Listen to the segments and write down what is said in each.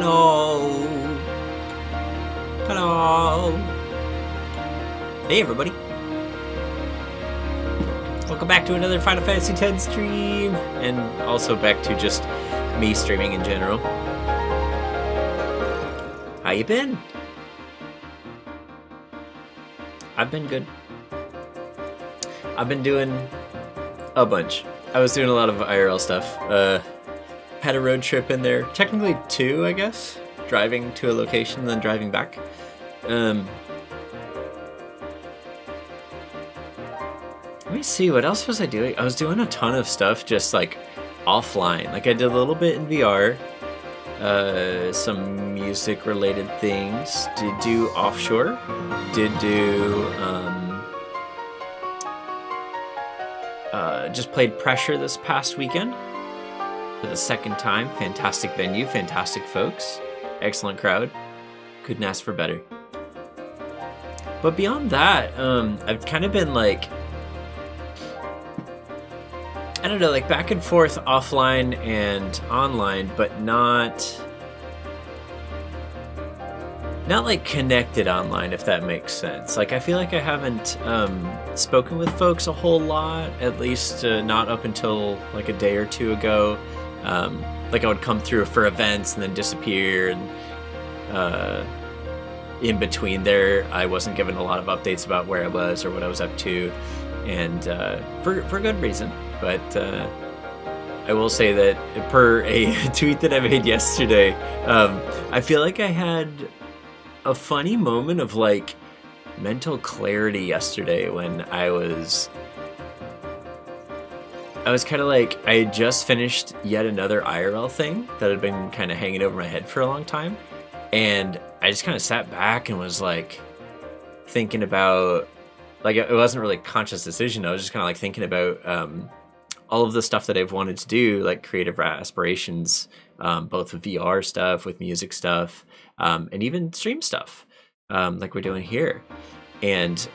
Hello. Hello. Hey everybody. Welcome back to another Final Fantasy X stream, and also back to just me streaming in general. How you been? I've been good. I've been doing a bunch. I was doing a lot of IRL stuff. Had a road trip in there. Technically 2, I guess. Driving to a location and then driving back. Let me see, what else was I doing? I was doing a ton of stuff just like offline. Like I did a little bit in VR. Some music related things. Did do offshore. Did do just played Pressure this past weekend for the second time. Fantastic venue, fantastic folks, excellent crowd. Couldn't ask for better. But beyond that, I've kind of been like, I don't know, like back and forth offline and online, but not like connected online, if that makes sense. Like I feel like I haven't spoken with folks a whole lot, at least not up until like a day or two ago. Like I would come through for events and then disappear, and in between there I wasn't given a lot of updates about where I was or what I was up to, and for good reason. But I will say that per a tweet that I made yesterday, I feel like I had a funny moment of like mental clarity yesterday when I was kind of like, I had just finished yet another IRL thing that had been kind of hanging over my head for a long time, and I just kind of sat back and was like thinking about, like, it wasn't really a conscious decision. I was just kind of like thinking about all of the stuff that I've wanted to do, like creative aspirations, both with VR stuff, with music stuff, and even stream stuff, like we're doing here. And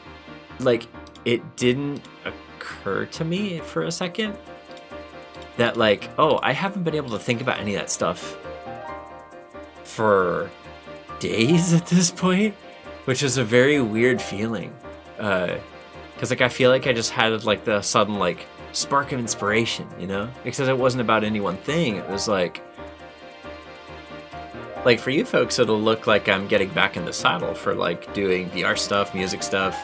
like, it didn't occur to me for a second that like, oh, I haven't been able to think about any of that stuff for days at this point, which is a very weird feeling. Because like, I feel like I just had like the sudden like spark of inspiration, you know, because it wasn't about any one thing. It was like for you folks, it'll look like I'm getting back in the saddle for like doing VR stuff, music stuff,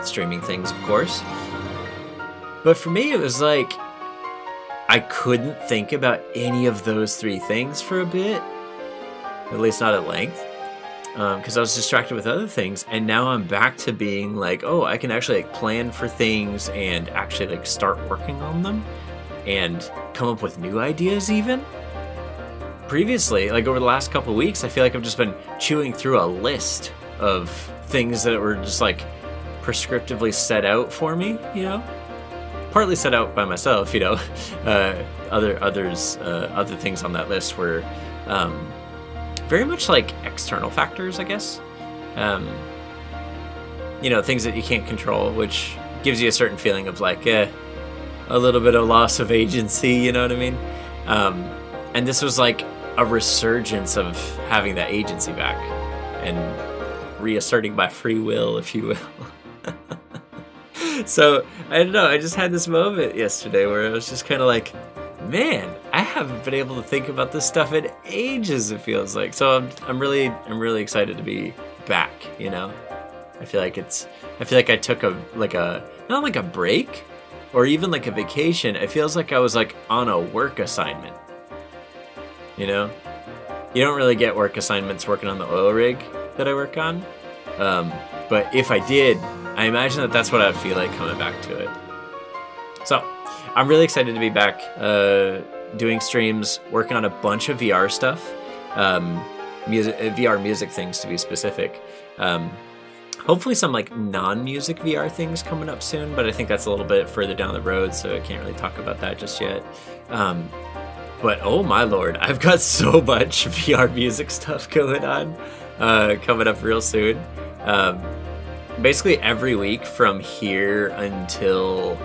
streaming things, of course. But for me, it was like I couldn't think about any of those 3 things for a bit, at least not at length, because I was distracted with other things. And now I'm back to being like, oh, I can actually like plan for things and actually like start working on them and come up with new ideas even. Previously, like over the last couple of weeks, I feel like I've just been chewing through a list of things that were just like prescriptively set out for me, you know, partly set out by myself, you know. Other things on that list were very much like external factors, I guess. You know, things that you can't control, which gives you a certain feeling of like a little bit of loss of agency, you know what I mean? And this was like a resurgence of having that agency back and reasserting my free will, if you will. So, I don't know, I just had this moment yesterday where I was just kind of like, man, I haven't been able to think about this stuff in ages, it feels like. So I'm really excited to be back, you know? I feel like I took not like a break or even like a vacation. It feels like I was like on a work assignment. You know, you don't really get work assignments working on the oil rig that I work on. But if I did, I imagine that that's what I'd feel like coming back to it. So I'm really excited to be back doing streams, working on a bunch of VR stuff, VR music things to be specific. Hopefully some like non-music VR things coming up soon, but I think that's a little bit further down the road, so I can't really talk about that just yet. But oh my lord, I've got so much VR music stuff going on, coming up real soon. Basically every week from here until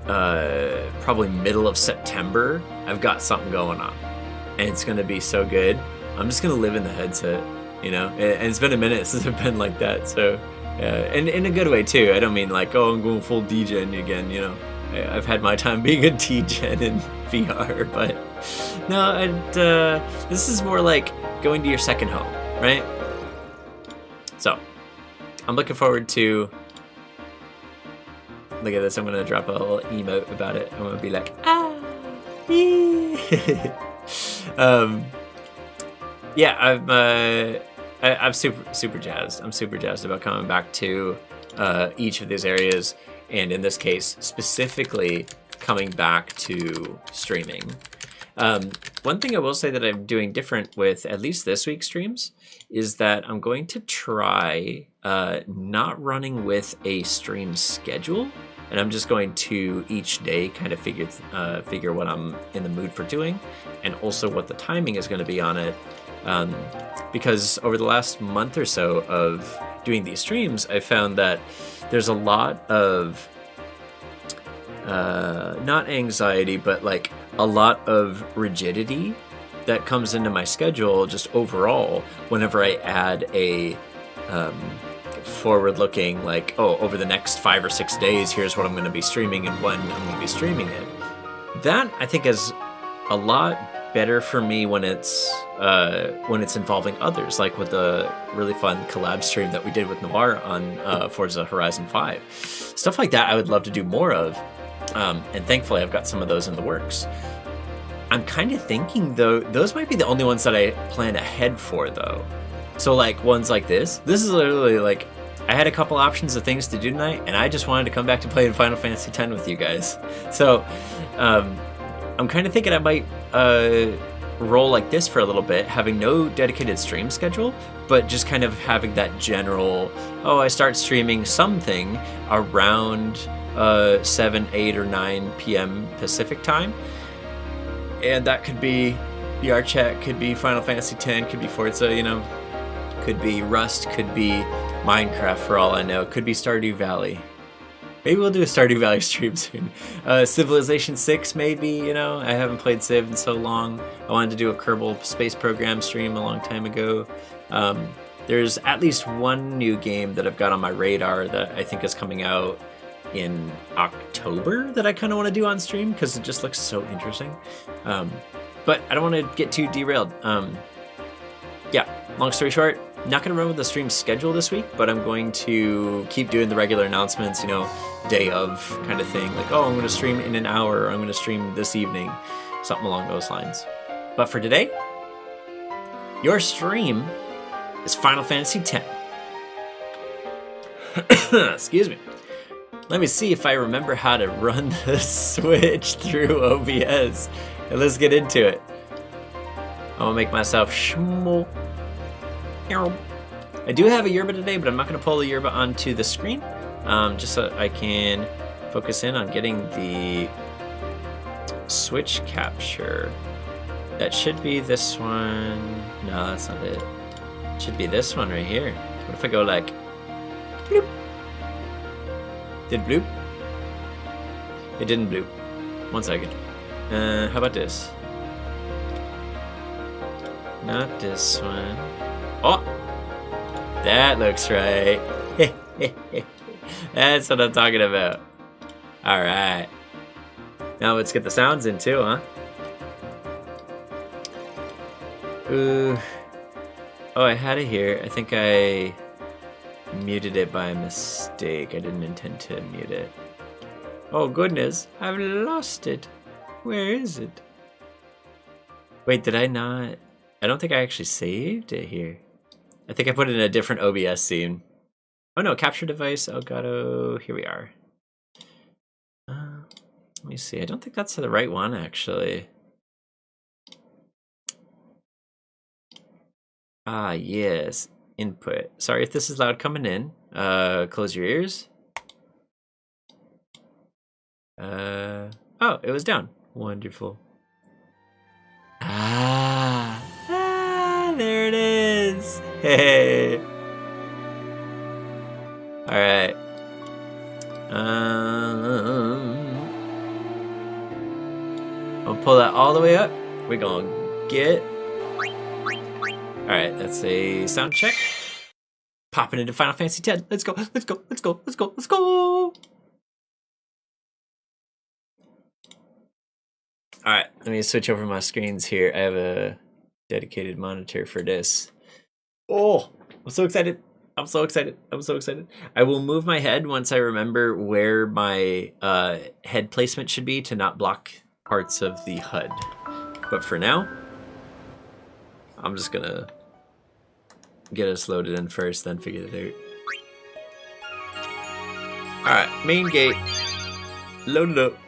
probably middle of September, I've got something going on. and it's gonna be so good. I'm just gonna live in the headset, you know. And it's been a minute since I've been like that, so and in a good way too. I don't mean like, oh, I'm going full DJing again, you know. I've had my time being a DJing in VR, but no, this is more like going to your second home, right? So I'm looking forward to. Look at this. I'm gonna drop a little emote about it. I'm gonna be like, ah. Yeah, I'm super jazzed. I'm super jazzed about coming back to each of these areas, and in this case, specifically coming back to streaming. One thing I will say that I'm doing different with at least this week's streams is that I'm going to try not running with a stream schedule. And I'm just going to each day kind of figure what I'm in the mood for doing, and also what the timing is going to be on it. Because over the last month or so of doing these streams, I found that there's a lot of not anxiety, but like a lot of rigidity that comes into my schedule just overall whenever I add a forward-looking, like, oh, over the next 5 or 6 days, here's what I'm going to be streaming and when I'm going to be streaming it. That, I think, is a lot better for me when it's involving others, like with the really fun collab stream that we did with Noir on Forza Horizon 5. Stuff like that I would love to do more of, and thankfully I've got some of those in the works. I'm kind of thinking, though, those might be the only ones that I plan ahead for, though. So, like, ones like this is literally, like, I had a couple options of things to do tonight, and I just wanted to come back to playing Final Fantasy X with you guys. So, I'm kind of thinking I might roll like this for a little bit, having no dedicated stream schedule, but just kind of having that general, oh, I start streaming something around 7, 8, or 9 p.m. Pacific time. And that could be VR chat, could be Final Fantasy X, could be Forza, you know, could be Rust, could be Minecraft for all I know, could be Stardew Valley. Maybe we'll do a Stardew Valley stream soon. Civilization 6 maybe, you know, I haven't played Civ in so long. I wanted to do a Kerbal Space Program stream a long time ago. There's at least one new game that I've got on my radar that I think is coming out in October that I kind of want to do on stream because it just looks so interesting. But I don't want to get too derailed. Yeah, long story short, not going to run with the stream schedule this week, but I'm going to keep doing the regular announcements, you know, day of kind of thing. Like, oh, I'm going to stream in an hour, or I'm going to stream this evening, something along those lines. But for today, your stream is Final Fantasy X. Excuse me. Let me see if I remember how to run the Switch through OBS. And let's get into it. I'm going to make myself schmo. I do have a yerba today, but I'm not going to pull the yerba onto the screen, just so I can focus in on getting the Switch capture. That should be this one. No, that's not it. It should be this one right here. What if I go like bloop? Did it bloop? It didn't bloop. 1 second. How about this? Not this one. Oh! That looks right. That's what I'm talking about. Alright. Now let's get the sounds in too, huh? Ooh. Oh, I had it here. I think I muted it by mistake. I didn't intend to mute it. Oh goodness, I've lost it. Where is it? Wait, did I not? I don't think I actually saved it here. I think I put it in a different OBS scene. Oh no, capture device, Elgato, here we are. Let me see, I don't think that's the right one actually. Ah, yes, input. Sorry if this is loud coming in. Close your ears. Oh, it was down. Wonderful. There it is. Hey. All right. I'll pull that all the way up. We're gonna get. Alright, that's a sound check. Popping into Final Fantasy X. Let's go, let's go, let's go, let's go, let's go! Alright, let me switch over my screens here. I have a dedicated monitor for this. Oh, I'm so excited. I'm so excited. I'm so excited. I will move my head once I remember where my head placement should be to not block parts of the HUD. But for now, I'm just gonna get us loaded in first, then figure it out. Alright, main gate. Loaded up.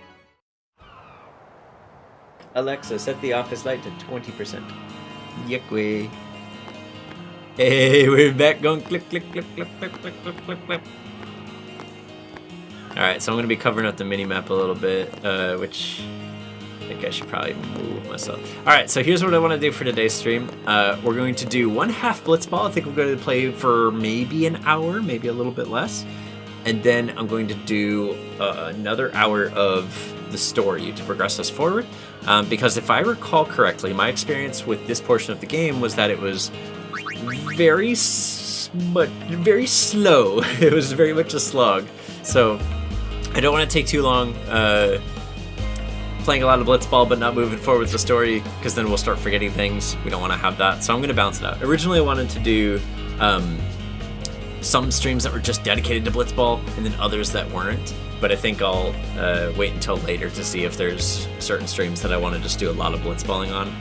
Alexa, set the office light to 20%. Yuck. Hey, we're back going click, click, click, click, click, click, click, click, click. Alright, so I'm going to be covering up the mini-map a little bit, which I think I should probably move myself. Alright, so here's what I want to do for today's stream. We're going to do 1/2 Blitzball. I think we're going to play for maybe an hour, maybe a little bit less. And then I'm going to do another hour of the story to progress us forward. Because if I recall correctly, my experience with this portion of the game was that it was very slow. It was very much a slog. So I don't want to take too long playing a lot of Blitzball but not moving forward with the story, because then we'll start forgetting things. We don't want to have that. So I'm going to balance it out. Originally I wanted to do some streams that were just dedicated to Blitzball and then others that weren't. But I think I'll wait until later to see if there's certain streams that I want to just do a lot of Blitzballing on.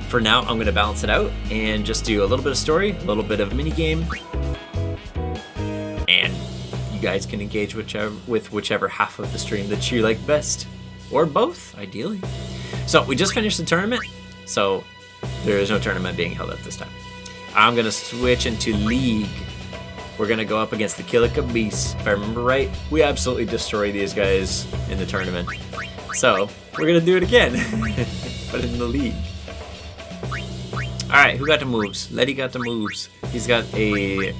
For now, I'm going to balance it out and just do a little bit of story, a little bit of minigame, and you guys can engage with whichever half of the stream that you like best, or both, ideally. So we just finished the tournament, so there is no tournament being held at this time. I'm going to switch into League. We're going to go up against the Kilika Beasts. If I remember right, we absolutely destroy these guys in the tournament. So we're going to do it again, but in the League. Alright, who got the moves? Letty got the moves. He's got a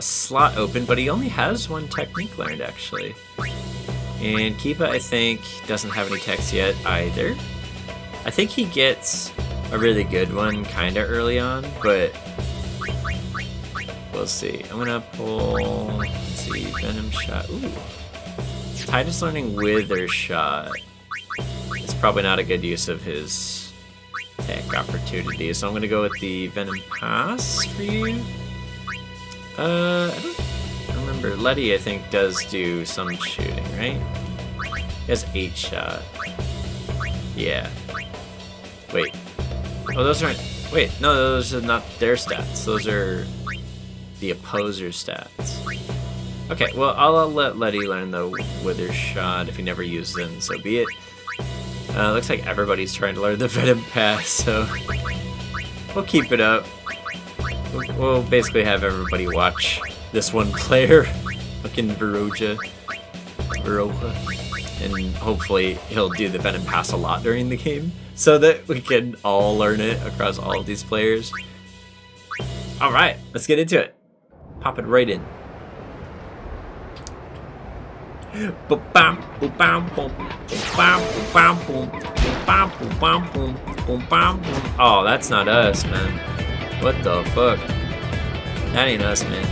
slot open, but he only has one technique learned, actually. And Kiba, I think, doesn't have any techs yet either. I think he gets a really good one kind of early on, but we'll see. I'm going to pull, let's see, Venom Shot. Ooh. Titus learning Wither Shot. It's probably not a good use of his tech opportunity, so I'm gonna go with the Venom Pass for you. I don't remember. Letty, I think, does do some shooting, right? He has 8 shot. Yeah. Wait. Oh, those aren't. Wait, no, those are not their stats. Those are the opposer's stats. Okay, well, I'll let Letty learn the Wither Shot. If he never used them, so be it. Looks like everybody's trying to learn the Venom Pass, so we'll keep it up. We'll basically have everybody watch this one player, fucking Veroja, and hopefully he'll do the Venom Pass a lot during the game, so that we can all learn it across all of these players. Alright, let's get into it. Pop it right in. Oh, that's not us, man. What the fuck? That ain't us, man.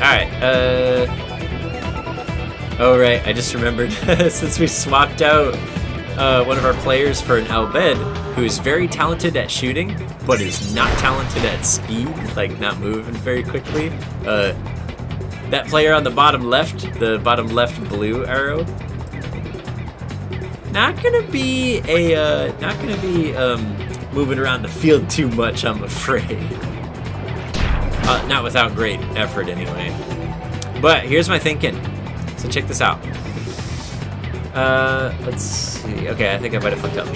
Alright, oh right, I just remembered, since we swapped out one of our players for an Albed, who's very talented at shooting, but is not talented at speed, like not moving very quickly. That player on the bottom left blue arrow, not gonna be moving around the field too much, I'm afraid. Not without great effort, anyway. But here's my thinking. So check this out. Let's see. Okay, I think I might have fucked up.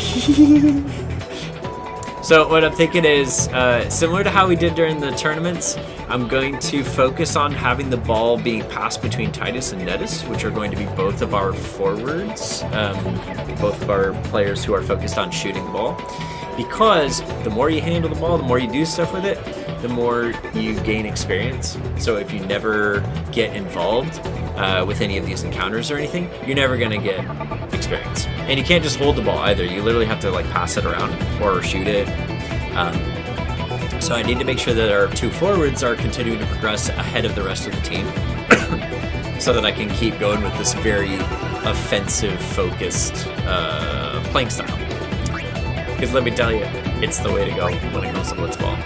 So what I'm thinking is, similar to how we did during the tournaments, I'm going to focus on having the ball being passed between Titus and Nettis, which are going to be both of our forwards, both of our players who are focused on shooting the ball. Because the more you handle the ball, the more you do stuff with it, the more you gain experience. So if you never get involved with any of these encounters or anything, you're never gonna get experience. And you can't just hold the ball either. You literally have to like pass it around or shoot it. So I need to make sure that our 2 forwards are continuing to progress ahead of the rest of the team, so that I can keep going with this very offensive-focused playing style. Because let me tell you, it's the way to go when it comes to blitzball.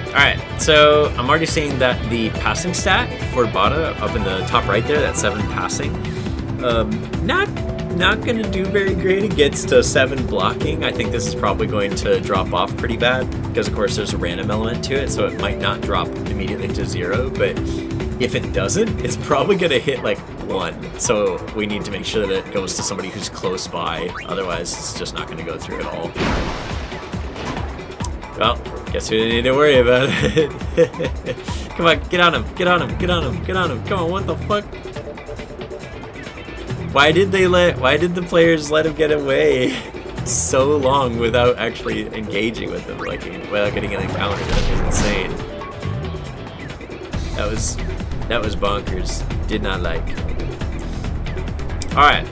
Alright, so I'm already seeing that the passing stat for Bada up in the top right there, that 7 passing, not going to do very great against 7 blocking. I think this is probably going to drop off pretty bad because, of course, there's a random element to it, so it might not drop immediately to 0, but if it doesn't, it's probably going to hit like 1. So we need to make sure that it goes to somebody who's close by. Otherwise, it's just not going to go through at all. Well, guess we didn't need to worry about it. Come on, get on him, get on him, get on him, get on him. Come on, what the fuck? Why did the players let him get away so long without actually engaging with him, like without getting an encounter? That was insane. That was bonkers. Did not like. Alright.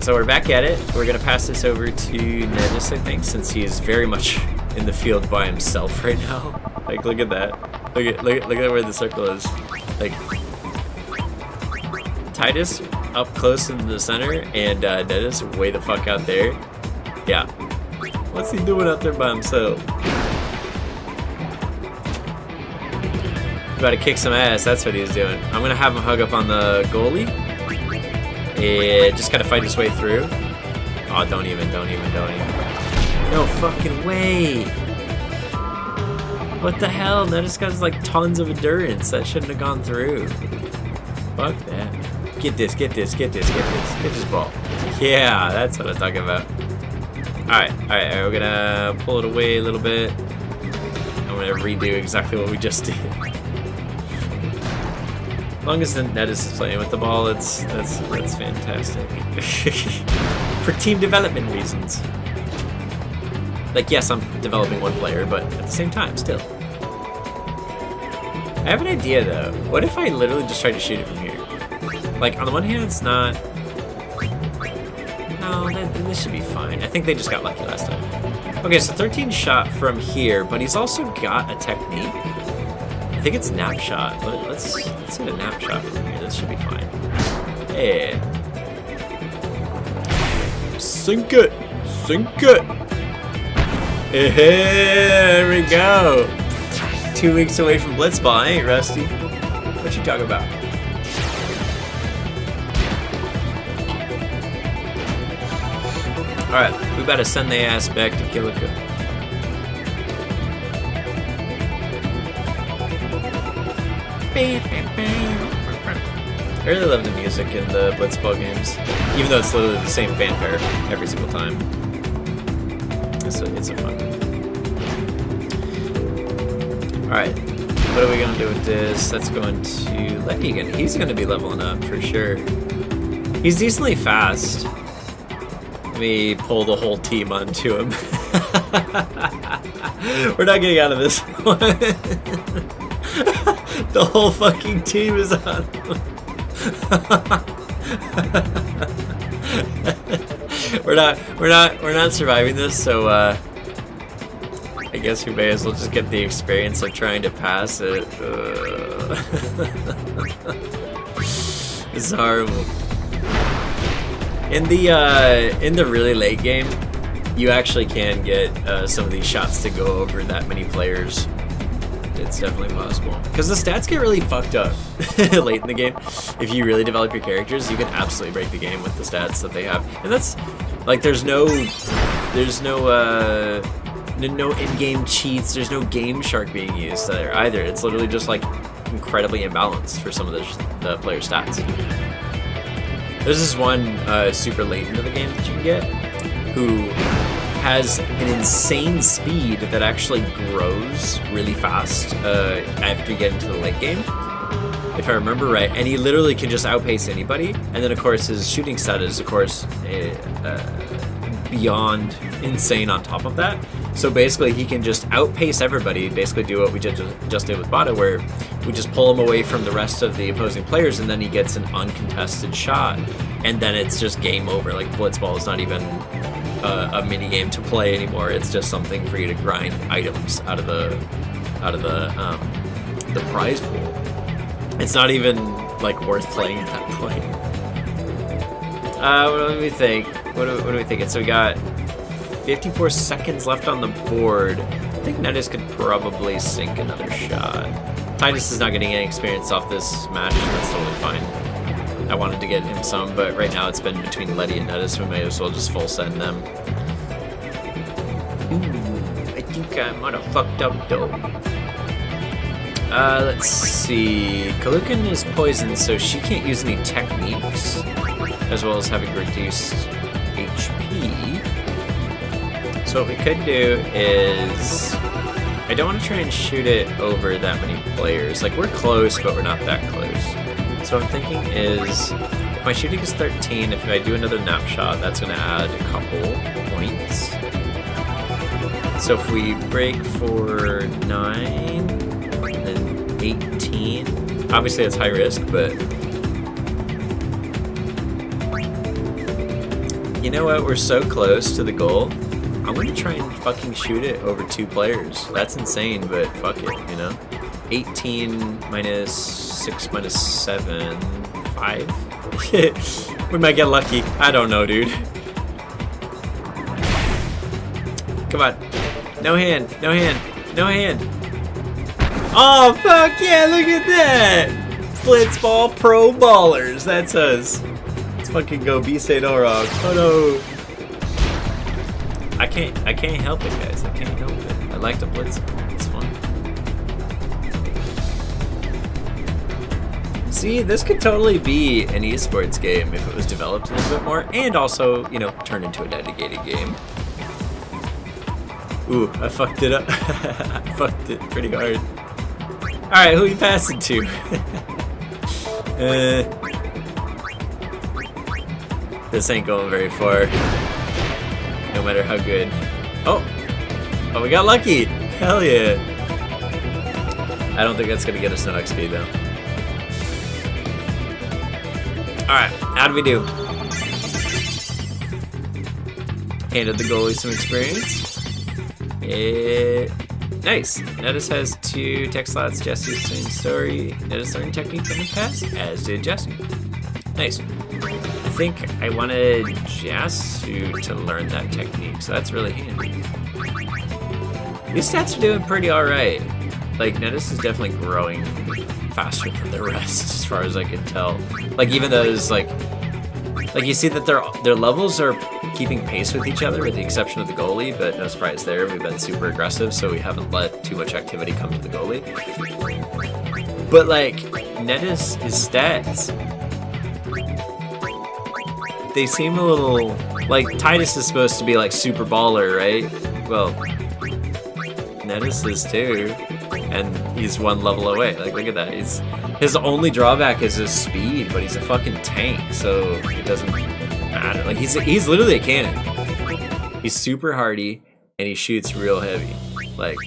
So we're back at it. We're gonna pass this over to Nedis, I think, since he is very much in the field by himself right now. Like, look at that. Look at where the circle is. Like, Titus up close in the center, and Nedis way the fuck out there. Yeah. What's he doing out there by himself? About to kick some ass, that's what he's doing. I'm gonna have him hug up on the goalie. And just gotta fight his way through. Oh, don't even. No fucking way. What the hell? That just got like tons of endurance. That shouldn't have gone through. Fuck that. Get this ball. Yeah, that's what I'm talking about. Alright, we're gonna pull it away a little bit. I'm gonna redo exactly what we just did. As long as the net is playing with the ball, that's fantastic. For team development reasons. Like, yes, I'm developing one player, but at the same time, still. I have an idea, though. What if I literally just try to shoot it from here? Like, on the one hand, it's not... No, this should be fine. I think they just got lucky last time. Okay, so 13 shot from here, but he's also got a technique. I think it's nap shot, but let's hit a nap shot from here. This should be fine. Hey. Sink it! Sink it! Hey, there we go! 2 weeks away from blitzball. I ain't rusty. What you talking about? Alright, we better send their ass back to Killico. I really love the music in the blitzball games, even though it's literally the same fanfare every single time. It's a fun one. Alright, what are we going to do with this? That's going to Lenny again. He's going to be leveling up for sure. He's decently fast. Let me pull the whole team onto him. We're not getting out of this one. The whole fucking team is on him. We're not surviving this, so I guess we may as well just get the experience of trying to pass it. It's horrible. In the really late game, you actually can get some of these shots to go over that many players. It's definitely possible. Because the stats get really fucked up late in the game. If you really develop your characters, you can absolutely break the game with the stats that they have. And that's like there's no in-game cheats. There's no game shark being used there either. It's literally just like incredibly imbalanced for some of the player stats. There's this one super late into the game that you can get who has an insane speed that actually grows really fast after you get into the late game, if I remember right, and he literally can just outpace anybody, and then of course his shooting stat is of course beyond insane on top of that, So basically, he can just outpace everybody, basically do what we just did with Bada, where we just pull him away from the rest of the opposing players, and then he gets an uncontested shot, and then it's just game over. Like, Blitzball is not even a mini game to play anymore. It's just something for you to grind items out of the prize pool. It's not even like worth playing at that point. What do we think? What are we thinking? So we got 54 seconds left on the board. I think Nettis could probably sink another shot. Titus is not getting any experience off this match. That's totally fine. I wanted to get him some, but right now it's been between Letty and Nettis, so we may as well just full send them. Ooh, I think I might have fucked up though. Let's see. Kalukin is poisoned, so she can't use any techniques, as well as having reduced HP. So what we could do is, I don't want to try and shoot it over that many players. Like, we're close, but we're not that close. So what I'm thinking is, if my shooting is 13, if I do another nap shot, that's going to add a couple points. So if we break for 9, and then 18, obviously it's high risk, but you know what? We're so close to the goal. I'm gonna try and fucking shoot it over 2 players. That's insane, but fuck it, you know? 18 minus 6 minus 7, 5? We might get lucky. I don't know, dude. Come on. No hand, no hand, no hand. Oh, fuck yeah, look at that! Blitzball Pro Ballers, that's us. Let's fucking go B-State Orog. Oh no. I can't help it, guys. I can't help it. I like to blitz. It's fun. See, this could totally be an esports game if it was developed a little bit more, and also, you know, turned into a dedicated game. Ooh, I fucked it up. I fucked it pretty hard. Alright, who are you passing to? This ain't going very far. No matter how good. Oh, we got lucky. Hell yeah. I don't think that's gonna get us no XP though. All right, how do we do? Handed the goalie some experience. Nice. Nettis has 2 tech slots. Jesse's same story. Nettis learned technique in the past, as did Jesse. Nice. I think I wanted Jasu to learn that technique, so that's really handy. These stats are doing pretty alright. Like, Nettis is definitely growing faster than the rest, as far as I can tell. Like, even those, like you see that their levels are keeping pace with each other, with the exception of the goalie, but no surprise there. We've been super aggressive, so we haven't let too much activity come to the goalie. But, like, Nettis' stats, they seem a little, like, Titus is supposed to be like super baller, right? Well, Nettis is too, and he's 1 level away. Like, look at that. His only drawback is his speed, but he's a fucking tank, so it doesn't matter. Like, he's literally a cannon. He's super hardy, and he shoots real heavy. Like,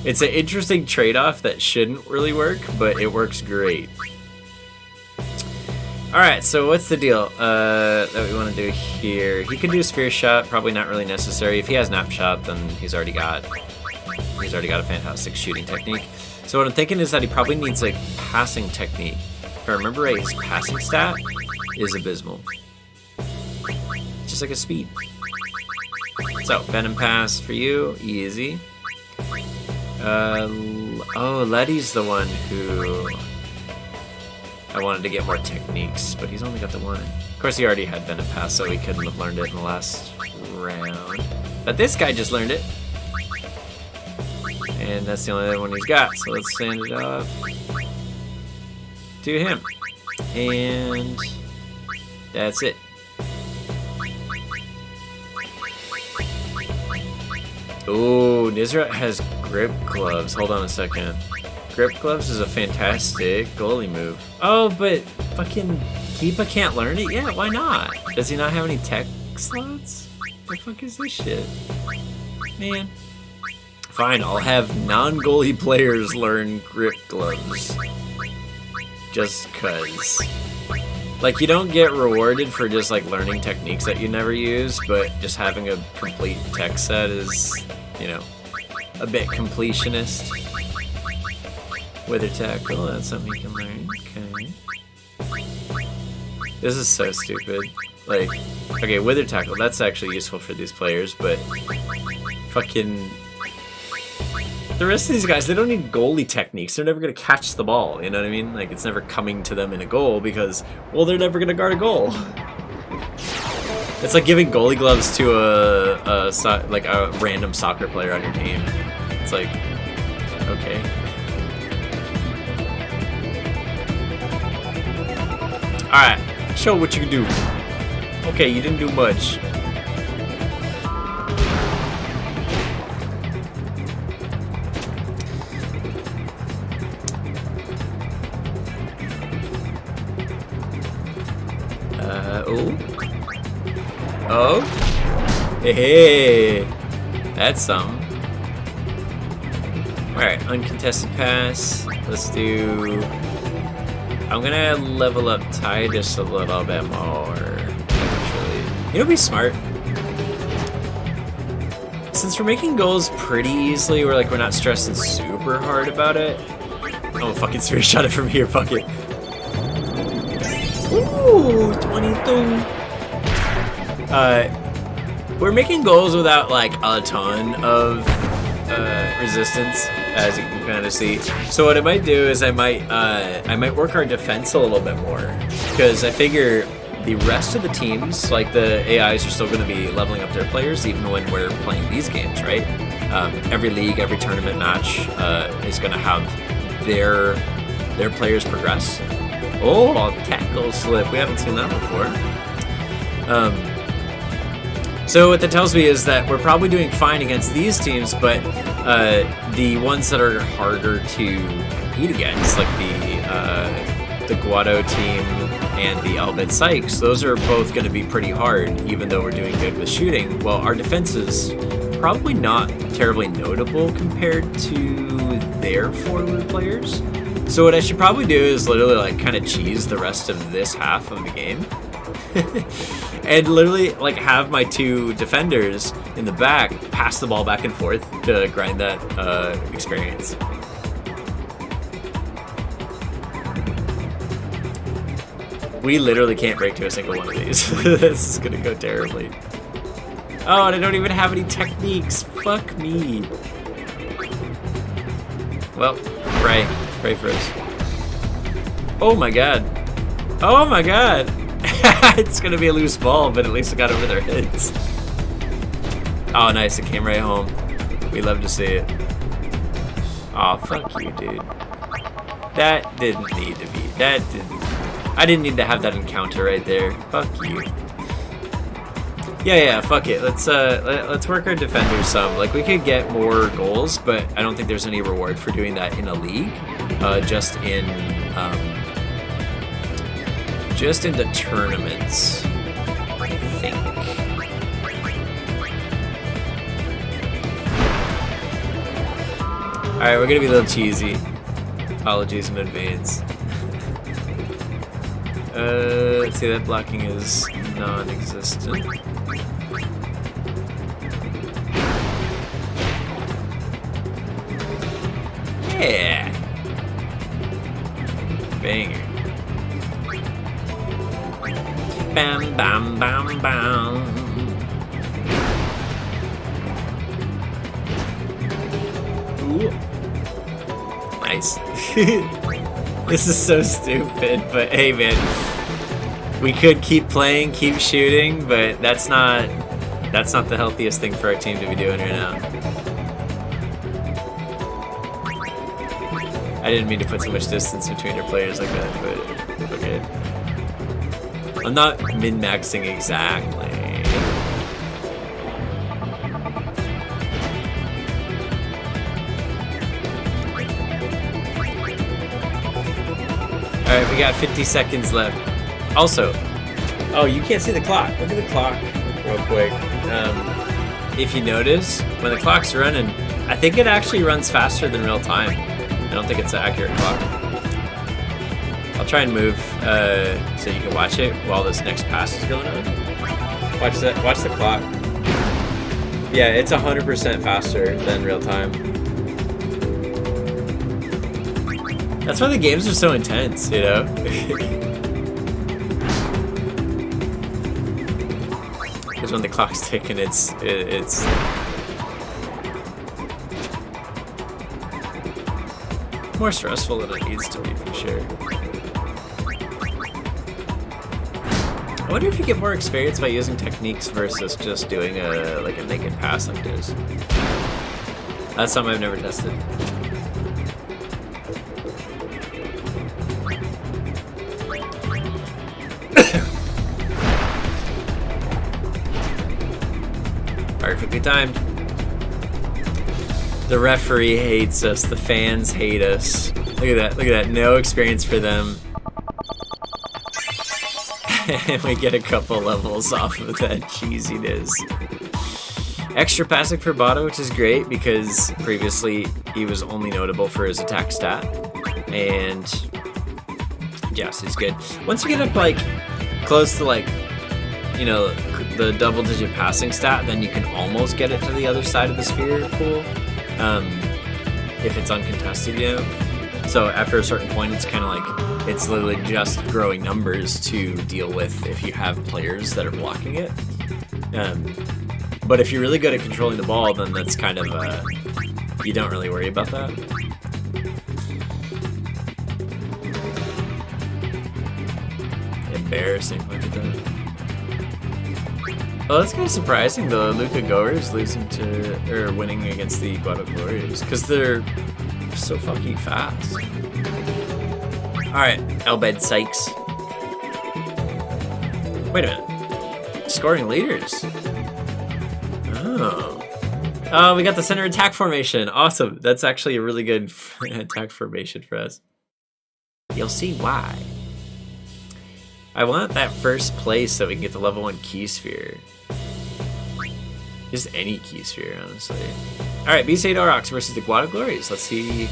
it's an interesting trade-off that shouldn't really work, but it works great. Alright, so what's the deal that we want to do here? He can do a sphere shot, probably not really necessary. If he has nap shot, then he's already got a fantastic shooting technique. So what I'm thinking is that he probably needs like passing technique. If I remember right, his passing stat is abysmal. Just like a speed. So, Venom Pass for you, easy. Oh, Letty's the one who I wanted to get more techniques, but he's only got the 1. Of course, he already had Venom Pass, so he couldn't have learned it in the last round. But this guy just learned it. And that's the only other one he's got, so let's send it off to him. And that's it. Ooh, Nizra has grip gloves. Hold on a second. Grip gloves is a fantastic goalie move. Oh, but fucking Keepa can't learn it yet? Why not? Does he not have any tech slots? The fuck is this shit? Man. Fine, I'll have non-goalie players learn grip gloves. Just cuz. Like, you don't get rewarded for just, like, learning techniques that you never use, but just having a complete tech set is, you know, a bit completionist. Wither tackle, that's something you can learn. Okay. This is so stupid. Like, okay, wither tackle, that's actually useful for these players, but fucking... The rest of these guys, they don't need goalie techniques. They're never going to catch the ball, you know what I mean? Like, it's never coming to them in a goal because, well, they're never going to guard a goal. It's like giving goalie gloves to a random soccer player on your team. It's like, okay. Alright, show what you can do. Okay, you didn't do much. Oh? Hey, that's something. Alright, uncontested pass. Let's do... I'm gonna level up Ty just a little bit more, actually. You know what'd be smart? Since we're making goals pretty easily, we're not stressing super hard about it. Oh, fucking straight shot it from here, fuck it. Ooh, 22. We're making goals without, like, a ton of resistance, as you can kind of see. So what I might do is I might work our defense a little bit more, because I figure the rest of the teams, like the AIs, are still going to be leveling up their players even when we're playing these games, right? Every league, every tournament match is going to have their players progress. Oh, tackle slip. We haven't seen that before. So what that tells me is that we're probably doing fine against these teams, but the ones that are harder to compete against, like the Guado team and the Albed Sykes, those are both going to be pretty hard, even though we're doing good with shooting. Well, our defense is probably not terribly notable compared to their forward players. So what I should probably do is literally like kind of cheese the rest of this half of the game. And literally like have my two defenders in the back pass the ball back and forth to grind that experience. We literally can't break to a single one of these. This is gonna go terribly. Oh, and I don't even have any techniques. Fuck me. Well, pray for us. Oh my god. Oh my god. It's gonna be a loose ball, but at least it got over their heads. Oh, nice. It came right home. We love to see it. Oh, fuck you, dude. That didn't need to be. I didn't need to have that encounter right there. Fuck you. Yeah, fuck it. Let's work our defenders some. Like, we could get more goals, but I don't think there's any reward for doing that in a league. Just in the tournaments, I think. Alright, we're gonna be a little cheesy. Apologies in advance. Let's see, that blocking is non-existent. Yeah! Banger. Bam, bam, bam, bam. Ooh. Nice. This is so stupid, but hey, man. We could keep playing, keep shooting, but that's not the healthiest thing for our team to be doing right now. I didn't mean to put so much distance between our players like that, but okay. I'm not min-maxing exactly. Alright, we got 50 seconds left. Also, oh, you can't see the clock. Look at the clock real quick. if you notice, when the clock's running, I think it actually runs faster than real time. I don't think it's an accurate clock. I'll try and move so you can watch it while this next pass is going on. Watch the clock. Yeah, it's 100% faster than real time. That's why the games are so intense, you know? Because when the clock's ticking, it's more stressful than it needs to be, for sure. I wonder if you get more experience by using techniques versus just doing a naked pass like this. That's something I've never tested. Perfectly timed. The referee hates us. The fans hate us. Look at that. Look at that. No experience for them. And we get a couple levels off of that cheesiness. Extra passing for Botto, which is great because previously he was only notable for his attack stat. And yes, he's good. Once you get up like close to like, you know, the double-digit passing stat, then you can almost get it to the other side of the sphere pool, if it's uncontested, you know. So after a certain point, it's kind of like it's literally just growing numbers to deal with if you have players that are blocking it. But if you're really good at controlling the ball, then that's kind of you don't really worry about that. Embarrassing. Look at that. Oh, that's kind of surprising though. Luca Goers losing to or winning against the Guado Glorious because they're so fucking fast. All right, Elbed Sykes. Wait a minute. Scoring leaders. Oh, we got the center attack formation. Awesome. That's actually a really good attack formation for us. You'll see why. I want that first place so we can get the level 1 key sphere. Just any key sphere, honestly. Alright, B-State Aurochs versus the Guado Glories. Let's see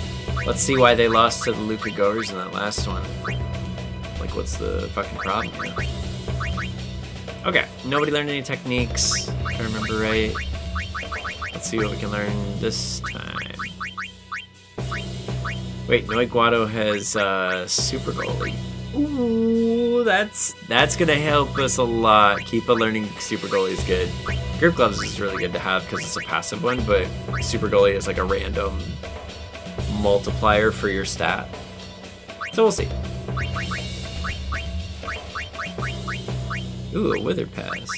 why they lost to the Luca Goers in that last one. Like, what's the fucking problem? Okay, nobody learned any techniques, if I remember right. Let's see what we can learn this time. Wait, Noi Guado has Super Goalie. Ooh, that's gonna help us a lot. Keep learning Super Goalie is good. Grip Gloves is really good to have because it's a passive one, but Super Goalie is like a random multiplier for your stat. So we'll see. Ooh, a Wither Pass.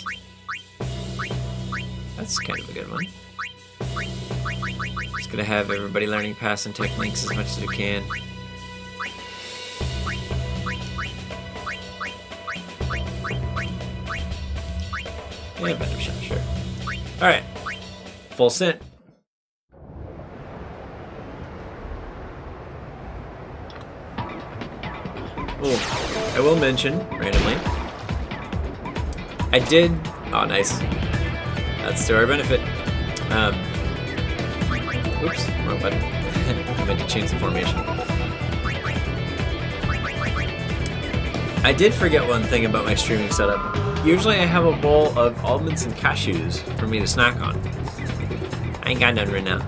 That's kind of a good one. Just gonna have everybody learning passing techniques as much as we can. Yeah, better shot, sure. Alright. Full sent. Ooh, I will mention, randomly, I did... Oh, nice. That's to our benefit. Oops, wrong button. I meant to change the formation. I did forget one thing about my streaming setup. Usually I have a bowl of almonds and cashews for me to snack on. I ain't got none right now.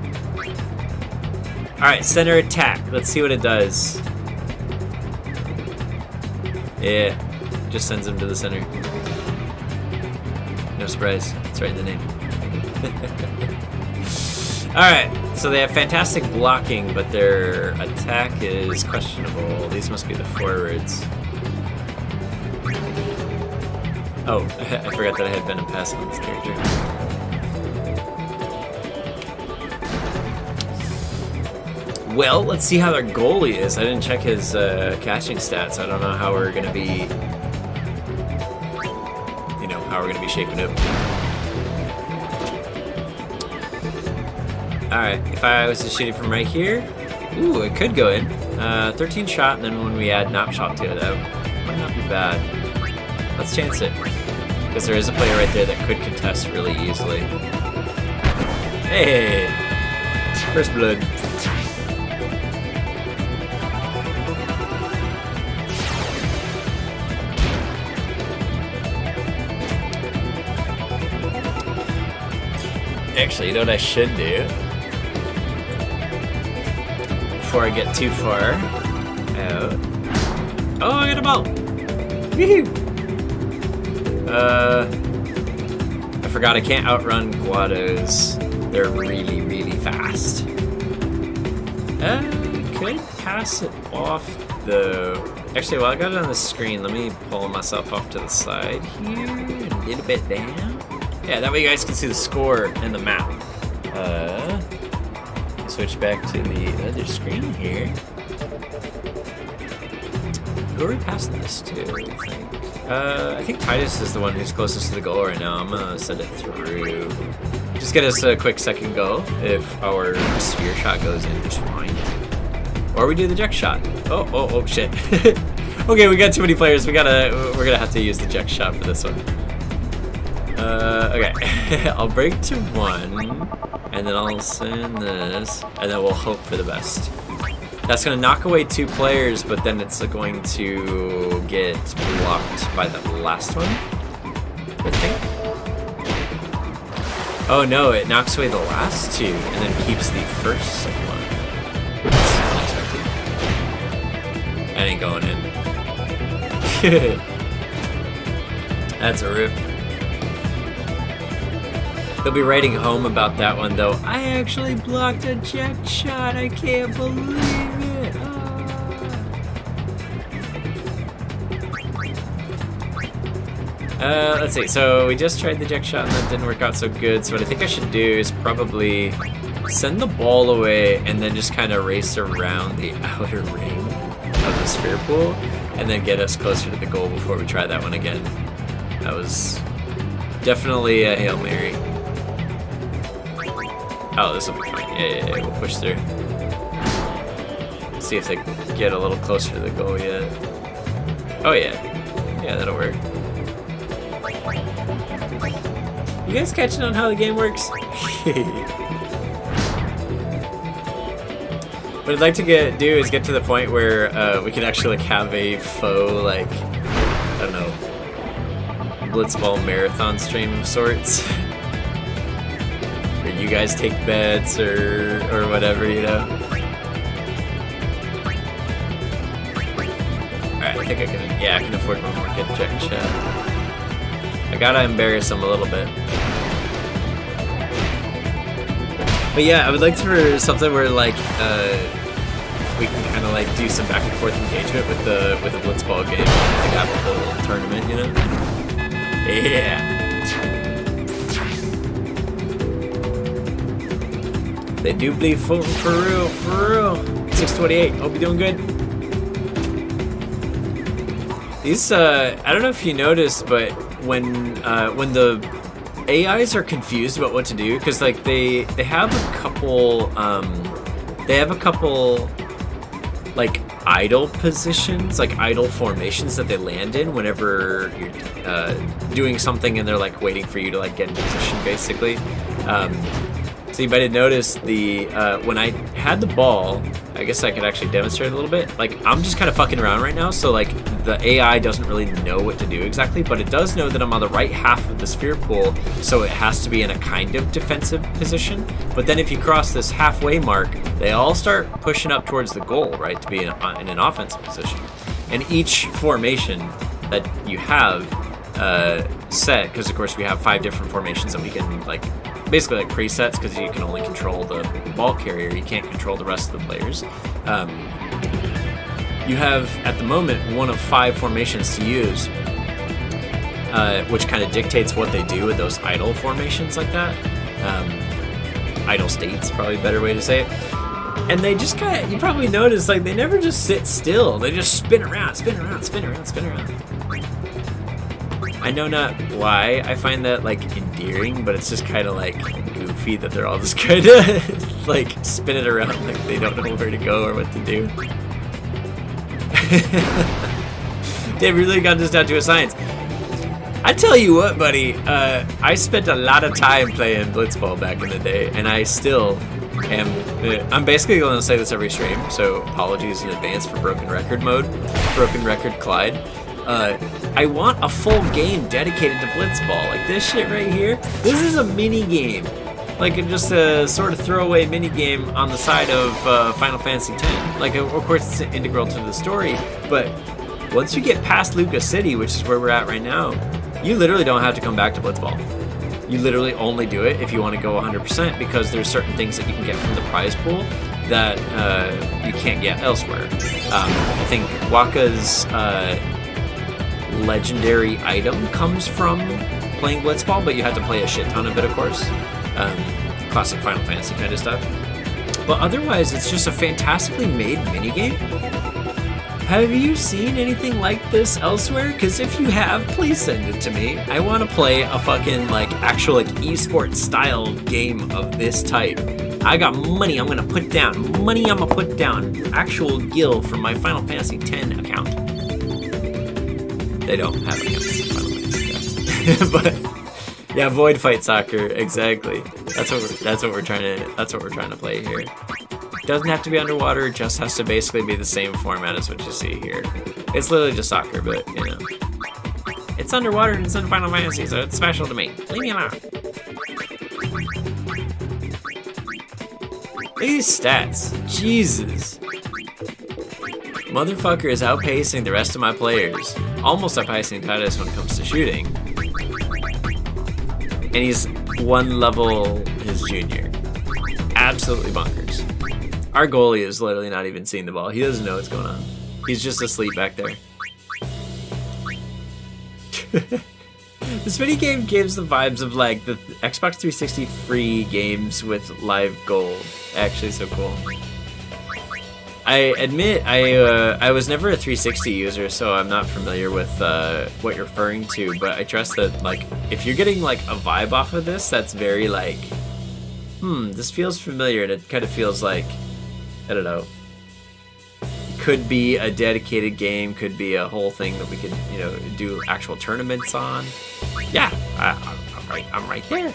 Alright, center attack. Let's see what it does. Yeah, just sends him to the center. No surprise, it's right in the name. Alright, so they have fantastic blocking, but their attack is questionable. These must be the forwards. Oh, I forgot that I had Venom Pass on this character. Well, let's see how their goalie is. I didn't check his catching stats. I don't know how we're gonna be, you know, how we're gonna be shaping up. Alright, if I was to shoot it from right here, ooh, it could go in. 13 shot, and then when we add nap shot to it, that might not be bad. Let's chance it. because there is a player right there that could contest really easily. Hey! First blood. Actually, you know what I should do? Before I get too far out. Oh, I got a ball! Woohoo! I forgot I can't outrun Guados. They're really, really fast. Could pass it off though. Actually, while I got it on the screen, let me pull myself off to the side here and a little bit down. Yeah, that way you guys can see the score and the map. Switch back to the other screen here. Who are we passing this to, I think? I think Titus is the one who's closest to the goal right now. I'm gonna send it through. Just get us a quick second goal if our sphere shot goes in just fine. Or we do the jet shot. Oh shit. Okay, we got too many players. We're gonna have to use the jet shot for this one. Okay. I'll break to 1, and then I'll send this, and then we'll hope for the best. That's gonna knock away 2 players, but then it's going to get blocked by the last one, I think. Oh no, it knocks away the last 2, and then keeps the first one. That's unexpected. That ain't going in. That's a rip. They'll be writing home about that one, though. I actually blocked a jet shot. I can't believe it. Let's see. So we just tried the jet shot, and that didn't work out so good. So what I think I should do is probably send the ball away, and then just kind of race around the outer ring of the sphere pool, and then get us closer to the goal before we try that one again. That was definitely a Hail Mary. Oh, this will be fine. Yeah, we'll push through. See if they get a little closer to the goal yet. Oh yeah. Yeah, that'll work. You guys catching on how the game works? What I'd like to do is get to the point where we can actually like have a faux, like, I don't know, Blitzball marathon stream of sorts. Where you guys take bets or whatever, you know. Alright, I think I can, yeah, I can afford one more good check shot. I gotta embarrass him a little bit. But yeah, I would like for something where like we can kind of like do some back and forth engagement with the Blitzball game, like have a whole tournament, you know? Yeah. They do bleed for real, for real. 628. Hope you're doing good. These I don't know if you noticed, but when the AIs are confused about what to do, because like they have a couple like idle positions, like idle formations that they land in whenever you're doing something, and they're like waiting for you to like get in position, basically. So you might have noticed the when I had the ball, I guess I could actually demonstrate a little bit. Like, I'm just kind of fucking around right now, so like the AI doesn't really know what to do exactly, but it does know that I'm on the right half of the sphere pool, so it has to be in a kind of defensive position. But then if you cross this halfway mark, they all start pushing up towards the goal, right, to be in an offensive position. And each formation that you have set, because of course we have 5 different formations that we can like basically like presets, because you can only control the ball carrier, you can't control the rest of the players. You have at the moment one of 5 formations to use, which kind of dictates what they do with those idle formations like that. Idle states, probably a better way to say it. And they just kind of, you probably noticed, like they never just sit still, they just spin around, spin around, spin around, spin around. I know not why I find that like endearing, but it's just kind of like goofy that they're all just kind of like spinning around like they don't know where to go or what to do. Dave really got this down to a science. I tell you what, buddy, I spent a lot of time playing Blitzball back in the day, and I still am. I'm basically going to say this every stream, so apologies in advance for Broken Record mode, Broken Record Clyde. I want a full game dedicated to Blitzball. Like this shit right here, this is a mini game. Like just a sort of throwaway mini game on the side of Final Fantasy X. Like, of course, it's integral to the story, but once you get past Lucas City, which is where we're at right now, you literally don't have to come back to Blitzball. You literally only do it if you want to go 100%, because there's certain things that you can get from the prize pool that you can't get elsewhere. I think Waka's legendary item comes from playing Blitzball, but you have to play a shit ton of it, of course. Classic Final Fantasy kind of stuff. But otherwise, it's just a fantastically made minigame. Have you seen anything like this elsewhere? Because if you have, please send it to me. I want to play a fucking like actual like esports style game of this type. I got money I'm gonna put down. Money I'm gonna put down. Actual gil from my Final Fantasy X account. They don't have accounts in Final Fantasy X. But yeah, Void Fight Soccer, exactly. That's what we're trying to play here. Doesn't have to be underwater, it just has to basically be the same format as what you see here. It's literally just soccer, but you know. It's underwater and it's in Final Fantasy, so it's special to me. Leave me alone. Look at these stats. Jesus. Motherfucker is outpacing the rest of my players. Almost outpacing Titus when it comes to shooting. And he's one level his junior. Absolutely bonkers. Our goalie is literally not even seeing the ball. He doesn't know what's going on. He's just asleep back there. This minigame gives the vibes of like the Xbox 360 free games with live gold. Actually, so cool. I admit I was never a 360 user, so I'm not familiar with what you're referring to. But I trust that like if you're getting like a vibe off of this, that's very like, this feels familiar, and it kind of feels like, I don't know. Could be a dedicated game, could be a whole thing that we could, you know, do actual tournaments on. Yeah, I'm right there.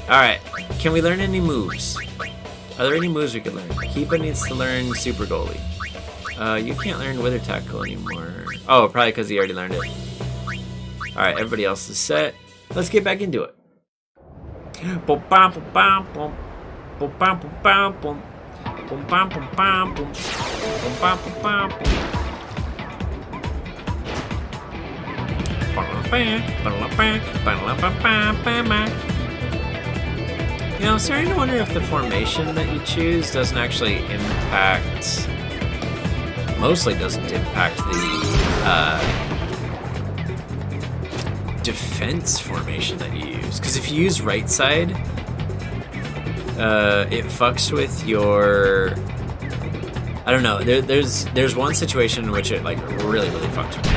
All right, can we learn any moves? Are there any moves we could learn? Keepa needs to learn Super Goalie. You can't learn Wither Tackle anymore. Oh, probably because he already learned it. All right, everybody else is set. Let's get back into it. You know, I'm starting to wonder if the formation that you choose doesn't actually impact, mostly doesn't impact the defense formation that you use. Because if you use right side, it fucks with your, I don't know, there's one situation in which it like really fucks with me.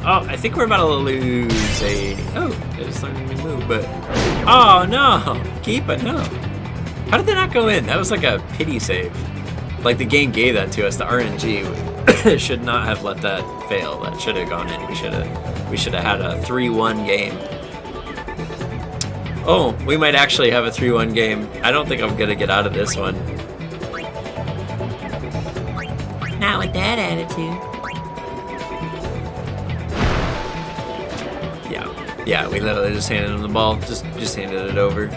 Oh, I think we're about to lose a, I just learned a new move, but, oh no, Keepa, no. How did that not go in? That was like a pity save. Like the game gave that to us, the RNG should not have let that fail. That should have gone in. We should have had a 3-1 game. Oh, we might actually have a 3-1 game. I don't think I'm gonna get out of this one. Not with that attitude. Yeah, we literally just handed him the ball. Just handed it over.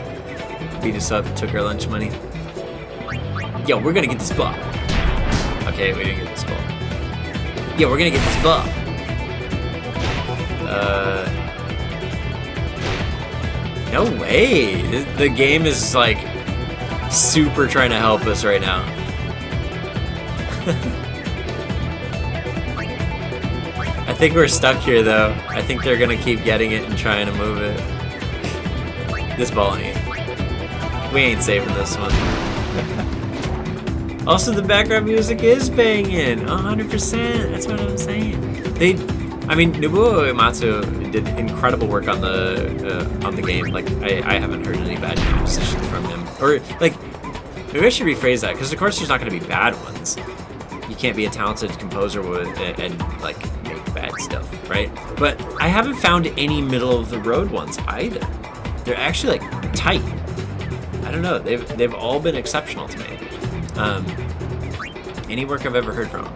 Beat us up, took our lunch money. Yo, we're gonna get this ball. Okay, we didn't get this ball. Yo, we're gonna get this ball. No way. The game is like super trying to help us right now. I think we're stuck here though. I think they're gonna keep getting it and trying to move it. This ball ain't. We ain't saving this one. Also, the background music is banging. 100%. That's what I'm saying. Nobuo Uematsu did incredible work on the game. Like, I haven't heard any bad compositions from him. Or like, maybe I should rephrase that, because of course there's not going to be bad ones. You can't be a talented composer and like bad stuff, right? But I haven't found any middle of the road ones either. They're actually like tight. I don't know. They've all been exceptional to me. Any work I've ever heard from.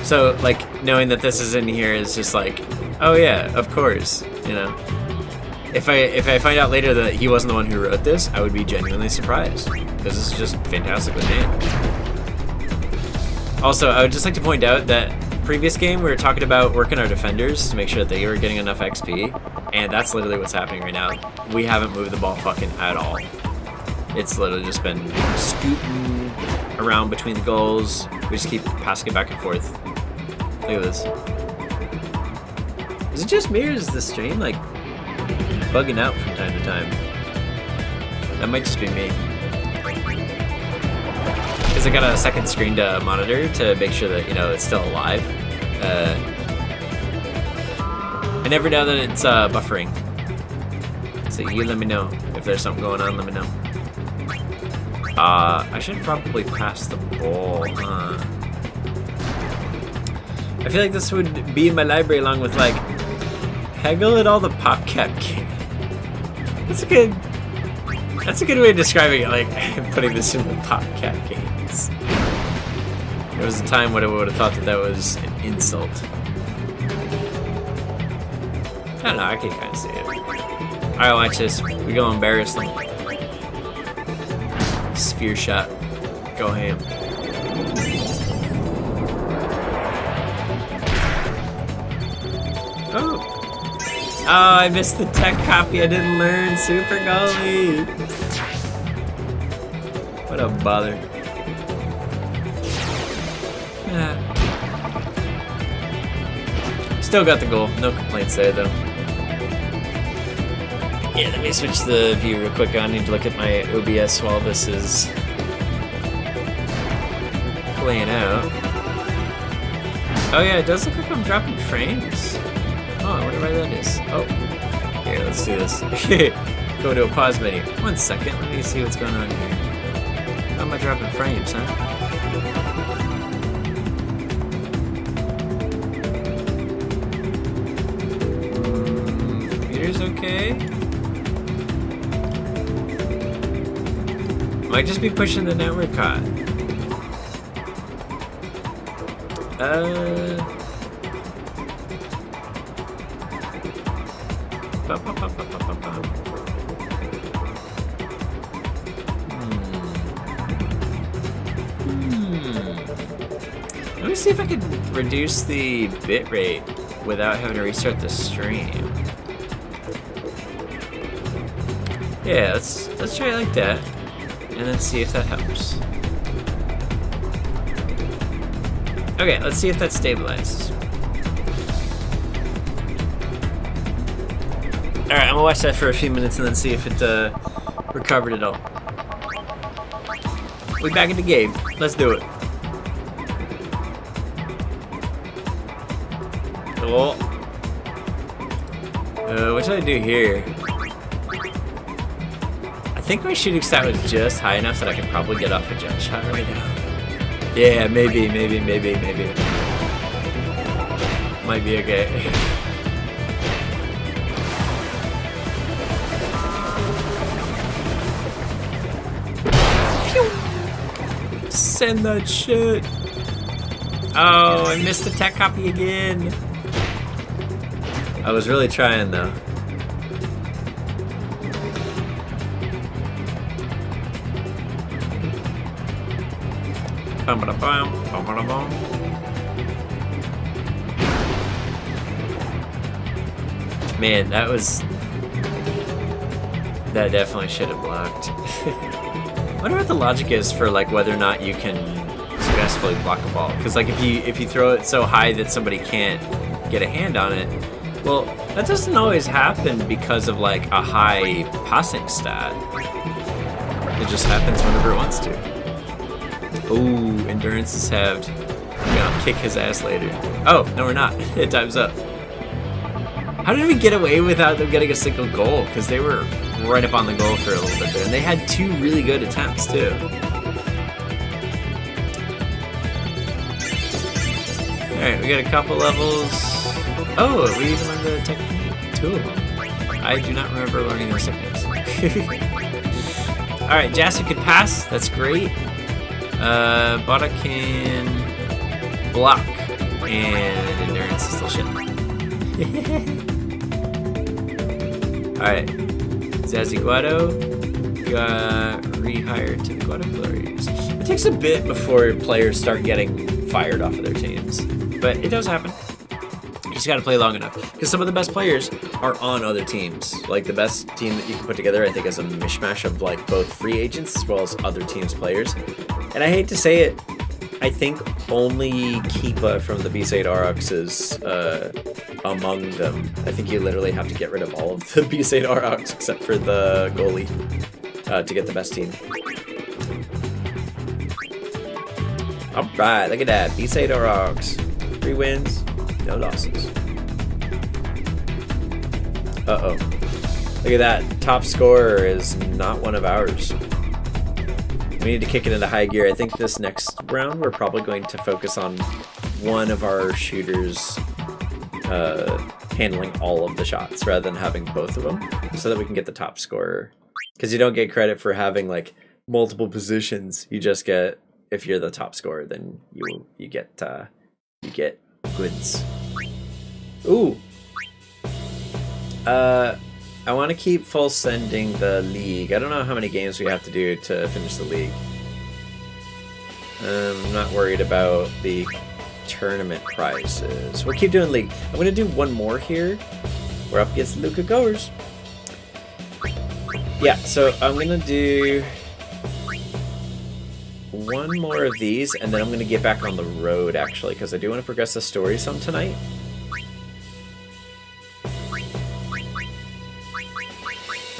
So like knowing that this is in here is just like, oh yeah, of course, you know. If I find out later that he wasn't the one who wrote this, I would be genuinely surprised because this is just fantastically made. Also, I would just like to point out that previous game we were talking about working our defenders to make sure that they were getting enough XP, and that's literally what's happening right now. We haven't moved the ball fucking at all. It's literally just been scooting around between the goals. We just keep passing it back and forth. Look at this. Is it just me or is the stream like bugging out from time to time? That might just be me. Because I got a second screen to monitor to make sure that, you know, it's still alive. I never know that it's buffering. So you let me know if there's something going on. Let me know. I should probably pass the ball. I feel like this would be in my library along with like Peggle and all the PopCap games. That's a good way of describing it. Like putting this in the PopCap games. There was a time when I would have thought that that was an insult. I don't know. I can kind of see it. Alright, watch this. We go embarrass them. Sphere shot. Go ham. Oh. Oh, I missed the tech copy. I didn't learn Super Goalie. What a bother. Yeah. Still got the goal. No complaints there, though. Yeah, let me switch the view real quick. I need to look at my OBS while this is playing out. Oh yeah, it does look like I'm dropping frames. Oh, I wonder why that is. Oh, here, let's do this. Go to a pause menu. 1 second, let me see what's going on here. How am I dropping frames, huh? Computer's okay. Might just be pushing the network hot. Let me see if I can reduce the bitrate without having to restart the stream. Yeah, let's try it like that. And then see if that helps. Okay, let's see if that stabilizes. Alright, I'm gonna watch that for a few minutes and then see if it recovered at all. We back in the game. Let's do it. Oh. What should I do here? I think my shooting stat was just high enough that I could probably get off a jump shot right now. Yeah, maybe. Might be okay. Send that shit. Oh, I missed the tech copy again. I was really trying though. Man, that definitely should have blocked. I wonder what the logic is for like whether or not you can successfully block a ball. Because like if you throw it so high that somebody can't get a hand on it, well, that doesn't always happen because of like a high passing stat. It just happens whenever it wants to. Ooh, endurance is halved. We're gonna kick his ass later. Oh, no we're not. Time's up. How did we get away without them getting a single goal? Because they were right up on the goal for a little bit there. And they had 2 really good attempts too. Alright, we got a couple levels. Oh, we even learned the technique. 2 of them. I do not remember learning those techniques. Alright, Jassy could pass. That's great. Bada can block. And endurance is still shit. Alright. Zazzy Guado got rehired to the Guado Glorious. It takes a bit before players start getting fired off of their teams. But it does happen. You just gotta play long enough. Because some of the best players are on other teams. Like the best team that you can put together, I think, is a mishmash of like both free agents as well as other teams' players. And I hate to say it, I think only Keepa from the B-Side Aurochs is among them. I think you literally have to get rid of all of the B-Side Aurochs except for the goalie to get the best team. Alright, look at that. B-Side Aurochs. 3 wins, no losses. Uh-oh. Look at that. Top scorer is not one of ours. We need to kick it into high gear. I think this next round we're probably going to focus on one of our shooters handling all of the shots rather than having both of them so that we can get the top scorer. Because you don't get credit for having like multiple positions. You just get, if you're the top scorer, then you get goods. Ooh. I want to keep full sending the league. I don't know how many games we have to do to finish the league. I'm not worried about the tournament prizes. We'll keep doing league. I'm going to do one more here. We're up against Luca Goers. Yeah, so I'm going to do one more of these, and then I'm going to get back on the road, actually, because I do want to progress the story some tonight.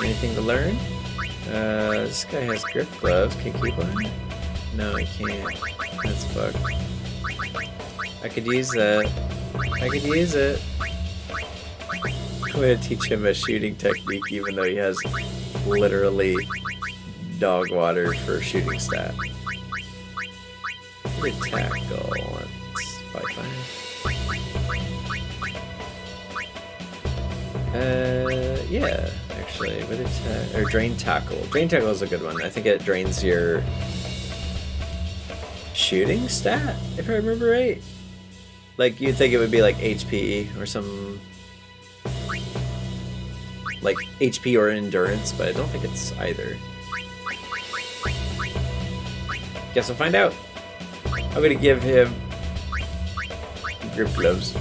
Anything to learn? This guy has grip gloves. Can he keep one? No, I can't. That's fucked. I could use that. I could use it. I'm gonna teach him a shooting technique even though he has literally dog water for shooting stat. Tackle once. 5-5. Yeah, actually, with attack or drain tackle. Drain tackle is a good one. I think it drains your shooting stat, if I remember right. Like you'd think it would be like HP or some like HP or endurance, but I don't think it's either. Guess we'll find out. I'm gonna give him grip gloves.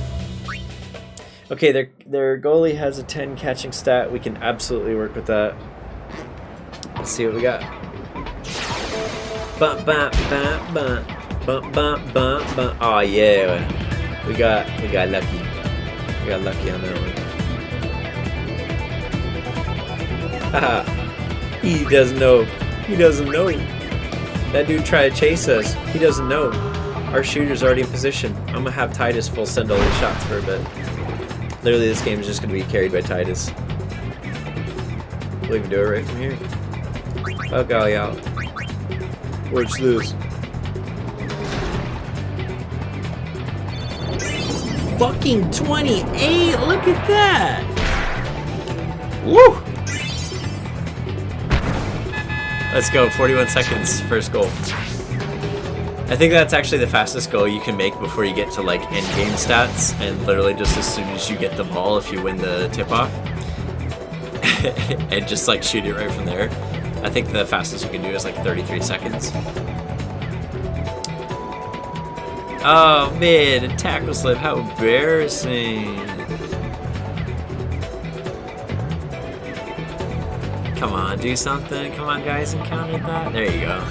Okay, their goalie has a 10 catching stat. We can absolutely work with that. Let's see what we got. Bump, bump, bump, bump, bump, bump, bump, bump. Oh yeah, we got lucky. We got lucky on that one. Haha, he doesn't know. He doesn't know. That dude tried to chase us. He doesn't know. Our shooter's already in position. I'm gonna have Titus full send all these shots for a bit. Literally, this game is just going to be carried by Titus. We'll even do it right from here. Oh, golly, out. Watch this. Fucking 28! Look at that! Woo! Let's go. 41 seconds. First goal. I think that's actually the fastest goal you can make before you get to like end game stats, and literally just as soon as you get the ball, if you win the tip off, and just like shoot it right from there. I think the fastest you can do is like 33 seconds. Oh man, a tackle slip, how embarrassing. Come on, do something. Come on guys, encounter that. There you go.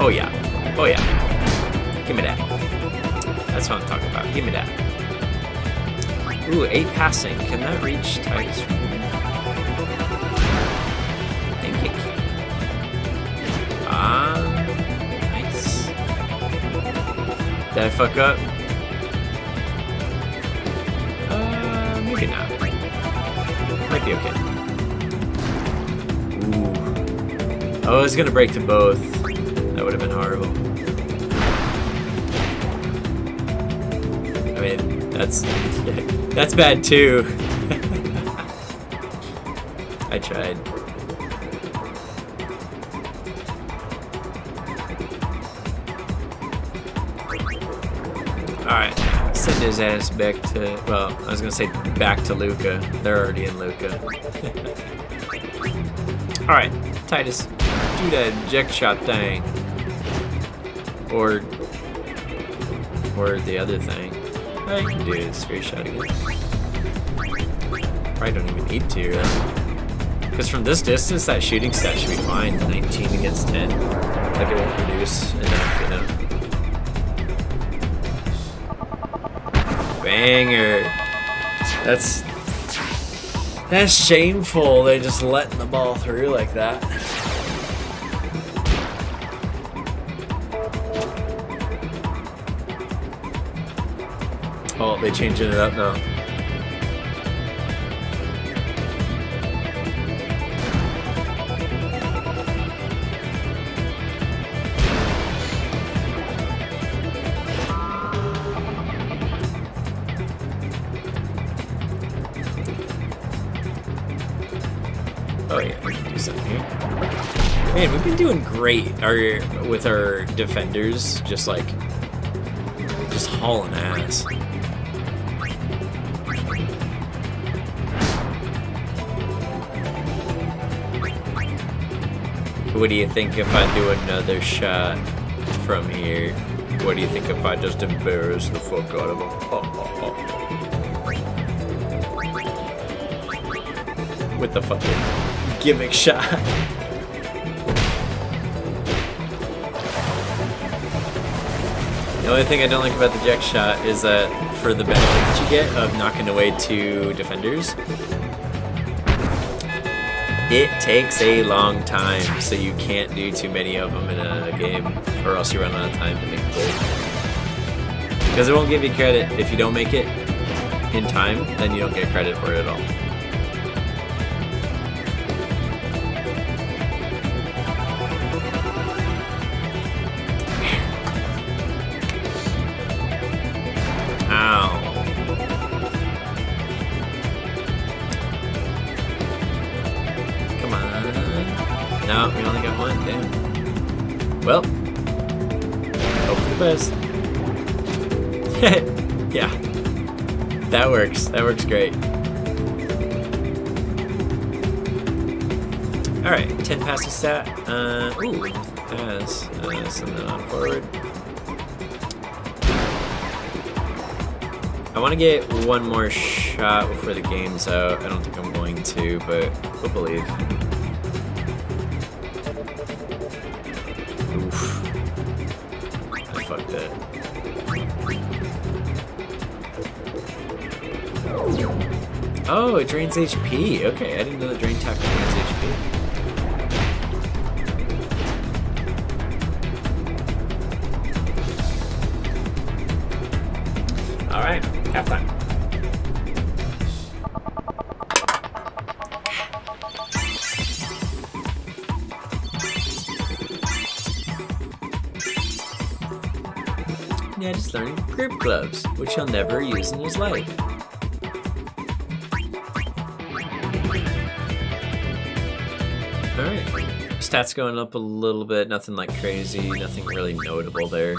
Oh yeah. Oh yeah. Give me that. That's what I'm talking about. Give me that. Ooh, 8 passing. Can that reach Titus from here? And kick. Ah, nice. Did I fuck up? Maybe not. Might be okay. Ooh. Oh, I was gonna break to both. That would have been horrible. mean, that's bad too. I tried. Alright, send his ass back to, well, I was gonna say back to Luca. They're already in Luca. Alright, Titus, do that eject shot thing. Or the other thing. Oh, you can do the sphere shot again. Probably don't even need to, really. Because from this distance, that shooting stat should be fine. 19 against 10. Like it will produce enough, you know. Banger. That's shameful. They're just letting the ball through like that. Oh, they changing it up now. Oh yeah, we can do something here. Man, we've been doing great with our defenders, just hauling ass. What do you think if I do another shot from here? What do you think if I just embarrass the fuck out of him? With the fucking gimmick shot. The only thing I don't like about the eject shot is that for the benefit that you get of knocking away two defenders, it takes a long time, so you can't do too many of them in a game, or else you run out of time to make a goal. Because it won't give you credit if you don't make it in time, then you don't get credit for it at all. No, we only got one, damn. Well, hope for the best. Yeah, that works. That works great. Alright, 10 passes stat. Ooh, pass. Send that on forward. I want to get one more shot before the game's out. I don't think I'm going to, but we'll believe. Oof. I fucked it. Oh, it drains HP. Okay, I didn't know that drain tackle drains HP. Alright, halftime. Yeah, just learning grip gloves, which he'll never use in his life. Alright, stats going up a little bit, nothing like crazy, nothing really notable there.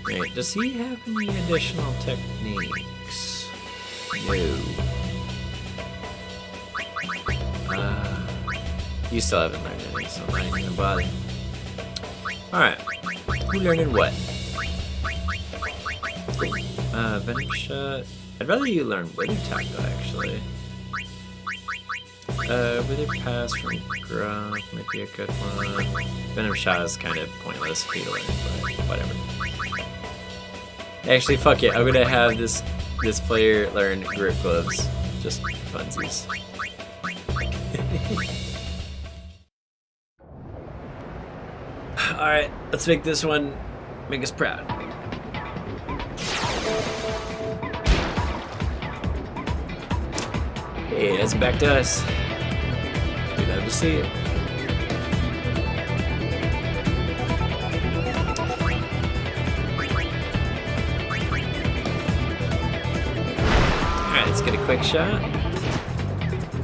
Wait, does he have any additional techniques? No. You still haven't learned any, so I'm not even gonna bother. Alright, who learning what? Venom shot. I'd rather you learn Wither Tackle, actually. Wither Pass from Grok might be a good one. Venom shot is kind of pointless for you to learn, but whatever. Actually, fuck it. I'm gonna have this player learn grip gloves. Just funsies. Alright, let's make this one make us proud. Hey, that's back to us. We love to see it. let's get a quick shot.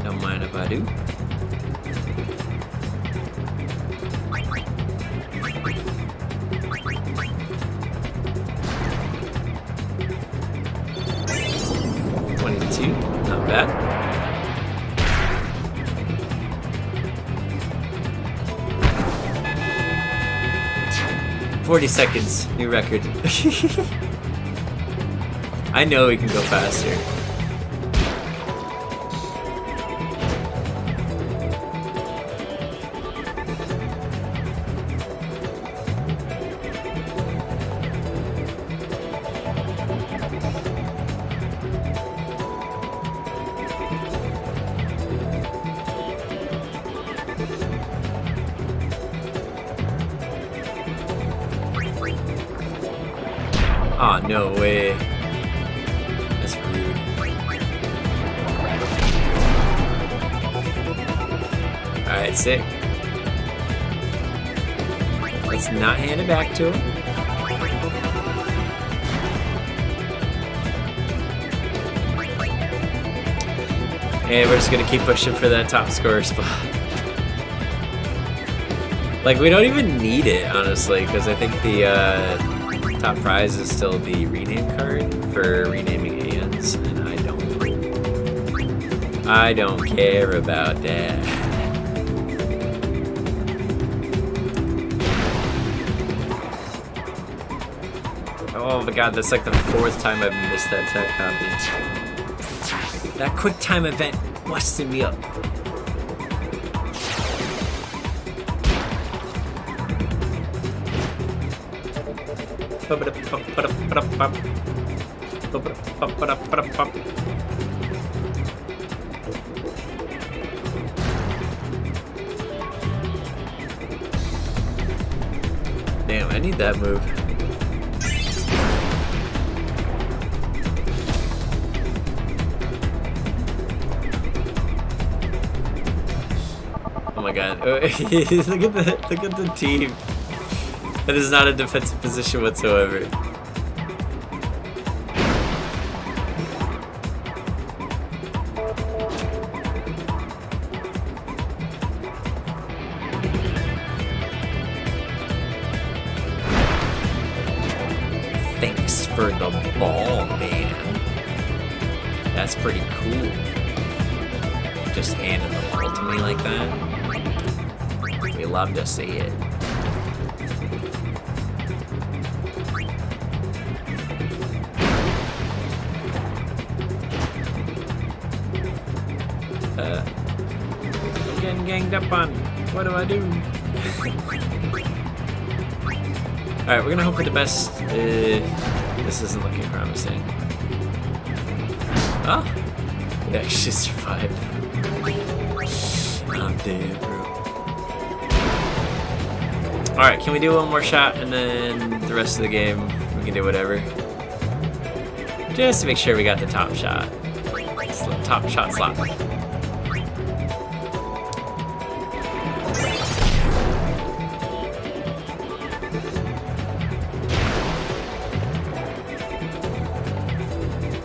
Don't mind if I do. Not bad. "40 seconds, new record." I know we can go faster. Aw, oh, no way. That's rude. Alright, sick. Let's not hand it back to him. And we're just gonna keep pushing for that top scorer spot. Like, we don't even need it, honestly, because I think the top prize is still the rename card for renaming hands, and I don't care about that. Oh my god, that's like the 4th time I've missed that tech copy. That quick time event busted me up. Damn, I need that move. Oh my god. look at the team. That is not a defensive position whatsoever. Thanks for the ball, man. That's pretty cool. Just handing the ball to me like that. We love to see it. I'm getting ganged up on. What do I do? Alright, we're gonna hope for the best. This isn't looking promising. Oh! We actually survived. I'm dead, bro. Alright, can we do one more shot and then the rest of the game we can do whatever? Just to make sure we got the top shot. Top shot slot.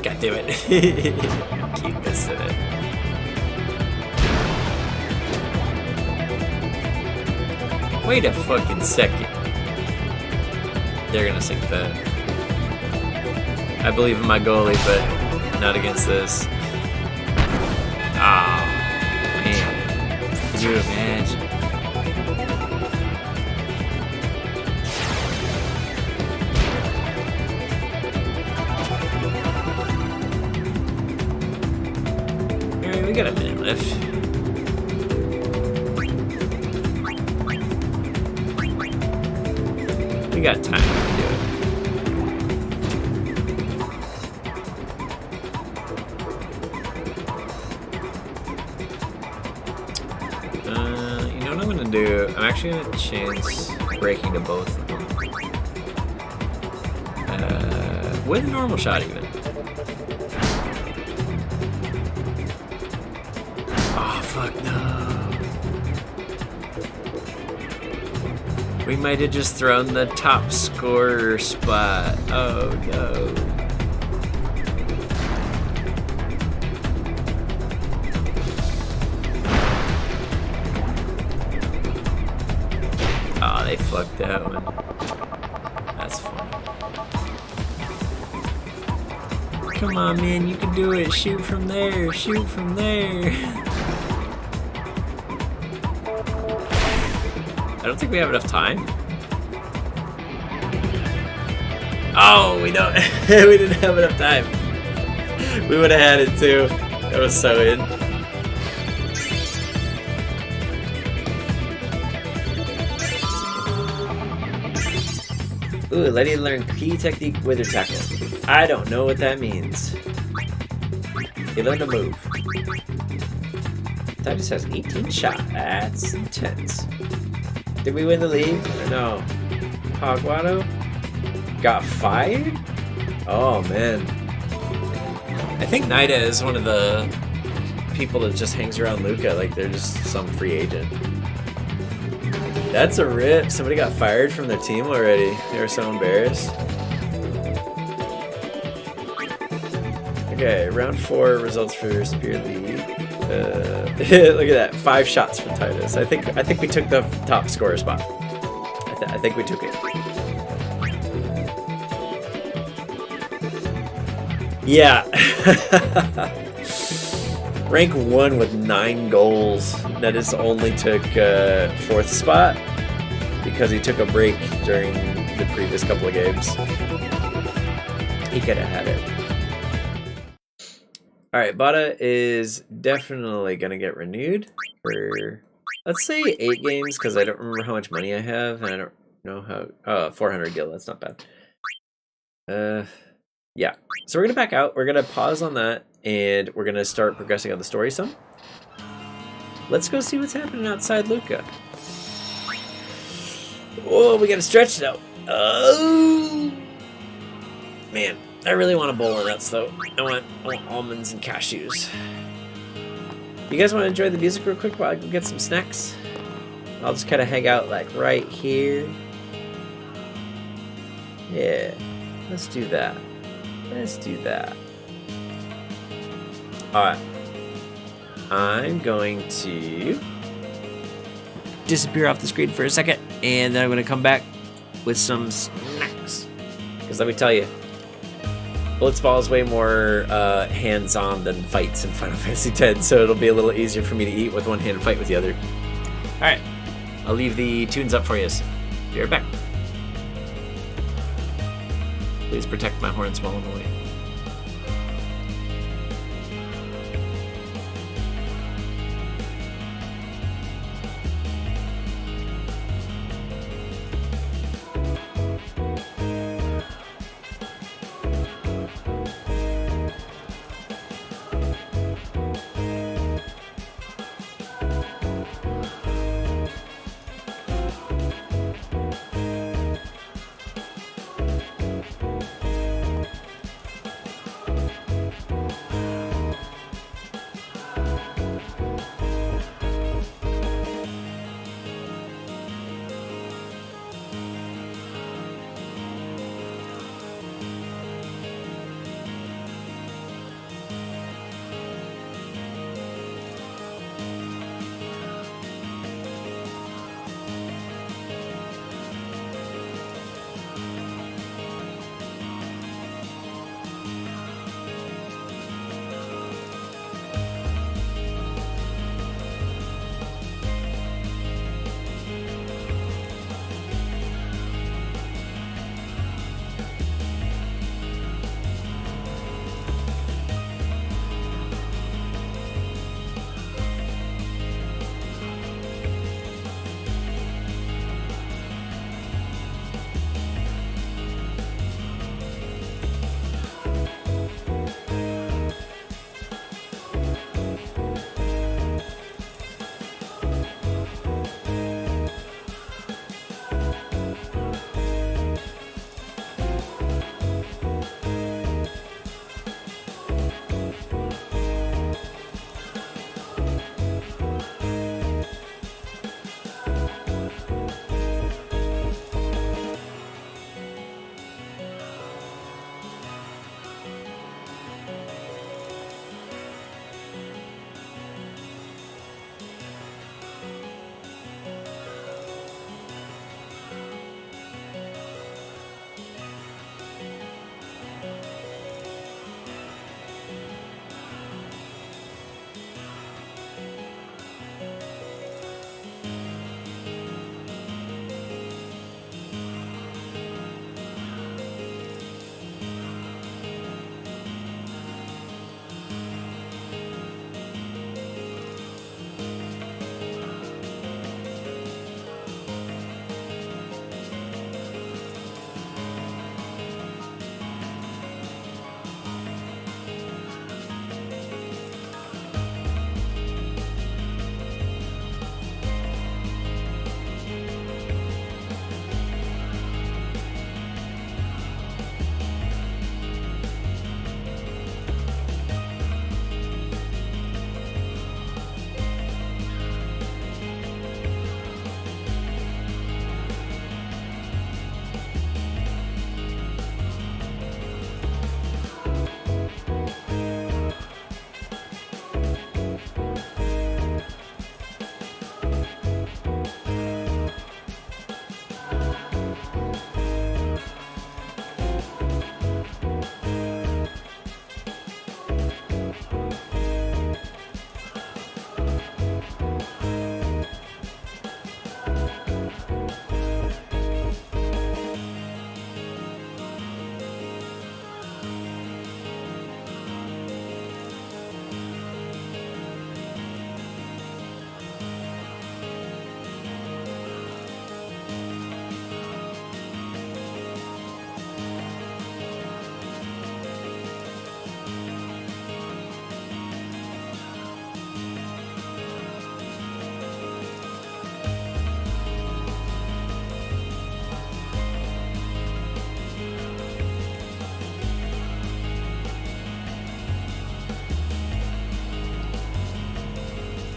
God damn it. Keep missing it. Wait a fucking second. They're gonna sink that. I believe in my goalie, but not against this. Oh, man. Can you imagine? Alright, we got a minute left. We got time to do it. You know what I'm gonna do? I'm actually gonna chance breaking to both of them. With a normal shot even. Oh fuck no. We might have just thrown the top scorer spot. Oh no. fuck that one. That's funny. Come on, man, you can do it. Shoot from there. Shoot from there. I don't think we have enough time. Oh, we don't. We didn't have enough time. We would have had it too. That was so in. Ooh, let you learn key technique wither tackle. I don't know what that means. You learn to move. That just has 18 shot. That's intense. Did we win the league? Or no? Hogwato got fired? Oh man. I think Nida is one of the people that just hangs around Luca like they're just some free agent. That's a rip. Somebody got fired from their team already. They were so embarrassed. Okay, round 4 results for Spear League. Look at that, 5 shots for Titus. I think we took the top scorer spot. I think we took it. Yeah. Rank 1 with 9 goals. Netis only took 4th spot because he took a break during the previous couple of games. He could have had it. Alright, Bada is definitely going to get renewed for, let's say, 8 games, because I don't remember how much money I have, and I don't know how... 400 gil, that's not bad. Yeah, so we're going to back out, we're going to pause on that, and we're going to start progressing on the story some. Let's go see what's happening outside Luca. Oh, we got to stretch now. Oh! Man. I really want a bowl of nuts, though. I want almonds and cashews. You guys want to enjoy the music real quick while I go get some snacks? I'll just kind of hang out, like, right here. Yeah, let's do that. Let's do that. Alright. I'm going to disappear off the screen for a second, and then I'm going to come back with some snacks. Because let me tell you, Blitzball is way more hands-on than fights in Final Fantasy X, so it'll be a little easier for me to eat with one hand and fight with the other. Alright, I'll leave the tunes up for you. Be right back. Please protect my horns while I'm away.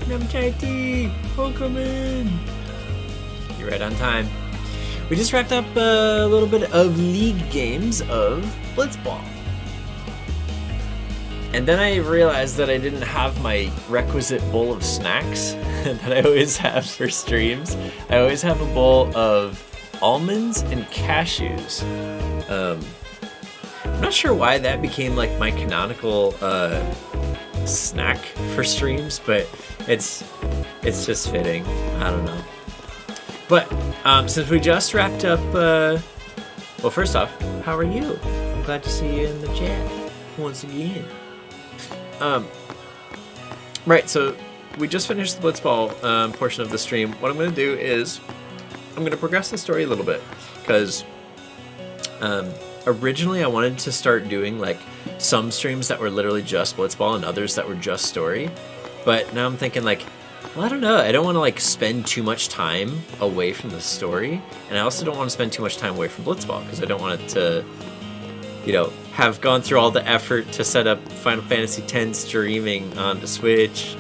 Namchati, welcome in. You're right on time. We just wrapped up a little bit of league games of Blitzball. And then I realized that I didn't have my requisite bowl of snacks that I always have for streams. I always have a bowl of almonds and cashews. I'm not sure why that became like my canonical snack for streams, but it's just fitting. I don't know. But since we just wrapped up, well, first off, how are you? I'm glad to see you in the chat once again. Right, so we just finished the Blitzball portion of the stream. What I'm going to do is I'm going to progress the story a little bit, because originally I wanted to start doing like some streams that were literally just Blitzball and others that were just story. But now I'm thinking like, well, I don't know. I don't want to like spend too much time away from the story, and I also don't want to spend too much time away from Blitzball, because I don't want it to, you know, have gone through all the effort to set up Final Fantasy X streaming on the Switch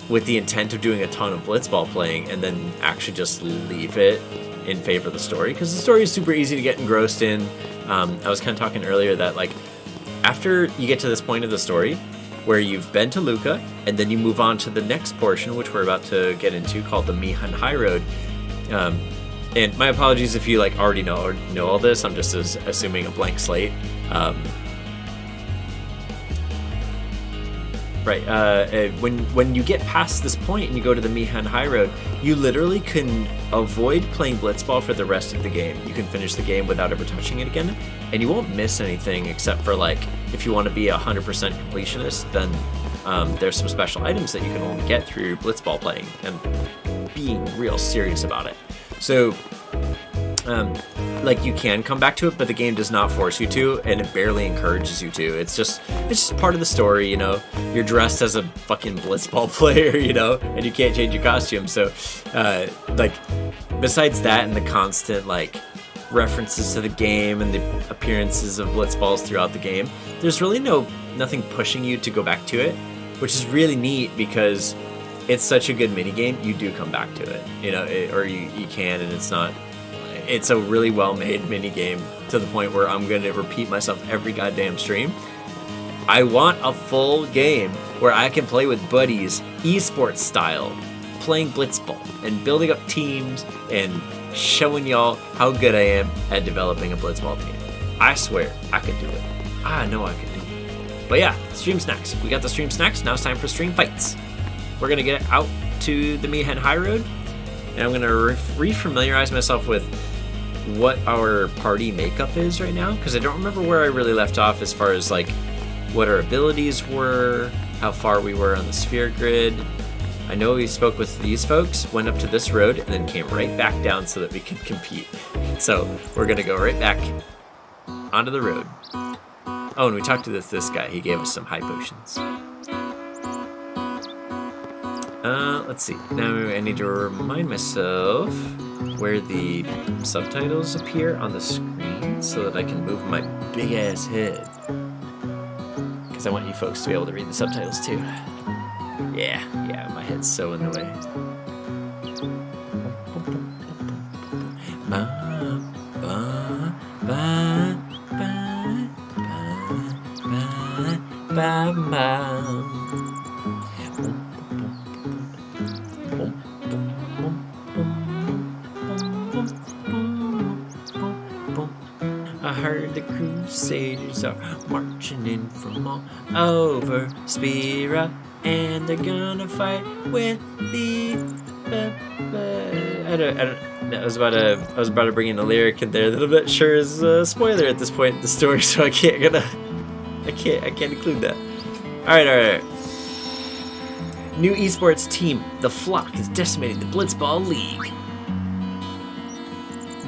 with the intent of doing a ton of Blitzball playing, and then actually just leave it in favor of the story, because the story is super easy to get engrossed in. I was kind of talking earlier that like after you get to this point of the story where you've been to Luca, and then you move on to the next portion, which we're about to get into, called the Mihan High Road. And my apologies if you like already know all this. I'm just assuming a blank slate. When you get past this point and you go to the Mihan High Road, you literally can avoid playing Blitzball for the rest of the game. You can finish the game without ever touching it again, and you won't miss anything except for like if you want to be 100% completionist, then there's some special items that you can only get through Blitzball playing and being real serious about it. So like you can come back to it, but the game does not force you to, and it barely encourages you to. It's just part of the story, you know. You're dressed as a fucking Blitzball player, you know, and you can't change your costume. So like besides that and the constant like references to the game and the appearances of Blitzballs throughout the game, there's really nothing pushing you to go back to it, which is really neat, because it's such a good minigame. You do come back to it, you know, or you can, and it's a really well-made minigame to the point where I'm going to repeat myself every goddamn stream. I want a full game where I can play with buddies, esports style, playing Blitzball and building up teams and showing y'all how good I am at developing a Blitzball team. I swear, I could do it. I know I could do it. But yeah, stream snacks. We got the stream snacks. Now it's time for stream fights. We're going to get out to the Mihan High Road, and I'm going to re-familiarize myself with what our party makeup is right now, because I don't remember where I really left off as far as like what our abilities were, how far we were on the sphere grid. I know we spoke with these folks, went up to this road, and then came right back down so that we could compete. So we're going to go right back onto the road. Oh, and we talked to this guy. He gave us some high potions. Let's see. Now I need to remind myself where the subtitles appear on the screen so that I can move my big ass head, because I want you folks to be able to read the subtitles too. Yeah, my head's so in the way. I heard the Crusaders are marching in from all over Spira, and they're gonna fight with the. I was about to bring in a lyric in there that I'm not sure is a spoiler at this point in the story, so I can't include that. All right. New esports team, the Flock, is decimating the Blitzball League.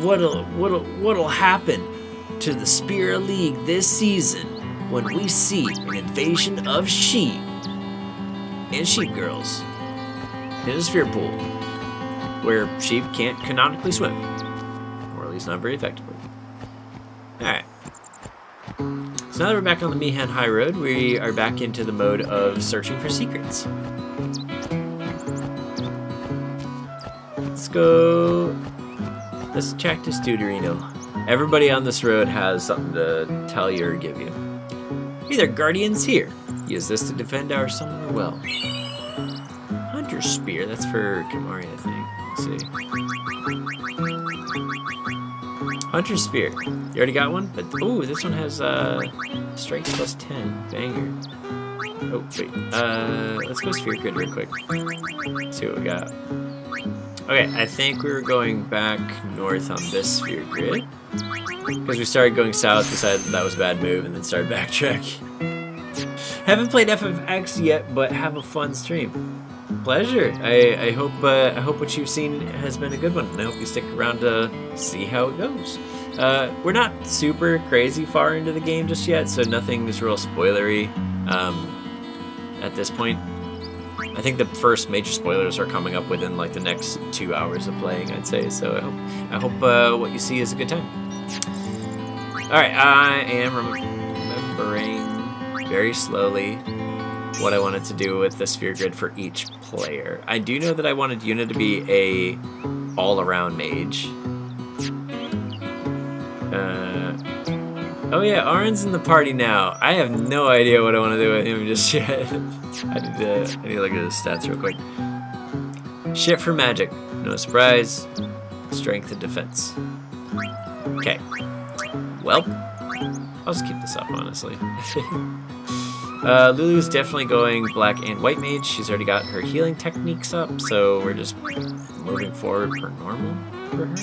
What'll happen to the Spira League this season when we see an invasion of sheep and sheep girls in a sphere pool where sheep can't canonically swim, or at least not very effectively? Alright. So now that we're back on the Mihan High Road, we are back into the mode of searching for secrets. Let's go. Let's check this Deuterino. Everybody on this road has something to tell you or give you. Hey there, Guardians here. Use this to defend our summoner well. Hunter Spear, that's for Kamari, I think. Let's see. Hunter Spear. You already got one? But ooh, this one has strength plus 10. Banger. Oh, wait. Let's go Sphere Grid real quick. See what we got. Okay, I think we were going back north on this Sphere Grid. Because we started going south, decided that was a bad move, and then started backtracking. Haven't played FFX yet, but have a fun stream. Pleasure. I hope what you've seen has been a good one, and I hope you stick around to see how it goes. We're not super crazy far into the game just yet, so nothing is real spoilery at this point. I think the first major spoilers are coming up within like the next 2 hours of playing, I'd say. So I hope what you see is a good time. All right, I am remembering very slowly what I wanted to do with the Sphere Grid for each player. I do know that I wanted Yuna to be a all-around mage. Oh yeah, Arn's in the party now. I have no idea what I want to do with him just yet. I need to look at his stats real quick. Shit for magic. No surprise. Strength and defense. Okay. Well, I'll just keep this up, honestly. Lulu's definitely going black and white mage. She's already got her healing techniques up, so we're just moving forward per normal for her.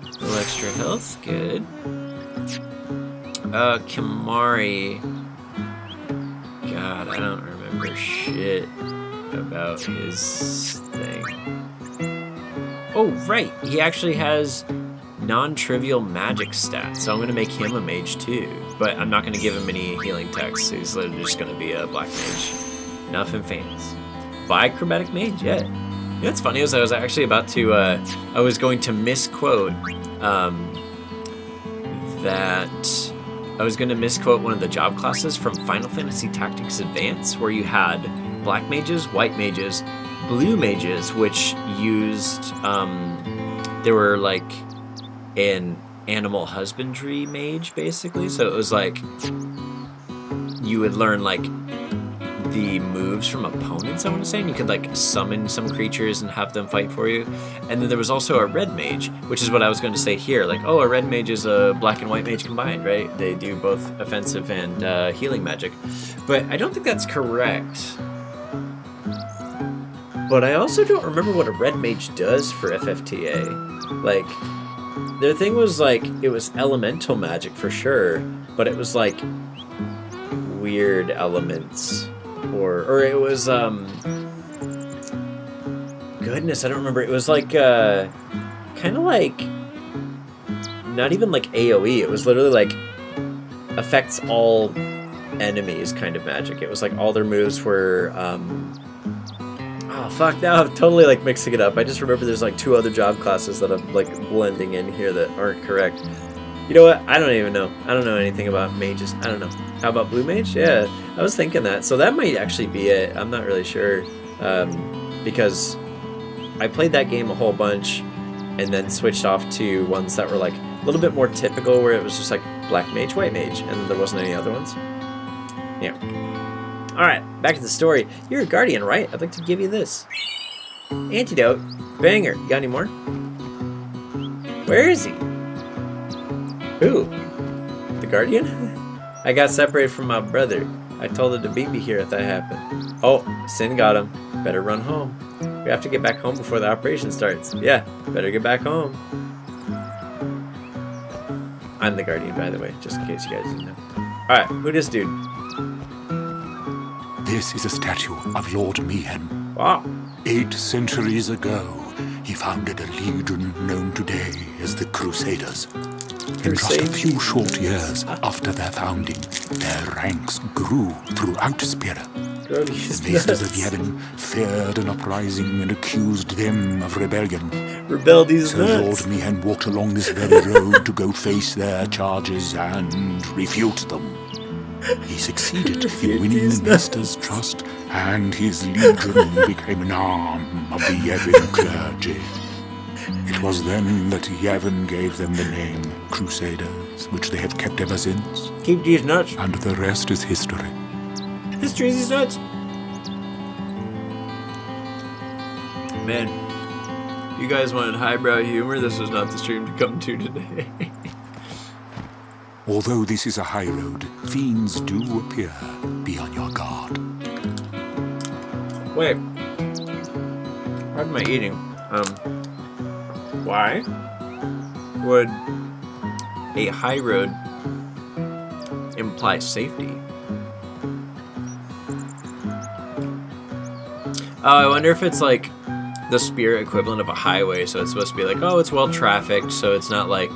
A little extra health, good. Kamari. God, I don't remember shit about his thing. Oh, right, he actually has non-trivial magic stats, so I'm going to make him a mage too. But I'm not going to give him any healing text, so he's literally just going to be a black mage. Nothing famous. Bichromatic mage, yeah. You know what's funny is I was actually about to, I was going to misquote, one of the job classes from Final Fantasy Tactics Advance, where you had black mages, white mages, blue mages, which used, they were like an animal husbandry mage, basically. So it was like you would learn like the moves from opponents, I want to say, and you could like summon some creatures and have them fight for you. And then there was also a red mage, which is what I was going to say here, like, oh, a red mage is a black and white mage combined, right? They do both offensive and healing magic. But I don't think that's correct. But I also don't remember what a red mage does for FFTA. Like, their thing was like, it was elemental magic for sure, but it was like weird elements. Or it was, goodness, I don't remember. It was like, kind of like, not even like AoE. It was literally like, affects all enemies kind of magic. It was like all their moves were, oh fuck, now I'm totally like mixing it up. I just remember there's like 2 other job classes that I'm like blending in here that aren't correct. You know what? I don't even know. I don't know anything about mages. I don't know. How about blue mage? Yeah, I was thinking that. So that might actually be it. I'm not really sure. Because I played that game a whole bunch and then switched off to ones that were like a little bit more typical, where it was just like black mage, white mage, and there wasn't any other ones. Yeah. Alright, back to the story. You're a guardian, right? I'd like to give you this. Antidote. Banger. You got any more? Where is he? Who? The guardian? I got separated from my brother. I told her to beat me here if that happened. Oh, Sin got him. Better run home. We have to get back home before the operation starts. Yeah, better get back home. I'm the guardian, by the way, just in case you guys didn't know. Alright, who this dude? This is a statue of Lord Mihan. Wow. 8 centuries ago, he founded a legion known today as the Crusaders. In just a few short years after their founding, their ranks grew throughout Spira. Grody The is Maesters of nuts. Yevon feared an uprising and accused them of rebellion. Rebelled, he's So Lord nuts. Meehan walked along this very road to go face their charges and refute them. He succeeded in winning these the Maesters' trust, and his legion became an arm of the Yevon clergy. It was then that Yevon gave them the name Crusaders, which they have kept ever since, Keep these nuts. and the rest is history. History is these nuts. Man, you guys wanted highbrow humor. This was not the stream to come to today. Although this is a high road, fiends do appear. Be on your guard. Wait. What am I eating? Why would a high road imply safety? Oh, I wonder if it's like the spirit equivalent of a highway, so it's supposed to be like, oh, it's well trafficked, so it's not like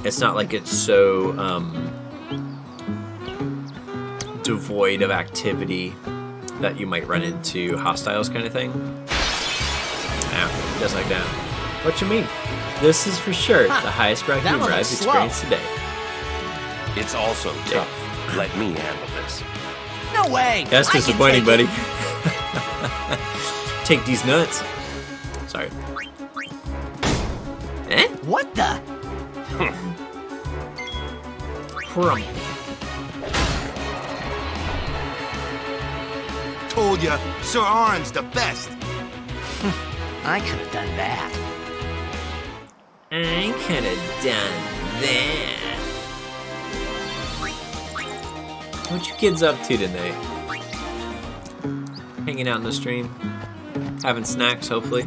it's so devoid of activity that you might run into hostiles, kind of thing. Yeah, just like that. What you mean? This is for sure the highest brow humor I've experienced today. It's also tough. Let me handle this. No way! That's I can disappointing, take buddy. Take these nuts. Sorry. Eh? it. What the? Crumb. Told ya, Sir Arn's the best. I could have done that. I could have done that. What you kids up to tonight? Hanging out in the stream, having snacks, hopefully.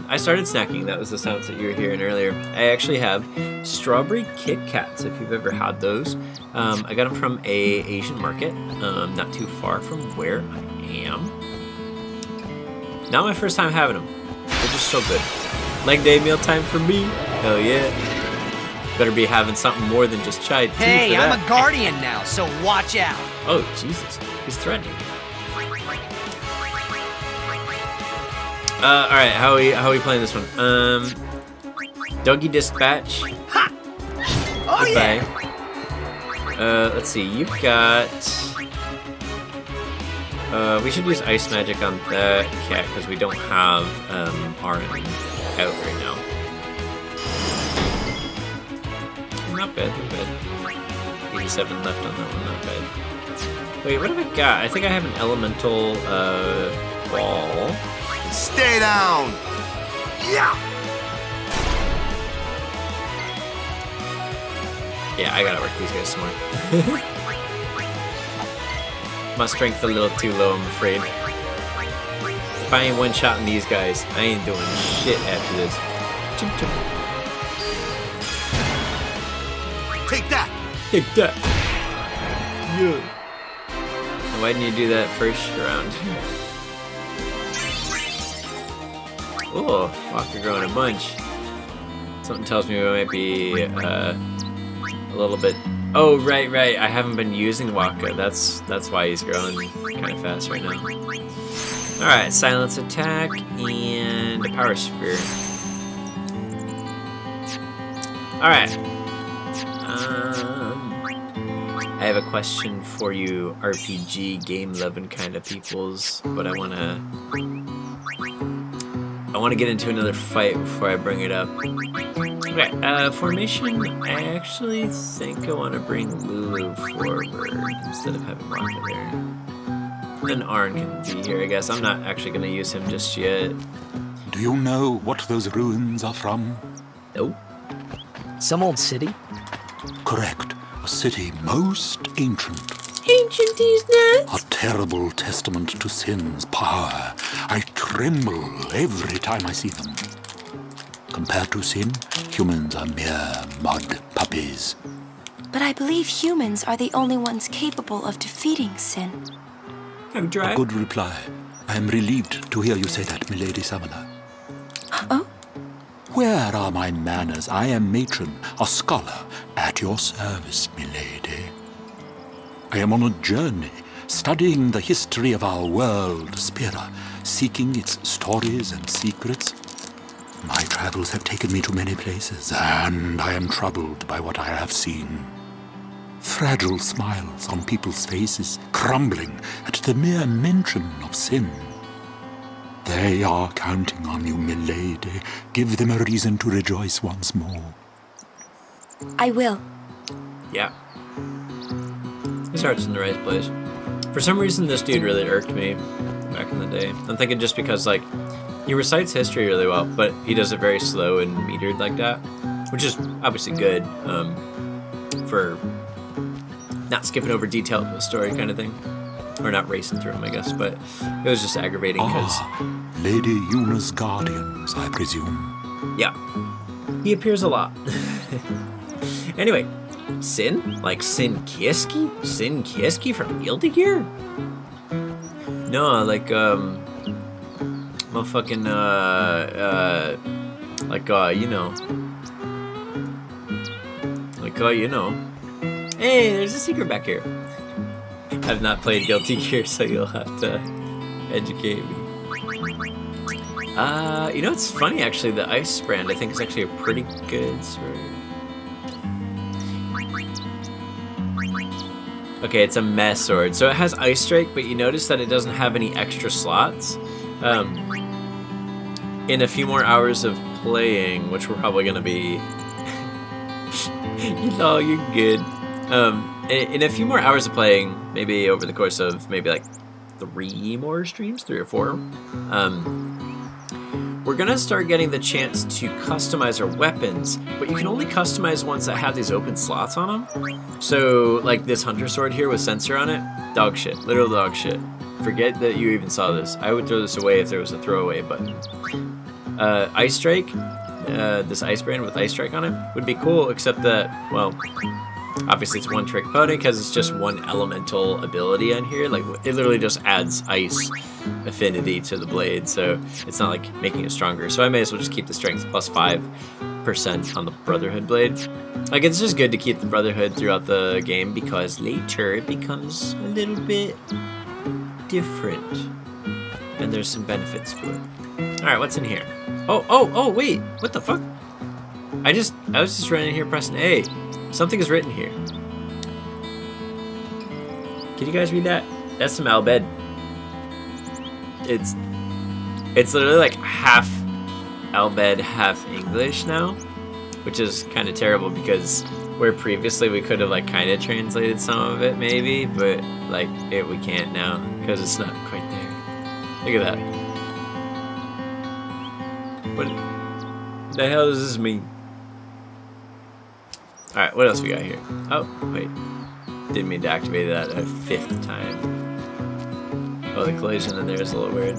I started snacking. That was the sounds that you were hearing earlier. I actually have strawberry Kit Kats, if you've ever had those. I got them from a Asian market, not too far from where I am. Not my first time having them. They're just so good. Leg day meal time for me. Hell yeah. Better be having something more than just chai tea Hey, for I'm that. a guardian now, so watch out. Oh, Jesus. He's threatening. Alright, how are we playing this one? Doggy Dispatch. Ha! Oh Goodbye. yeah. Let's see, you've got... we should use Ice Magic on that cat, because we don't have, Arn out right now. Not bad, not bad. 87 left on that one, not bad. Wait, what have I got? I think I have an elemental, ball. Stay down. Yeah. Yeah, I gotta work these guys some more. My strength a little too low, I'm afraid. If I ain't one-shotting these guys, I ain't doing shit after this. Chim chim. Take that. Take that. Yeah. And why didn't you do that first round? Oh, Walker growing a bunch. Something tells me we might be a little bit. Oh, right. I haven't been using Waka. That's why he's growing kind of fast right now. All right, silence attack and a power sphere. All right. I have a question for you, RPG game loving kind of peoples, but I wanna get into another fight before I bring it up. Okay, formation. I actually think I want to bring Lulu forward instead of having Rocket there. Then Arn can be here, I guess. I'm not actually going to use him just yet. Do you know what those ruins are from? Nope. Some old city? Correct. A city most ancient. Ancient these nuts. A terrible testament to sin's power. I tremble every time I see them. Compared to sin, humans are mere mud puppies. But I believe humans are the only ones capable of defeating sin. I'm dry. A good reply. I am relieved to hear you say that, Milady Samala. Oh? Where are my manners? I am matron, a scholar, at your service, milady. I am on a journey, studying the history of our world, Spira, seeking its stories and secrets. My travels have taken me to many places, and I am troubled by what I have seen. Fragile smiles on people's faces, crumbling at the mere mention of sin. They are counting on you, milady. Give them a reason to rejoice once more. I will. Yeah. His heart's in the right place. For some reason, this dude really irked me back in the day. I'm thinking just because, like, he recites history really well, but he does it very slow and metered like that, which is obviously good for not skipping over detail to the story kind of thing. Or not racing through them, I guess, but it was just aggravating because... Lady Yuna's guardians, I presume. Yeah. He appears a lot. Anyway, Sin? Like Sin Kieski? Sin Kieski from Guilty Gear? No, like, motherfucking, you know. Like, you know. Hey, there's a secret back here. I've not played Guilty Gear, so you'll have to educate me. You know, it's funny, actually, the Ice brand, I think, is actually a pretty good sword. Okay, it's a mess sword. So it has Ice Strike, but you notice that it doesn't have any extra slots. In a few more hours of playing, which we're probably going to be... No, you're good. In a few more hours of playing, maybe over the course of maybe like 3 more streams, 3 or 4, we're gonna start getting the chance to customize our weapons, but you can only customize ones that have these open slots on them. So, like this hunter sword here with sensor on it, dog shit, literal dog shit. Forget that you even saw this. I would throw this away if there was a throwaway button. Ice Strike, this Ice brand with Ice Strike on it, would be cool, except that, well, obviously it's one trick pony because it's just one elemental ability on here. Like, it literally just adds ice affinity to the blade, so it's not like making it stronger. So I may as well just keep the strength plus 5% on the Brotherhood blade. Like, it's just good to keep the Brotherhood throughout the game because later it becomes a little bit different. And there's some benefits to it. Alright, what's in here? Oh, wait, what the fuck? I was just running here pressing A. Something is written here. Can you guys read that? That's some Albed. It's literally like half Albed, half English now, which is kind of terrible because where previously we could have like kind of translated some of it maybe, but like we can't now because it's not quite there. Look at that. What the hell does this mean? Alright, what else we got here? Oh, wait. Didn't mean to activate that a 5th time. Oh, the collision in there is a little weird.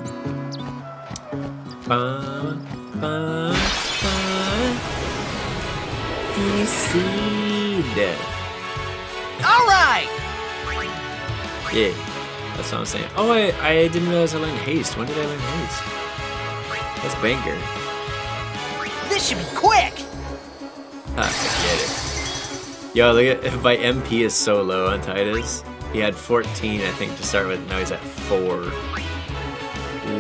Felicide. Alright! Yeah, that's what I'm saying. Oh, I didn't realize I learned haste. When did I learn haste? That's banger. This should be quick! Forget it. Yo, look at my MP is so low on Titus. He had 14, I think, to start with. Now he's at 4.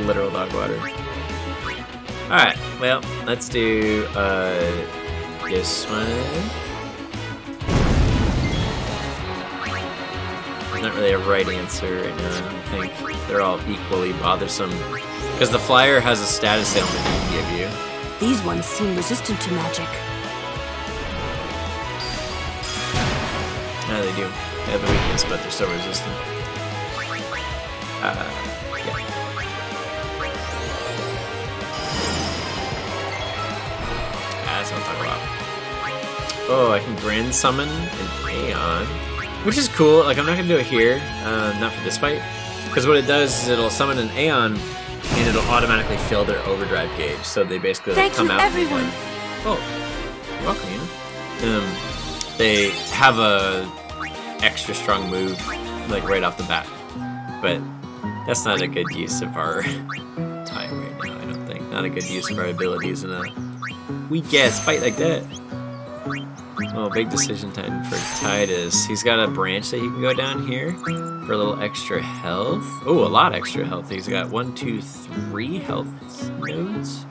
Literal dog water. Alright, well, let's do this one. Not really a right answer right now, I don't think. They're all equally bothersome. Because the flyer has a status ailment it can give you. These ones seem resistant to magic. Yeah, they do. They have a weakness, but they're still resistant. Yeah. That's what I'm talking about. Oh, I can grand summon an Aeon, which is cool. Like, I'm not gonna do it here, not for this fight, because what it does is it'll summon an Aeon, and it'll automatically fill their overdrive gauge. So they basically like, come out. Everyone. Oh, you're welcome, you know. They have a extra strong move, like right off the bat, but that's not a good use of our time right now. I don't think. Not a good use of our abilities in a weak ass fight like that. Oh, big decision time for Titus. He's got a branch that he can go down here for a little extra health. Oh, a lot extra health. He's got 1, 2, 3 health nodes.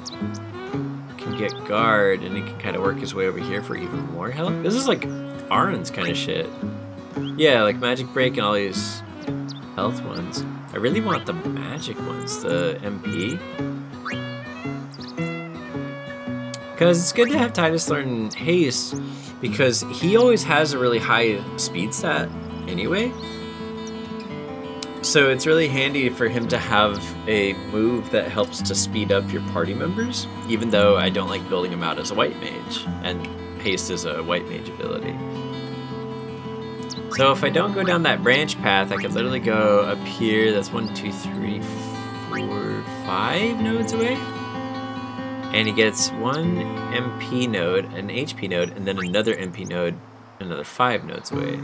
Can get guard, and he can kind of work his way over here for even more health. This is like Aaron's kind of shit. Yeah, like magic break and all these health ones. I really want the magic ones, the MP. Because it's good to have Titus learn haste, because he always has a really high speed stat anyway. So it's really handy for him to have a move that helps to speed up your party members, even though I don't like building him out as a white mage, and haste is a white mage ability. So if I don't go down that branch path, I could literally go up here. That's 1, 2, 3, 4, 5 nodes away. And he gets 1 MP node, an HP node, and then another MP node, another 5 nodes away.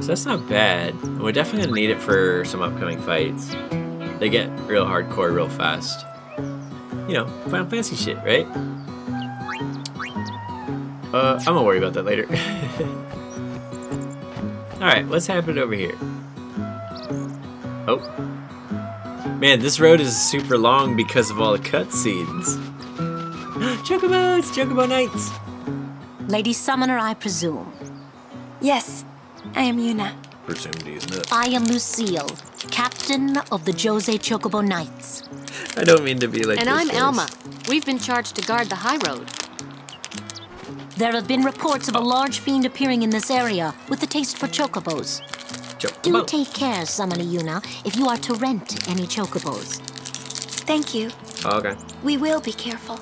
So that's not bad. And we're definitely gonna need it for some upcoming fights. They get real hardcore real fast. You know, Final Fantasy shit, right? I'm gonna worry about that later. Alright, what's happening over here? Oh. Man, this road is super long because of all the cutscenes. Chocobos! Chocobo Knights! Lady Summoner, I presume. Yes, I am Yuna. Presumed, isn't it? I am Lucille, captain of the Jose Chocobo Knights. I don't mean to be like And this I'm face. Alma. We've been charged to guard the high road. There have been reports of a large fiend appearing in this area with a taste for chocobos. Do Chocobo. take care, Summoner Yuna, if you are to rent any chocobos. Thank you. Oh, okay. We will be careful.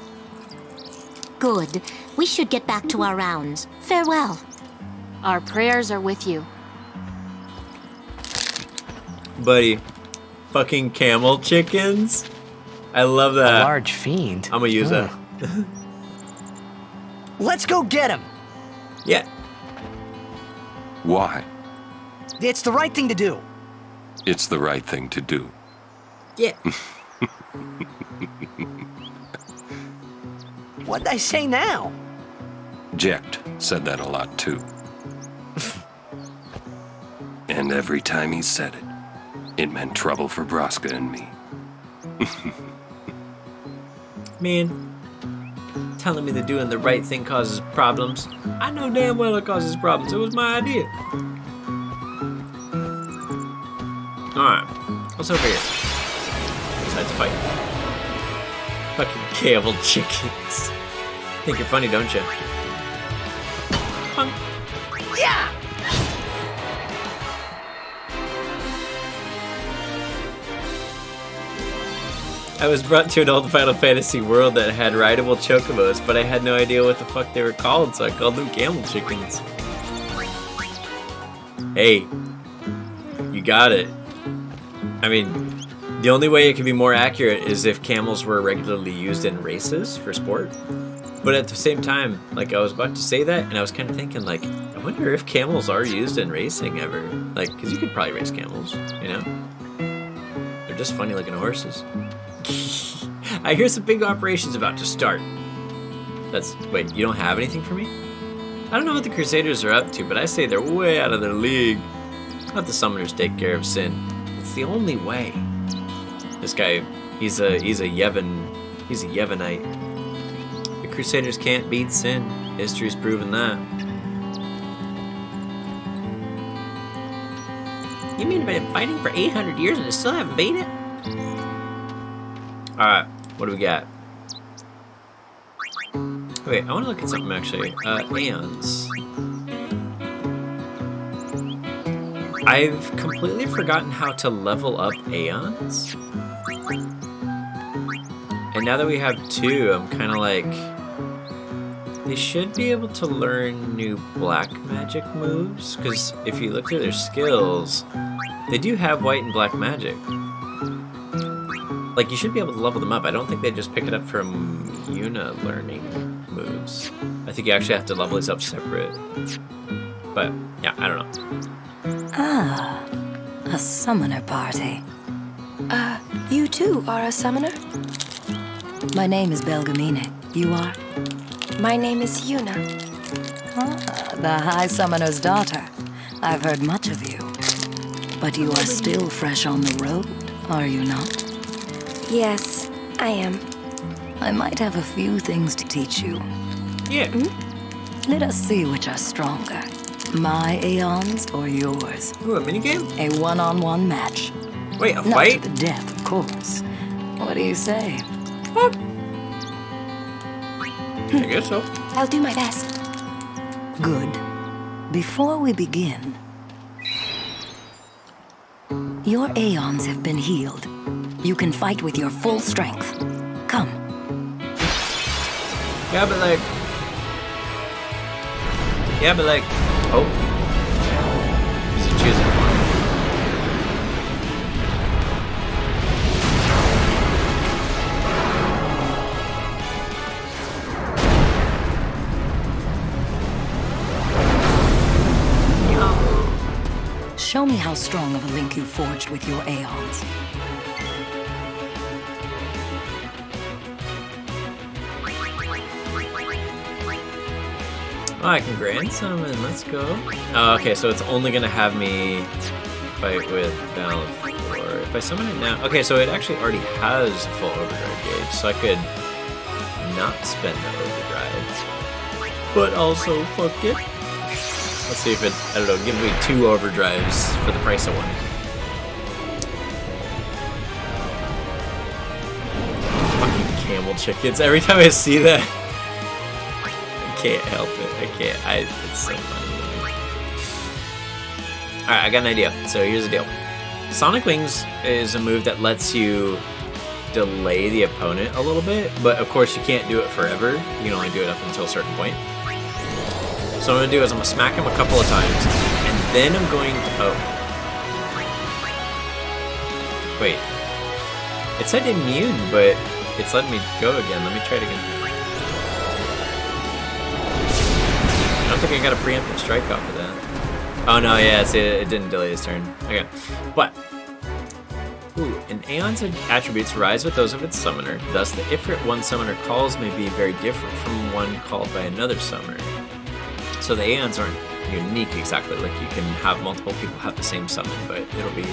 Good. We should get back to our rounds. Farewell. Our prayers are with you. Buddy. Fucking camel chickens? I love A that. large fiend. I'm gonna use that. Let's go get him. Yeah. Why? It's the right thing to do. It's the right thing to do. Yeah. What'd I say now? Jecht said that a lot too. And every time he said it, it meant trouble for Braska and me. Man. Telling me that doing the right thing causes problems. I know damn well it causes problems. It was my idea. Alright. What's over here? Besides fight. Fucking camel chickens. Think you're funny, don't you? Punk. Yeah! I was brought to an old Final Fantasy world that had rideable chocobos, but I had no idea what the fuck they were called, so I called them camel chickens. Hey, you got it. I mean, the only way it could be more accurate is if camels were regularly used in races for sport. But at the same time, like, I was about to say that, and I was kind of thinking, like, I wonder if camels are used in racing ever. Like, because you could probably race camels, you know? They're just funny looking horses. I hear some big operations about to start. Wait, you don't have anything for me? I don't know what the Crusaders are up to, but I say they're way out of their league. Let the summoners take care of sin. It's the only way. This guy, he's a Yevonite. The Crusaders can't beat sin. History's proven that. You mean they've been fighting for 800 years and they still haven't beat it? Alright, what do we got? Wait, I want to look at something actually. Aeons. I've completely forgotten how to level up Aeons. And now that we have 2, I'm kind of like... They should be able to learn new black magic moves, because if you look through their skills, they do have white and black magic. Like, you should be able to level them up. I don't think they just pick it up from Yuna learning moves. I think you actually have to level these up separate. But, yeah, I don't know. Ah, a summoner party. You too are a summoner? My name is Belgamine. You are? My name is Yuna. the High Summoner's daughter. I've heard much of you. But you are still fresh on the road, are you not? Yes, I am. I might have a few things to teach you. Yeah. Let us see which are stronger. My Aeons or yours? Ooh, a minigame? A one-on-one match. Wait, a Not fight? to the death, of course. What do you say? What? I guess so. I'll do my best. Good. Before we begin, your Aeons have been healed. You can fight with your full strength. Come. Yeah, but like... Oh. Is it choosing one? Show me how strong of a link you forged with your Aeons. Oh, I can grand summon. Let's go. Oh, okay, so it's only gonna have me fight with Battle of 4. If I summon it now, okay, so it actually already has a full overdrive gauge, so I could not spend the overdrive, but also fuck it. Let's see if it, I don't know, give me 2 overdrives for the price of 1. Fucking camel chickens. Every time I see that, I can't help it. I can't. It's so funny. Alright, I got an idea. So here's the deal. Sonic Wings is a move that lets you delay the opponent a little bit, but of course you can't do it forever. You can only do it up until a certain point. So what I'm going to do is I'm going to smack him a couple of times, and then I'm going to... Oh. Wait. It said immune, but it's letting me go again. Let me try it again. I don't think I got a preemptive strike off of that. Oh no, yeah, see, it didn't delay his turn. Okay. But... Ooh, an Aeon's attributes rise with those of its summoner. Thus, the Ifrit one summoner calls may be very different from one called by another summoner. So the Aeons aren't unique exactly, like you can have multiple people have the same summon, but it'll be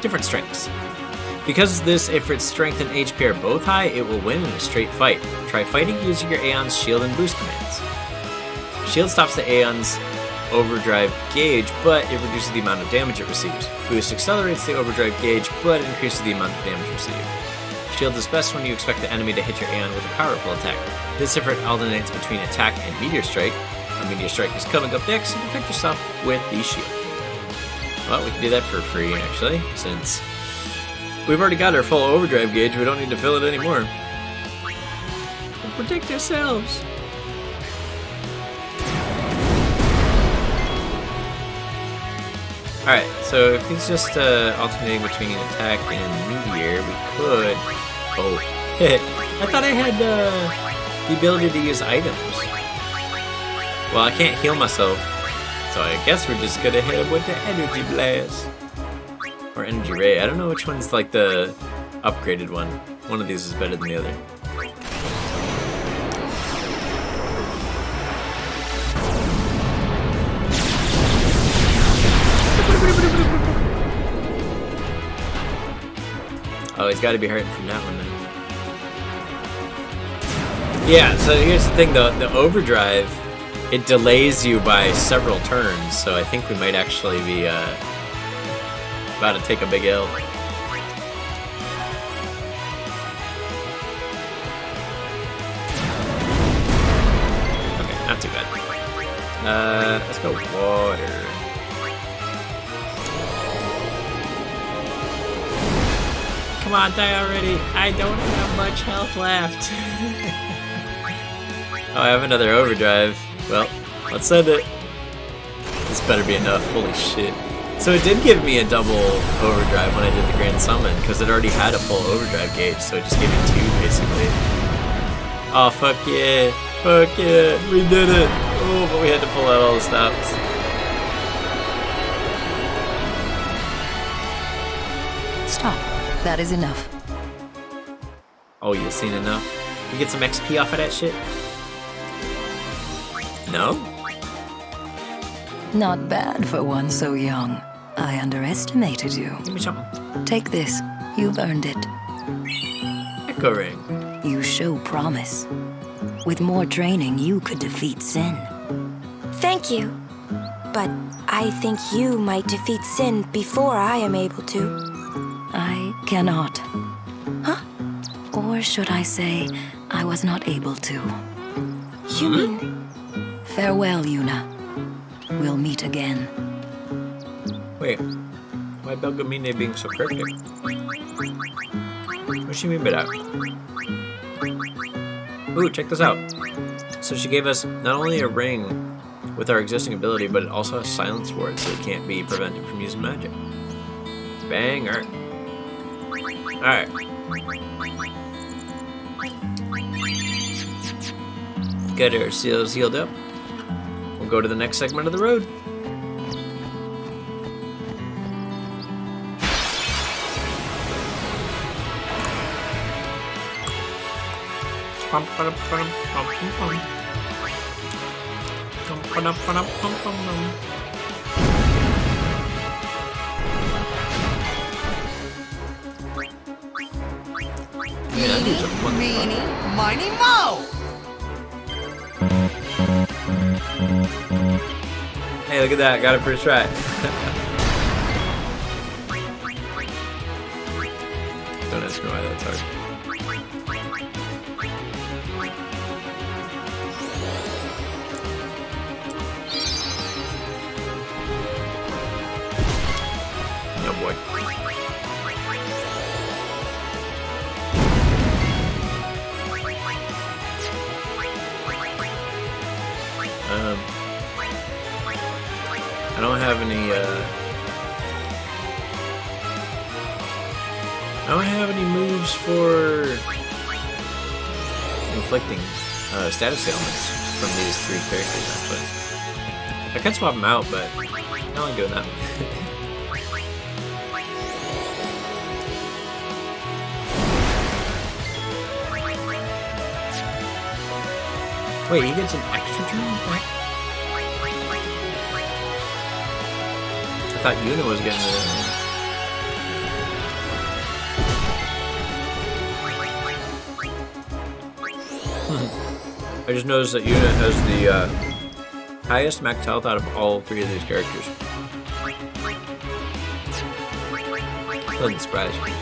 different strengths. Because this Ifrit's strength and HP are both high, it will win in a straight fight. Try fighting using your Aeon's shield and boost commands. Shield stops the Aeon's overdrive gauge, but it reduces the amount of damage it receives. Boost accelerates the overdrive gauge, but increases the amount of damage received. Shield is best when you expect the enemy to hit your Aeon with a powerful attack. This Ifrit alternates between attack and meteor strike. A meteor strike is coming up next, so protect yourself with the shield. Well, we can do that for free, actually, since we've already got our full overdrive gauge. We don't need to fill it anymore. We'll protect ourselves. Alright, so if he's just alternating between attack and meteor, we could... Oh, I thought I had the ability to use items. Well, I can't heal myself, so I guess we're just gonna hit him with the energy blast. Or energy ray. I don't know which one's like the upgraded one. One of these is better than the other. Oh, he's got to be hurting from that one then. Yeah, so here's the thing though, the overdrive, it delays you by several turns, so I think we might actually be about to take a big L. Okay, not too bad. Let's go water. Come on, die already. I don't have much health left. Oh, I have another overdrive. Well, let's send it. This better be enough. Holy shit. So it did give me a double overdrive when I did the Grand Summon, because it already had a full overdrive gauge, so it just gave me 2, basically. Oh, fuck yeah. Fuck yeah. We did it. Oh, but we had to pull out all the stops. Stop. That is enough. Oh, you've seen enough? You get some XP off of that shit? No? Not bad for one so young. I underestimated you. Give me something. Take this. You've earned it. Echo ring. You show promise. With more training, you could defeat sin. Thank you. But I think you might defeat sin before I am able to. I cannot. Huh? Or should I say, I was not able to. You mean... Farewell, Yuna. We'll meet again. Wait. Why Belgamine being so cryptic? What does she mean by that? Ooh, check this out. So she gave us not only a ring with our existing ability, but it also has silence ward, so it can't be prevented from using magic. Banger. Alright. Get our seals healed up. We'll go to the next segment of the road. Meeny, miny, mo! Hey, look at that. Got it first try. Don't ask me why that's hard. No boy. I don't have any, I don't have any moves for inflicting status ailments from these three characters, actually. I can swap them out, but I don't like doing that. Wait, he gets an extra turn? What? I thought Yuna was getting it. I just noticed that Yuna has the highest max health out of all three of these characters. Doesn't surprise me.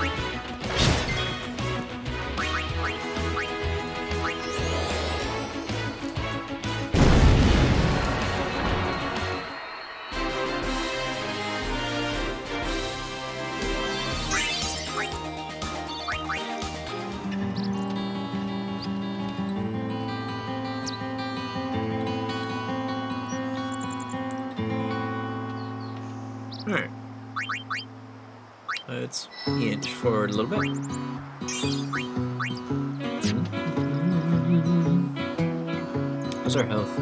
Alright. Let's inch forward a little bit. How's our health?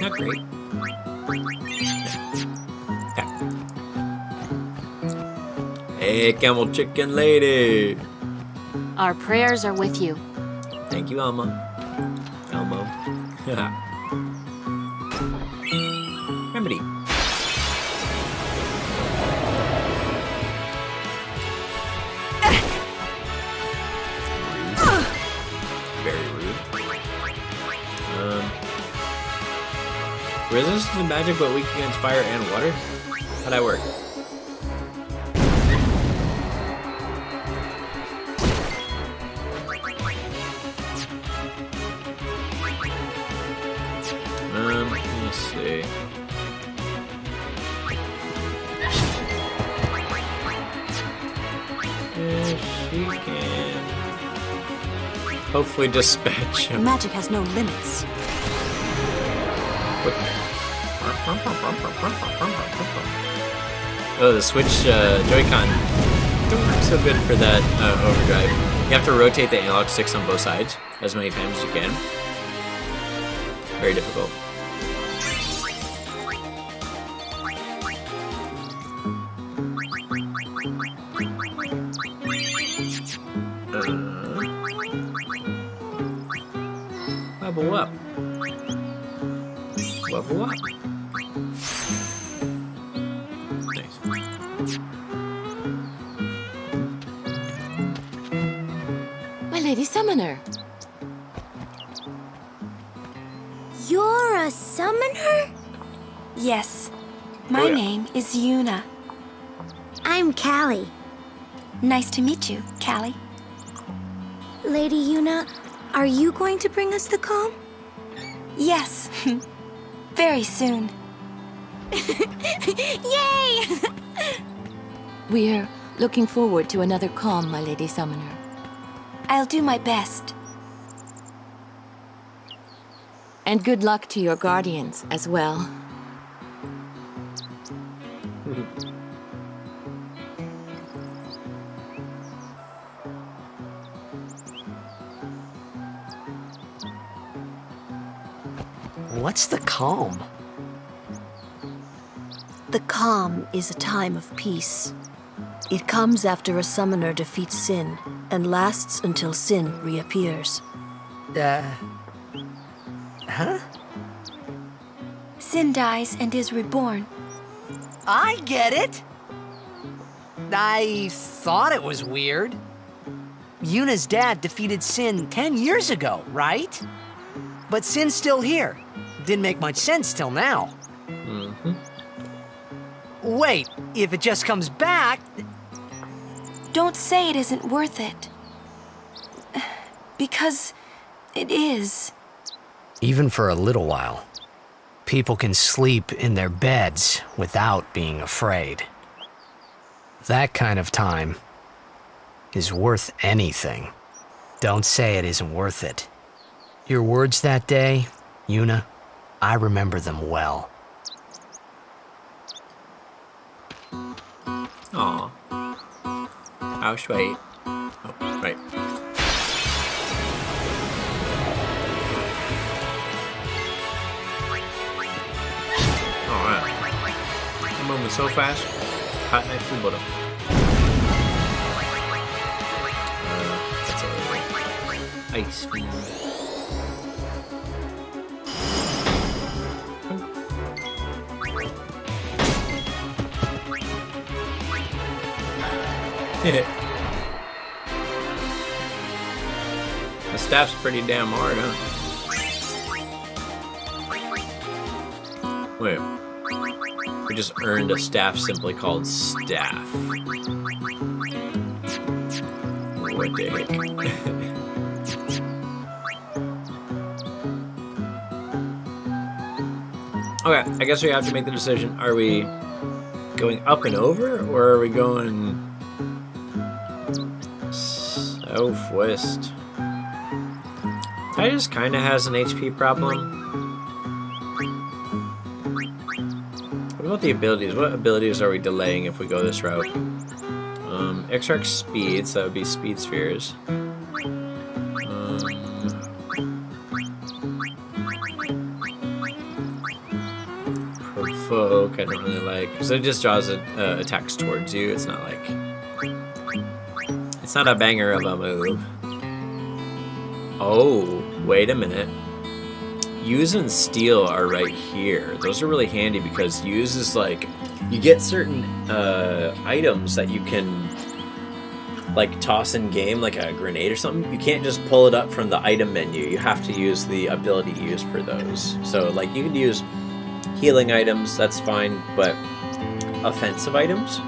Not great. Okay. Hey, camel chicken lady! Our prayers are with you. Thank you, Elmo. Elmo. Remedy. Very rude. Resistance to magic but weak against fire and water? How'd that work? Let me see. She can hopefully dispatch him. Magic has no limits. Oh, the Switch Joy-Con don't work so good for that overdrive. You have to rotate the analog sticks on both sides as many times as you can. Very difficult. Level up. Level up. Lady Summoner. You're a summoner? Yes. My name is Yuna. I'm Callie. Nice to meet you, Callie. Lady Yuna, are you going to bring us the calm? Yes. Very soon. Yay! We're looking forward to another calm, my Lady Summoner. I'll do my best. And good luck to your guardians as well. What's the calm? The calm is a time of peace. It comes after a summoner defeats sin and lasts until sin reappears. Huh? Sin dies and is reborn. I get it. I thought it was weird. Yuna's dad defeated Sin 10 years ago, right? But Sin's still here. Didn't make much sense till now. Wait, if it just comes back... Don't say it isn't worth it. Because it is. Even for a little while, people can sleep in their beds without being afraid. That kind of time is worth anything. Don't say it isn't worth it. Your words that day, Yuna, I remember them well. Aw. How sweet. Oh, right. Alright. I'm moving so fast. Hot knife through bottom. That's a ice cream. The staff's pretty damn hard, huh? Wait. We just earned a staff simply called Staff. What the heck? Okay, I guess we have to make the decision. Are we going up and over, or are we going southwest? Titus kind of has an HP problem. What about the abilities? What abilities are we delaying if we go this route? Extract speed, so that would be speed spheres. Provoke, I don't really like, because it just draws attacks towards you. It's not like, it's not a banger of a move. Oh, wait a minute. Use and steal are right here. Those are really handy because use is like, you get certain items that you can like toss in game, like a grenade or something. You can't just pull it up from the item menu. You have to use the ability used for those. So like you can use healing items, that's fine, but offensive items,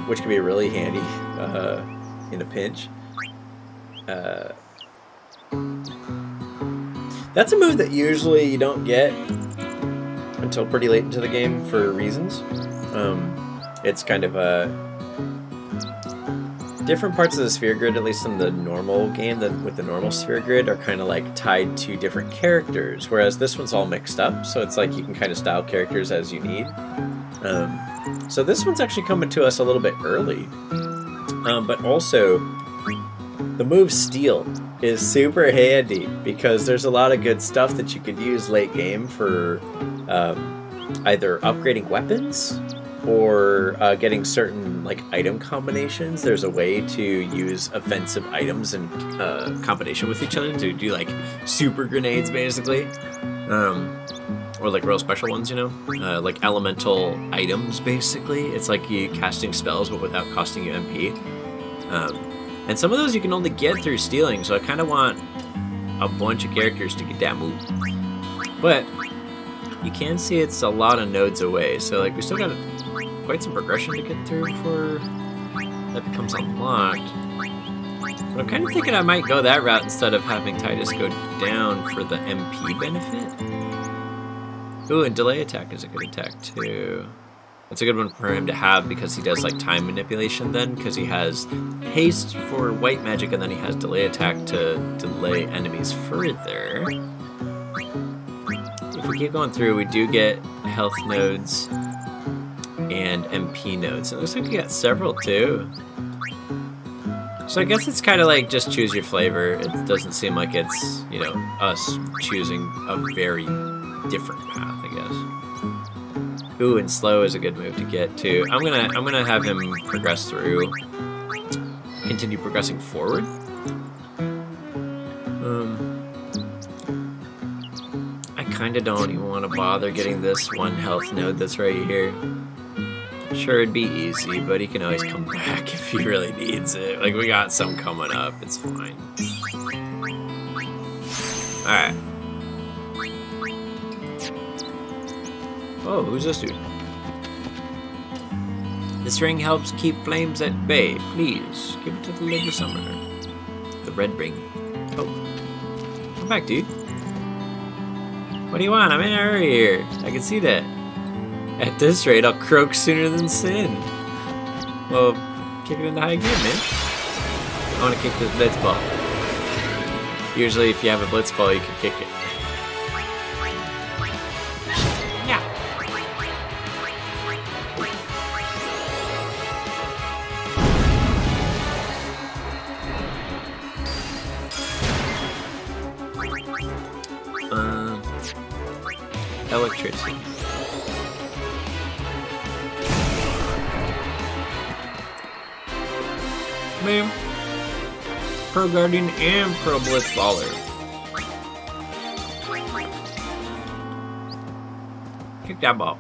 which can be really handy in a pinch. That's a move that usually you don't get until pretty late into the game for reasons. It's kind of different parts of the sphere grid, at least in the normal game, with the normal sphere grid, are kind of like tied to different characters, whereas this one's all mixed up, so it's like you can kind of style characters as you need. So this one's actually coming to us a little bit early, but also the move Steal is super handy because there's a lot of good stuff that you could use late game for either upgrading weapons or getting certain like item combinations. There's a way to use offensive items in combination with each other to do like super grenades basically, or like real special ones, you know, like elemental items basically. It's like you casting spells but without costing you MP. And some of those you can only get through stealing, so I kind of want a bunch of characters to get that move. But you can see it's a lot of nodes away, so like we still got quite some progression to get through before that becomes unlocked. But I'm kind of thinking I might go that route instead of having Titus go down for the MP benefit. Ooh, and delay attack is a good attack too. That's a good one for him to have because he does like time manipulation then, because he has haste for white magic and then he has delay attack to delay enemies further. If we keep going through, we do get health nodes and MP nodes. It looks like we got several too. So I guess it's kind of like just choose your flavor. It doesn't seem like it's, you know, us choosing a very different path, I guess. Ooh, and slow is a good move to get too. I'm gonna have him progress through, continue progressing forward. I kind of don't even want to bother getting this one health node that's right here. Sure, it'd be easy, but he can always come back if he really needs it. Like, we got some coming up. It's fine. Alright. Oh, who's this dude? This ring helps keep flames at bay. Please, give it to the Lady Summoner. The red ring. Oh. Come back, dude. What do you want? I'm in a hurry here. I can see that. At this rate, I'll croak sooner than sin. Well, kick it into high gear, man. I want to kick this blitzball. Usually, if you have a blitzball, you can kick it. Yeah. Electricity. Ma'am. Pro Guardian and Pro Blitzballer. Kick that ball.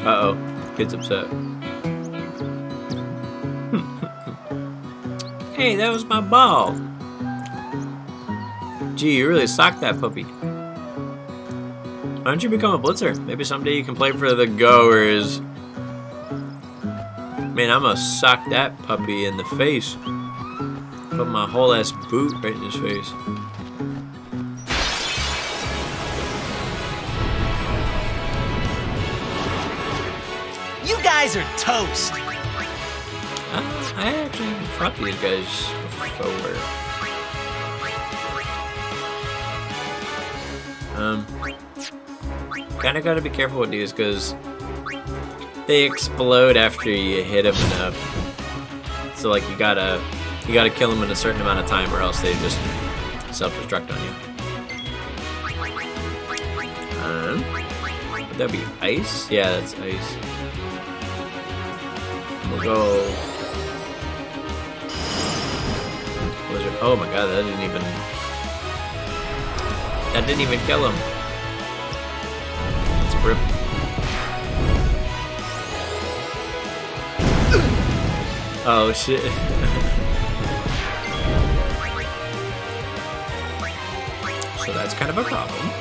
Uh-oh. Kid's upset. Hey, that was my ball. Gee, you really socked that puppy. Why don't you become a blitzer? Maybe someday you can play for the Goers. Man, I'm gonna sock that puppy in the face. Put my whole ass boot right in his face. You guys are toast. I actually haven't fought these guys before. Kinda gotta be careful with these because they explode after you hit them enough. So like you gotta kill them in a certain amount of time or else they just self-destruct on you. Would that be ice? Yeah, that's ice. We'll go blizzard. Oh my god, that didn't even kill him. Let's rip. Oh shit. So that's kind of a problem.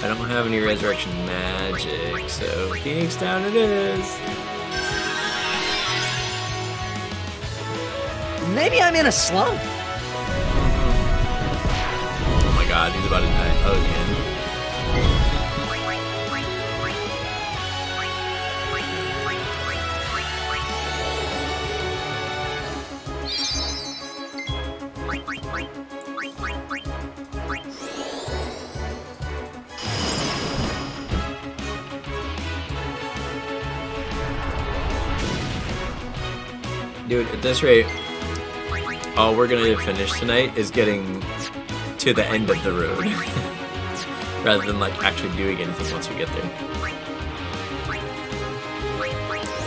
I don't have any resurrection magic, so Phoenix down it is. Maybe I'm in a slump. Oh my god, he's about to die again. Dude, at this rate, all we're gonna finish tonight is getting to the end of the road. Rather than like actually doing anything once we get there.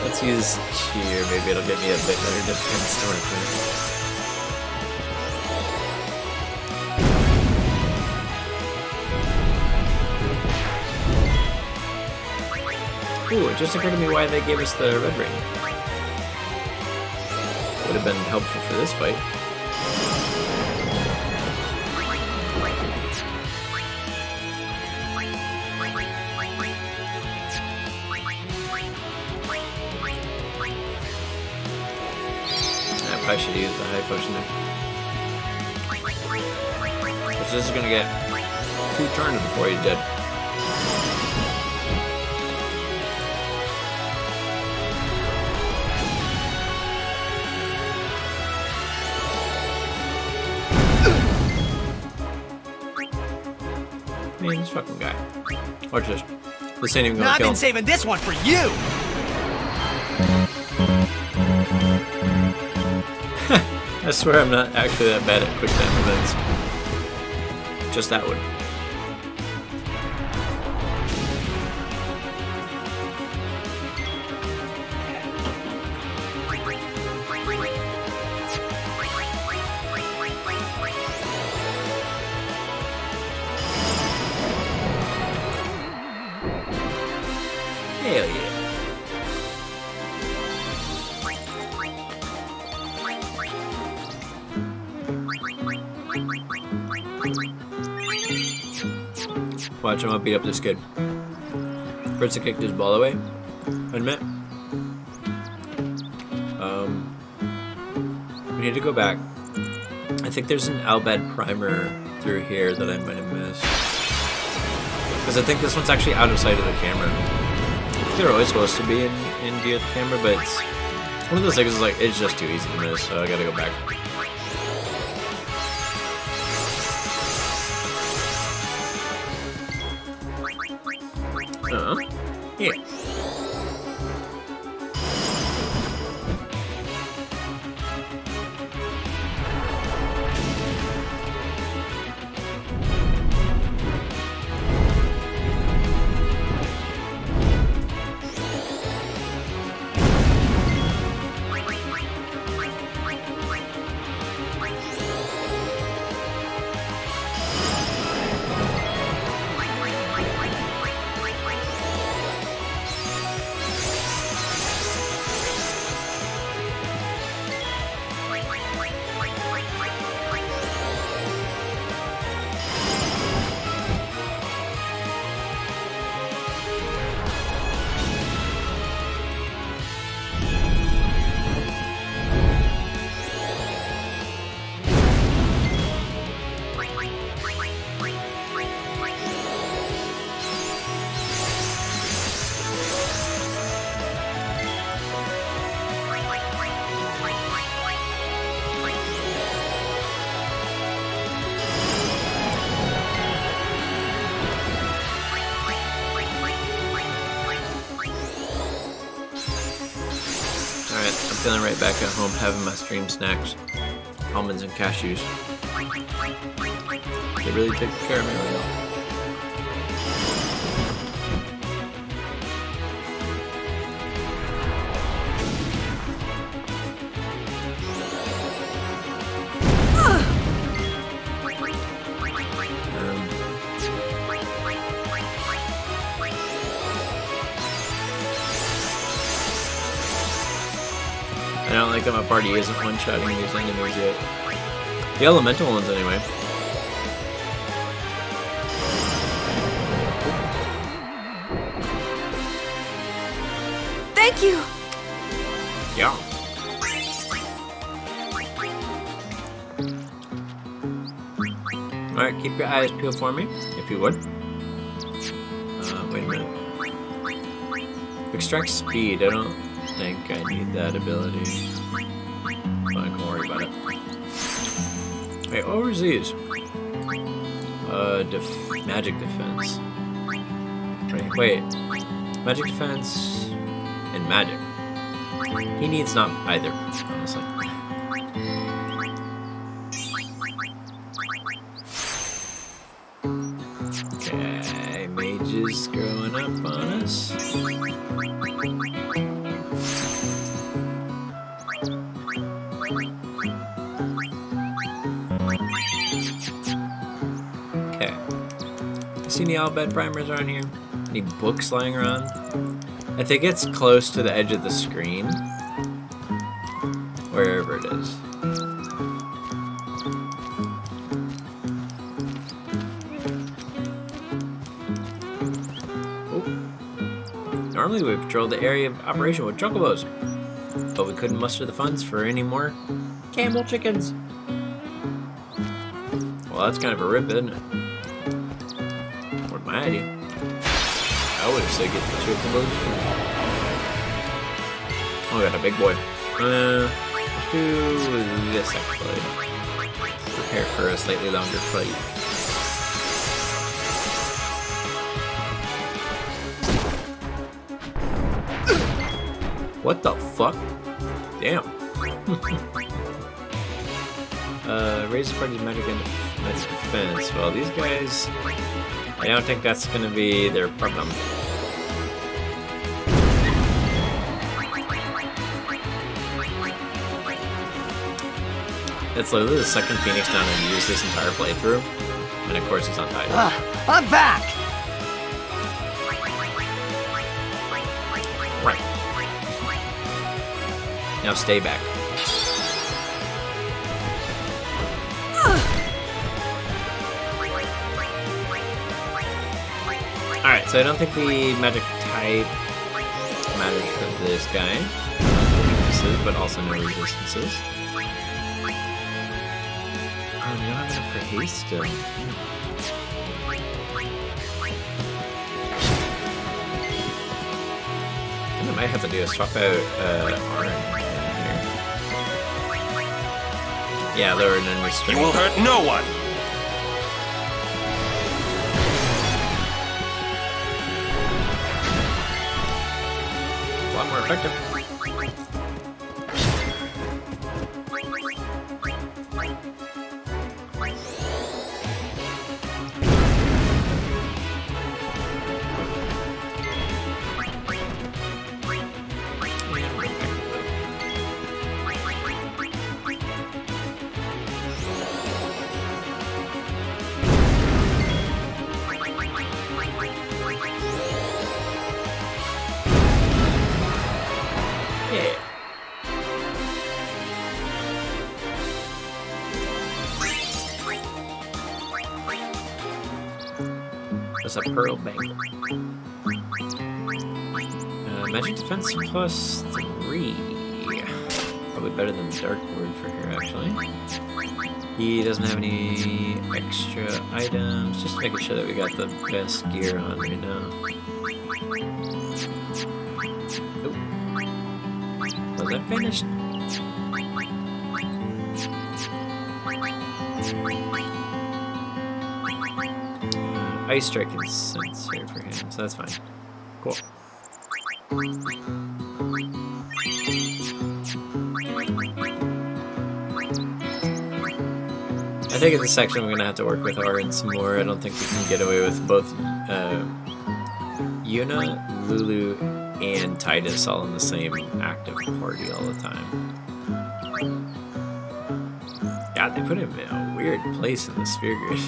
Let's use cheer, maybe it'll get me a bit better defense. Ooh, it just occurred to me why they gave us the red ring. Would have been helpful for this fight. I should use the high potion there. Because this is gonna get 2 turns before he's dead. Man, this fucking guy. Watch this. This ain't even gonna I've kill been him. saving this one for you. I swear I'm not actually that bad at quick time events. Just that one. Hell yeah. Watch, I'm gonna beat up this kid. Fritz kicked his ball away. Admit. We need to go back. I think there's an Albed primer through here that I might have missed. Because I think this one's actually out of sight of the camera. They're always supposed to be in view of the camera, but it's one of those things is like, it's just too easy to miss, so I gotta go back. Yeah. I'm feeling right back at home having my stream snacks. Almonds and cashews. They really take care of me right now. I don't like that my party isn't one-shotting these enemies yet. The elemental ones, anyway. Thank you! Yeah. Alright, keep your eyes peeled for me, if you would. Wait a minute. Extract speed, I don't think I need that ability. But I can worry about it. Wait, what were these? Magic defense. Wait. Magic defense and magic. He needs not either, honestly. Okay, mages growing up on us. Okay. See any Albed primers around here? Any books lying around? I think it's close to the edge of the screen. Wherever it is. Normally we patrol the area of operation with chocobos, but we couldn't muster the funds for any more Campbell chickens. Well, that's kind of a rip, isn't it? What my idea? I would have said get the chocobos. Oh, we got a big boy. Let's do this actually. Prepare for a slightly longer flight. What the fuck? Damn. Raise the party's magic and magic defense. Well, these guys, I don't think that's gonna be their problem. It's literally the second Phoenix down and used this entire playthrough. And of course it's on Titan. I'm back! Right. Now stay back. Alright, so I don't think the magic type matters for this guy. Weaknesses, but also no resistances. Oh, we don't have enough for haste still. I might have to do is swap out Arn here. Yeah, lower and restraint. You will hurt no one! A lot more effective. That's a pearl bangle. Magic defense plus 3. Probably better than Dark Word for here, actually. He doesn't have any extra items. Just making sure that we got the best gear on right now. Oh. Was that finished? Ice Strike is sense here for him, so that's fine. Cool. I think in this section we're gonna have to work with Arn some more. I don't think we can get away with both Yuna, Lulu, and Titus all in the same active party all the time. God, they put him in a weird place in the sphere grid.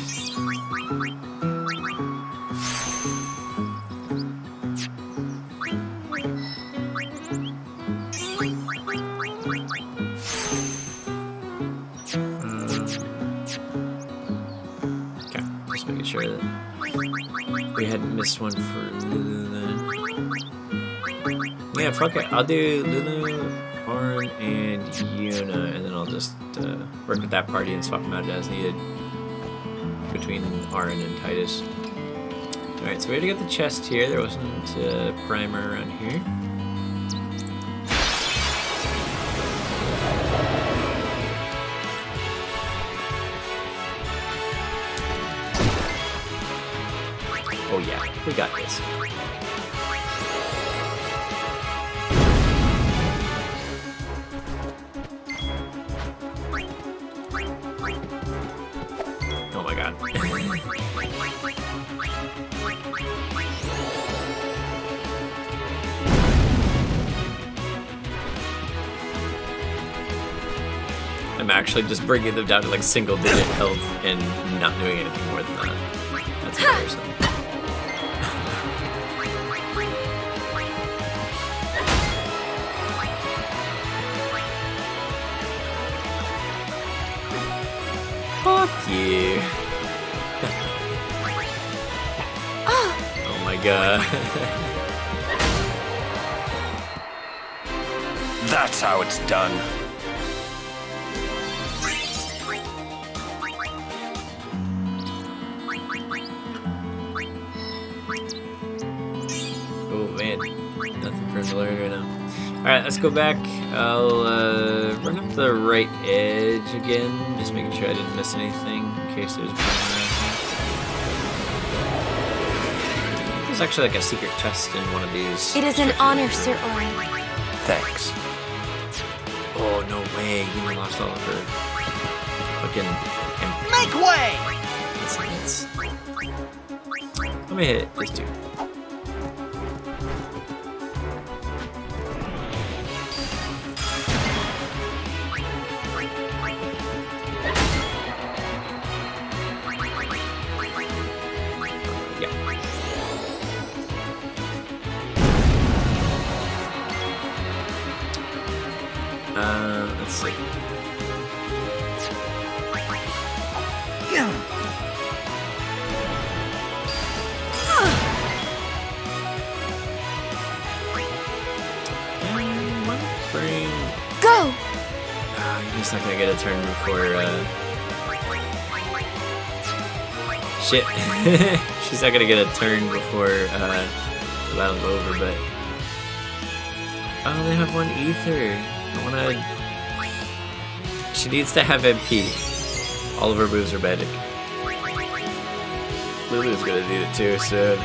Sure that we hadn't missed one for Lulu then. Yeah, fuck it. I'll do Lulu, Arn, and Yuna, and then I'll just work with that party and swap them out as needed between Arn and Titus. Alright, so we had to get the chest here. There wasn't a primer around here. Oh yeah, we got this. Oh my god. I'm actually just bringing them down to like single digit health and not doing anything more than that. That's embarrassing. you. Oh my god. That's how it's done. Oh man, nothing for him to learn right now. Alright, let's go back. I'll run up the right edge again, just making sure I didn't miss anything in case there's There's actually like a secret chest in one of these. It is an honor, Sir Orin. Thanks. Oh, no way. You lost all of her fucking... Make way! Let me hit this dude. Let's see. Go! You're just not gonna get a turn before, shit. She's not gonna get a turn before, the battle's over, but... Oh, they have one ether. I wanna... She needs to have MP. All of her moves are magic. Lulu's gonna need it too soon.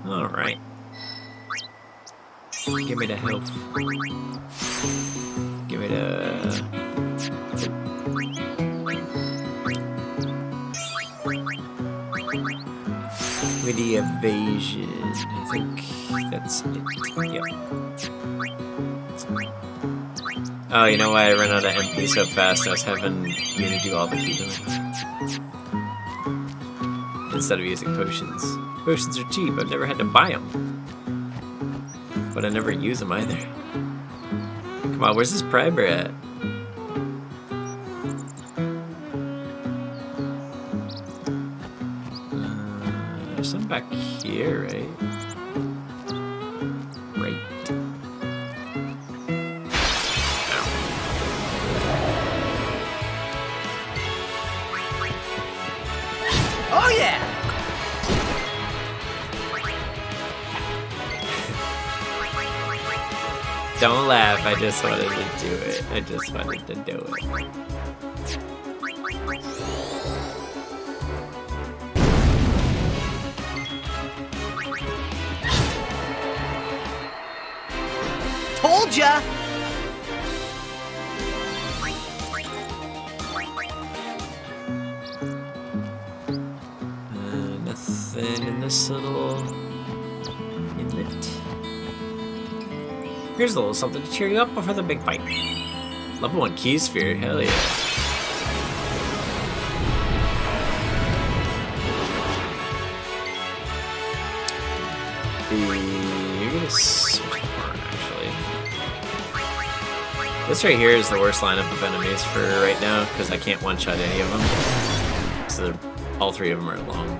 Alright. Give me the health. Give me the... With the evasion, I think that's it. Yep. Oh, you know why I ran out of MP so fast? I was having Yuna do all the healing instead of using potions. Potions are cheap. I've never had to buy them, but I never use them either. Come on, where's this primer at? There's some back here, right? Right. Oh yeah! Don't laugh, I just wanted to do it. I just wanted to do it. Told ya! Nothing in this little inlet. Here's a little something to cheer you up before the big fight. Level 1 key sphere, hell yeah. You're gonna switch apart, actually. This right here is the worst lineup of enemies for right now, because I can't one-shot any of them. So all three of them are long.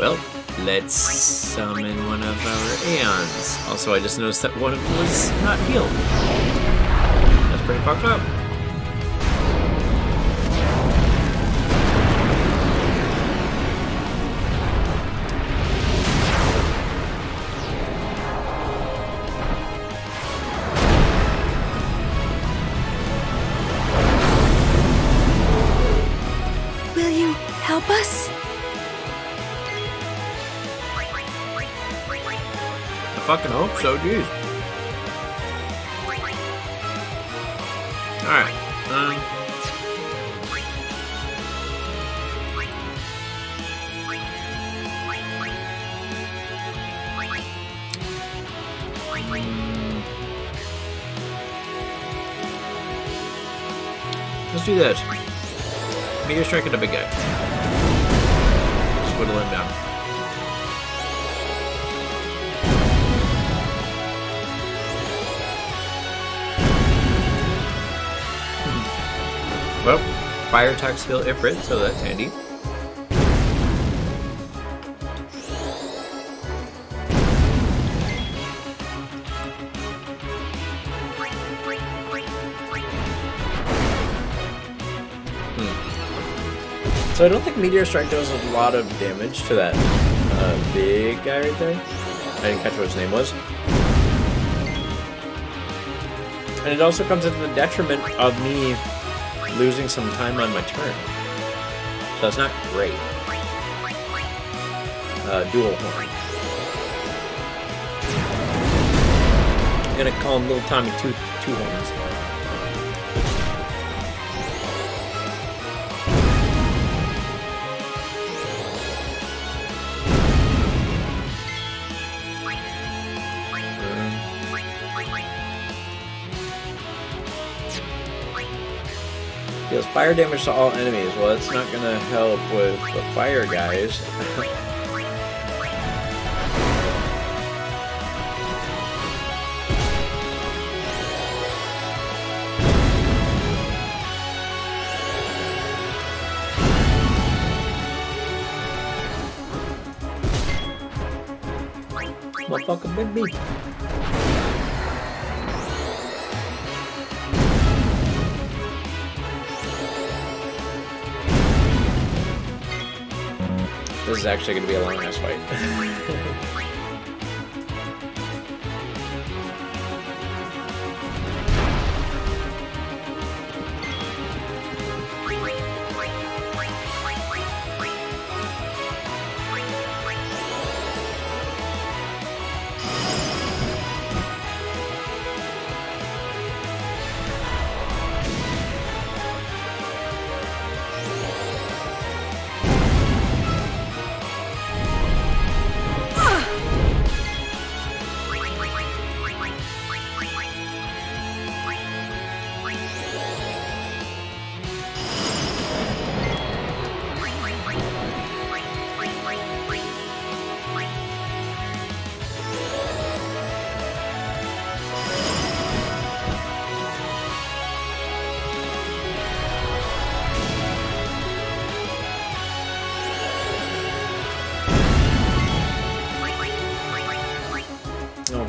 Well, let's summon one of our Aeons. Also, I just noticed that one of them was not healed. That's pretty fucked up. Will you help us? I fucking hope so, dude. Alright, do this. Meteor strike at a big guy. Just whittle him down. Well, fire attack skill Ifrit, so that's handy. So I don't think Meteor Strike does a lot of damage to that big guy right there. I didn't catch what his name was. And it also comes at the detriment of me losing some time on my turn. So it's not great. Dual horn. I'm gonna call him Little Tommy Two Horns. Deals fire damage to all enemies. Well, it's not gonna help with the fire guys. Motherfucker, baby. This is actually going to be a long ass fight.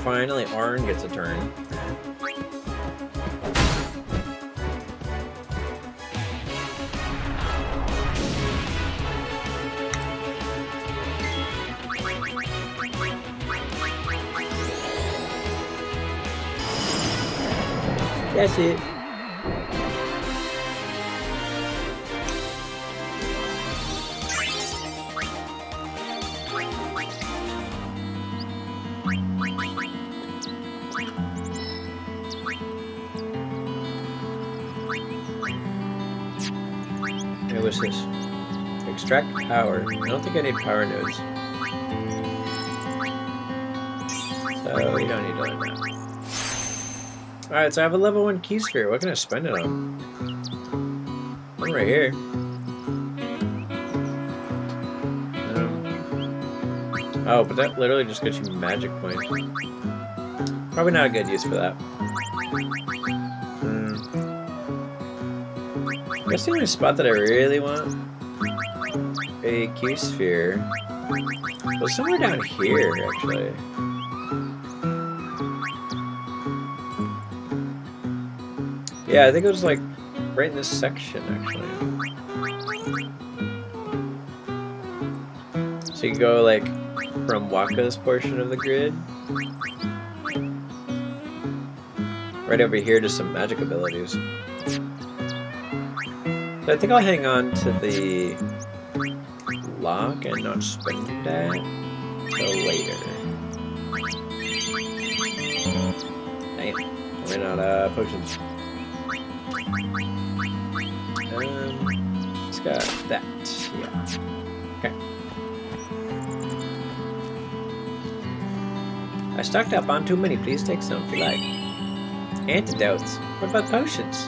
Finally, Arn gets a turn. That's it. What's this? Extract power. I don't think I need power nodes. So we don't need to learn that. Alright, so I have a level 1 key sphere. What can I spend it on? One right here. Oh, but that literally just gets you magic points. Probably not a good use for that. That's the only spot that I really want a Q sphere. Well, somewhere down here, actually. Yeah, I think it was like right in this section, actually. So you can go like from Waka's portion of the grid right over here to some magic abilities. I think I'll hang on to the lock and not spend that till later. Damn, ran out of potions. It's got that, yeah. Okay. I stocked up on too many. Please take some if you like. Antidotes. What about potions?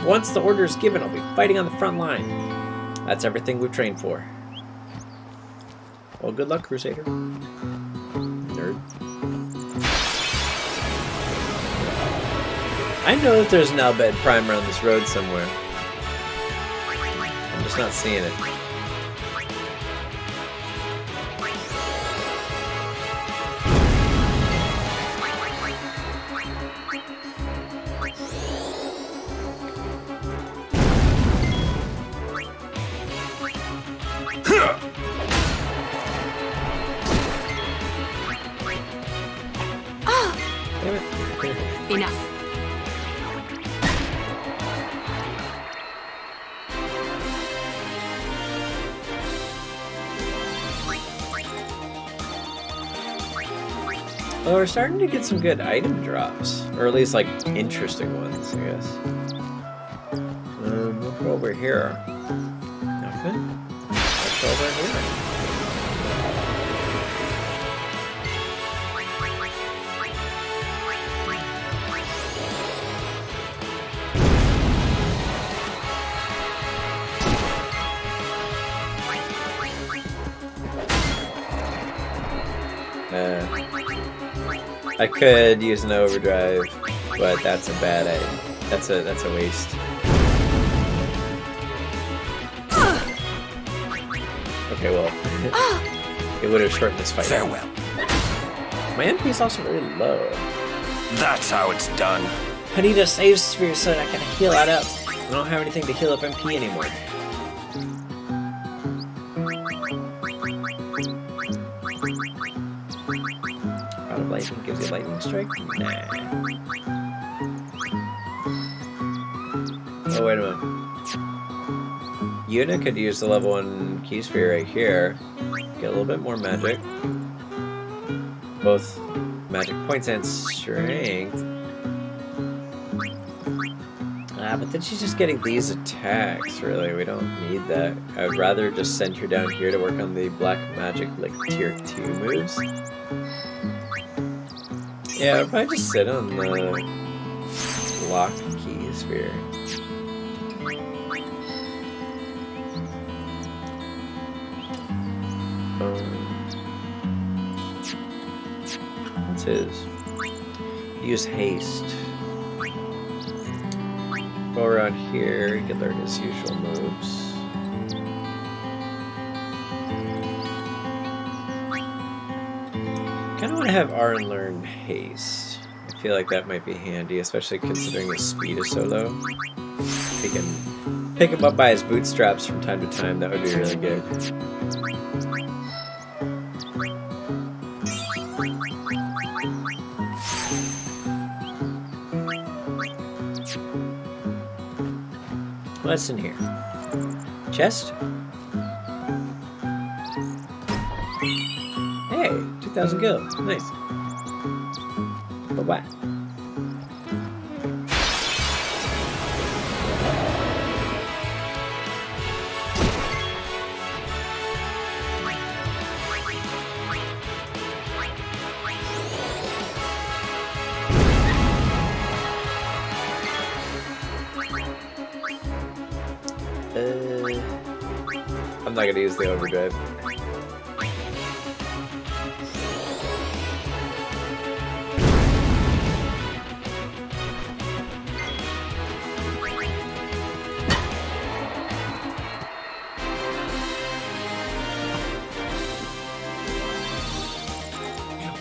Once the order is given, I'll be fighting on the front line. That's everything we've trained for. Well, good luck, Crusader. Nerd. I know that there's an Albed primer on this road somewhere. I'm just not seeing it. Enough. Well, we're starting to get some good item drops. Or at least, like, interesting ones, I guess. We'll go over here. Nothing? Let's go over here. I could use an overdrive, but that's a bad item. That's a waste. Okay, well, it would have shortened this fight. Farewell. My MP is also really low. That's how it's done. I need a save sphere so that I can heal that up. I don't have anything to heal up MP anymore. Out of lightning gives you lightning strike? Nah. Oh, wait a minute. Yuna could use the level 1 key sphere right here. Get a little bit more magic. Both magic points and strength. But then she's just getting these attacks, really. We don't need that. I would rather just send her down here to work on the black magic, like, tier 2 moves. Yeah, if I just sit on the lock key sphere. What's his? Use haste. Go around here, he can learn his usual moves. Kinda wanna have Aaron learn haste. I feel like that might be handy, especially considering his speed is so low. If he can pick him up by his bootstraps from time to time, that would be really good. What's in here? Chest? Hey, 2,000 gil. Nice. Bye-bye. I'm not gonna use the overdrive.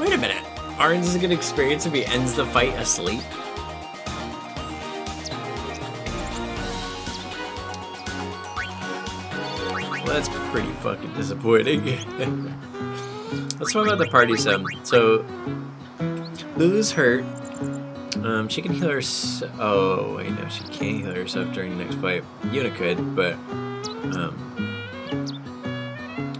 Wait a minute. Arns is gonna experience if he ends the fight asleep. That's pretty fucking disappointing. Let's talk about the party some. So, Lulu's hurt. She can heal herself. Oh, wait, no, she can't heal herself during the next fight. Yuna could, but,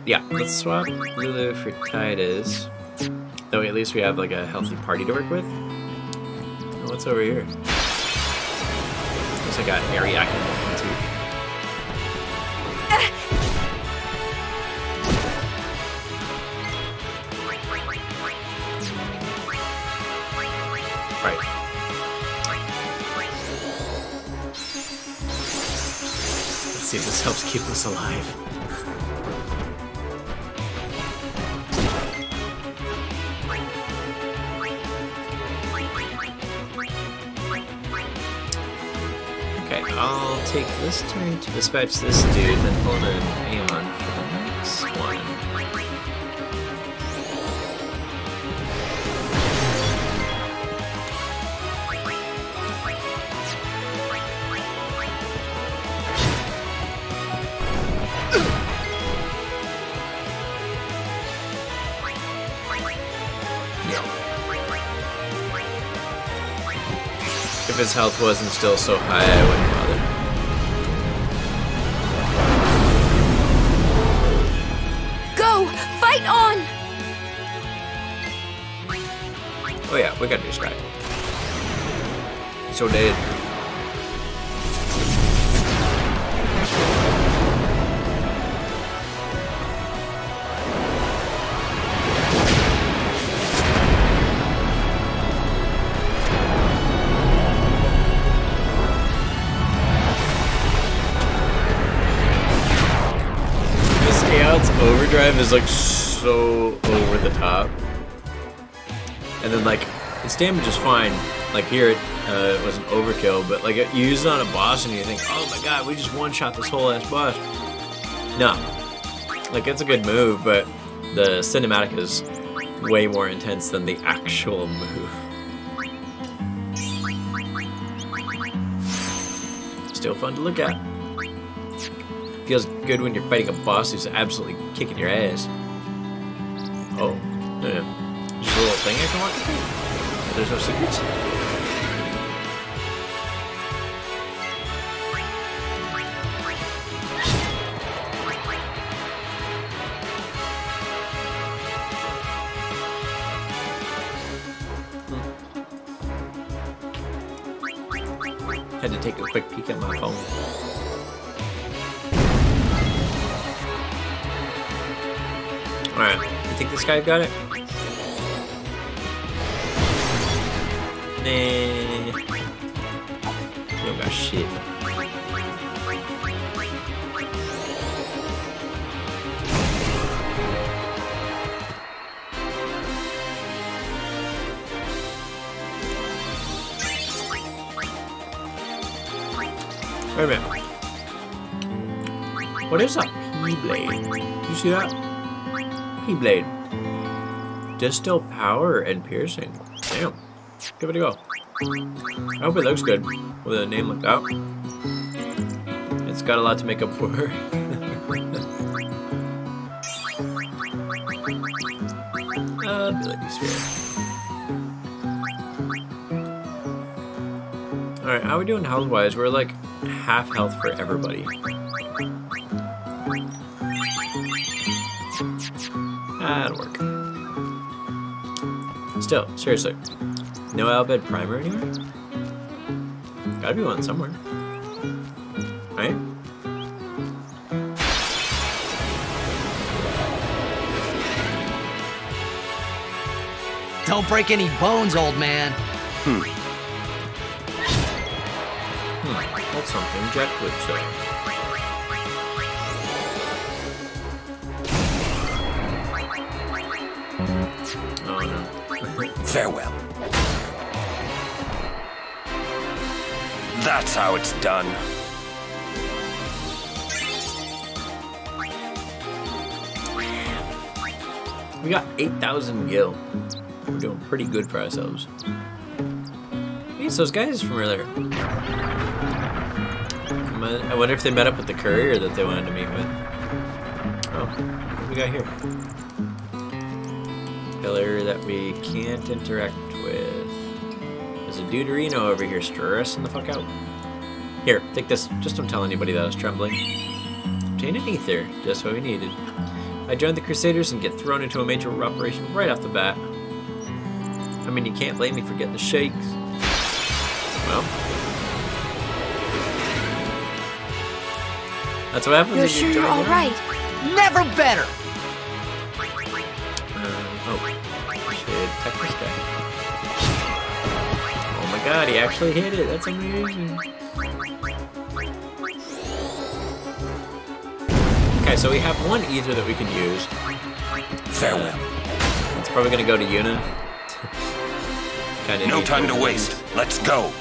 yeah, let's swap Lulu for Titus. That way, at least we have, like, a healthy party to work with. What's over here? Looks like an area I can walk into. see if this helps keep us alive. Okay, I'll take this turn to dispatch this dude, then pull in an Aeon for the next one. If his health wasn't still so high, I wouldn't bother. Go! Fight on! Oh yeah, we gotta do Clyde. So dead. Overdrive is like so over the top, and then like its damage is fine. Like here it was an overkill, but like you use it on a boss and you think, oh my god, we just one-shot this whole ass boss. No, like it's a good move, but the cinematic is way more intense than the actual move. Still fun to look at. Feels good when you're fighting a boss who's absolutely kicking your ass. Oh, yeah. There's a little thing I can walk through? There's no secrets? Had to take a quick peek at my phone. Alright, you think this guy got it? Nah. You don't got shit. Wait a minute. What is that P-blade? You see that? P-blade. Distill power and piercing. Damn. Give it a go. I hope it looks good with a name like that. It's got a lot to make up for. Ability sphere. Alright, how are we doing health-wise? We're like half health for everybody. That'll work. Still, seriously. No Albed primer anywhere? Gotta be one somewhere. Right? Don't break any bones, old man. That's something Jack would say. Oh no. Farewell. That's how it's done. We got 8,000 gil. We're doing pretty good for ourselves. Hey, it's those guys from earlier. I wonder if they met up with the courier that they wanted to meet with. Oh, what do we got here? Pillar that we can't interact with. There's a Deuterino over here stressing the fuck out. Here, take this. Just don't tell anybody that I was trembling. Obtain an ether, just what we needed. I joined the Crusaders and get thrown into a major operation right off the bat. I mean, you can't blame me for getting the shakes. Well, that's what happens. You're sure you're all right? Never better. Oh, shit! Attack this guy. Oh my god, he actually hit it. That's amazing. Okay, so we have one ether that we can use. Farewell. It's probably gonna go to Yuna. Kinda No need time to waste. Let's go.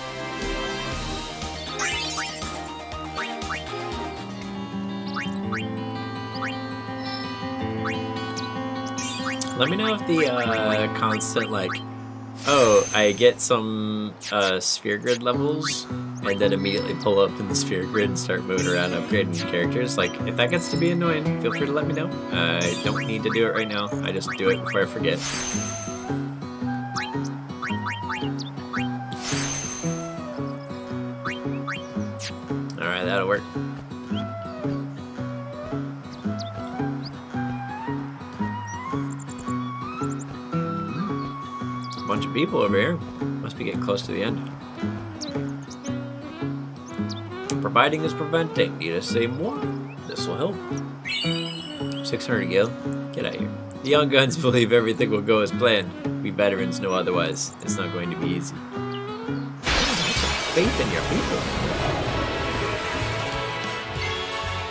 Let me know if the constant, like, oh, I get some sphere grid levels and then immediately pull up in the sphere grid and start moving around upgrading characters. Like, if that gets to be annoying, feel free to let me know. I don't need to do it right now. I just do it before I forget. Alright, that'll work. Bunch of people over here. Must be getting close to the end. Providing is preventing. Need to say more? This will help. 600 gil. Get out of here. The young guns believe everything will go as planned. We veterans know otherwise. It's not going to be easy. Faith in your people.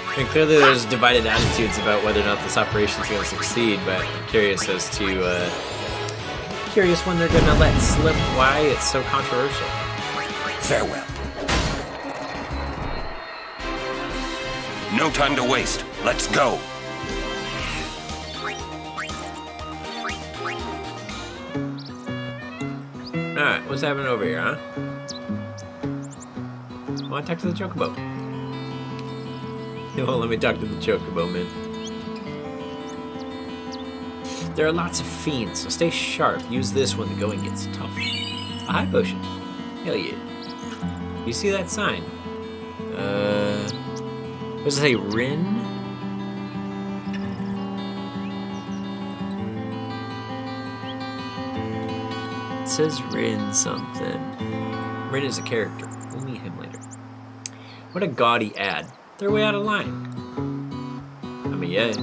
I mean, clearly there's divided attitudes about whether or not this operation is going to succeed, but I'm curious as to curious when they're gonna let slip why it's so controversial. Farewell. No time to waste. Let's go. Alright, what's happening over here, huh? Wanna talk to the Chocobo? You won't let me talk to the Chocobo, man. There are lots of fiends, so stay sharp. Use this when the going gets tough. A high potion. Hell yeah. You see that sign? What does it say? Rin? It says Rin something. Rin is a character. We'll meet him later. What a gaudy ad. They're way out of line. I mean, yeah.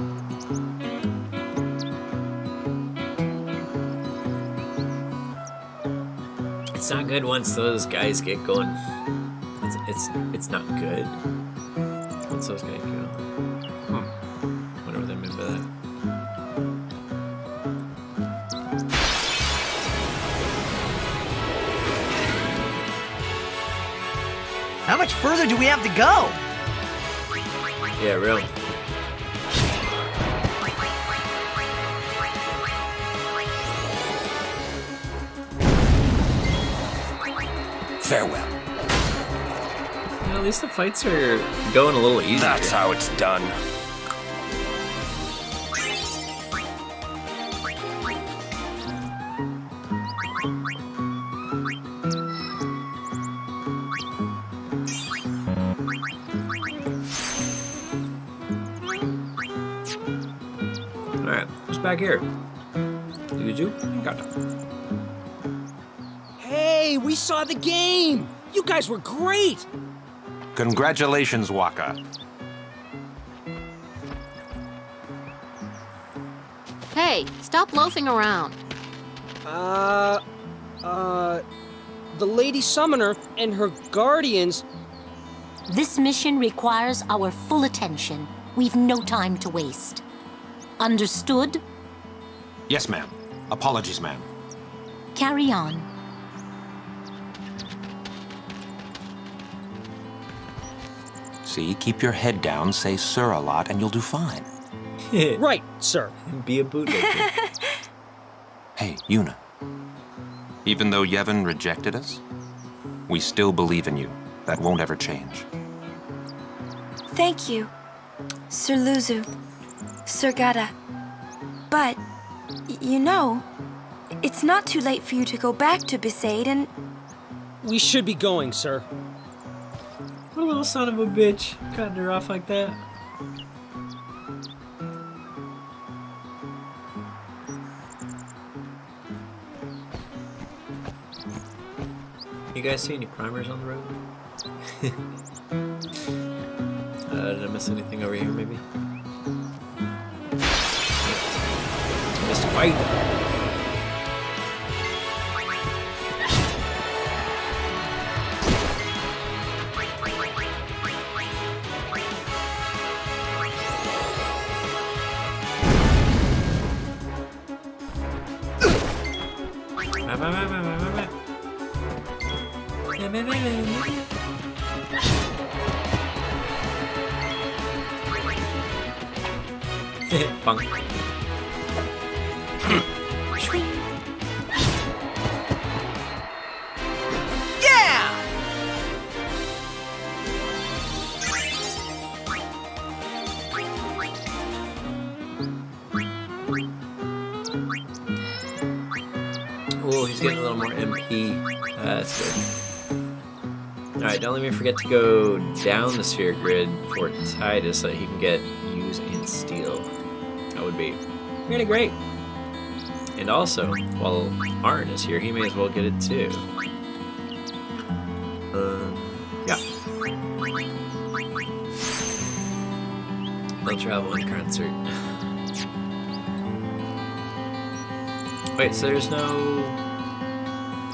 It's not good once those guys get going. It's not good. Once those guys go. Wonder what they meant by that. How much further do we have to go? Yeah, really. Farewell. Well, at least the fights are going a little easier. That's how it's done. Alright, who's back here? You? Gotcha. Hey, we saw the game! You guys were great! Congratulations, Waka. Hey, stop loafing around. The Lady Summoner and her guardians... This mission requires our full attention. We've no time to waste. Understood? Yes, ma'am. Apologies, ma'am. Carry on. See, keep your head down, say sir a lot, and you'll do fine. Right, sir. Be a bootlegger. Hey, Yuna. Even though Yevon rejected us, we still believe in you. That won't ever change. Thank you, Sir Luzu, Sir Gata. But, you know, it's not too late for you to go back to Besaid and... We should be going, sir. What a little son of a bitch. Cutting her off like that. You guys see any primers on the road? Did I miss anything over here, maybe? Missed a fight. Bunk. Yeah! Oh, he's getting a little more MP. That's good. Alright, don't let me forget to go down the sphere grid for Titus so that he can get use and steal. That would be really great. And also, while Arn is here, he may as well get it too. Yeah. They'll travel in concert. Wait, so there's no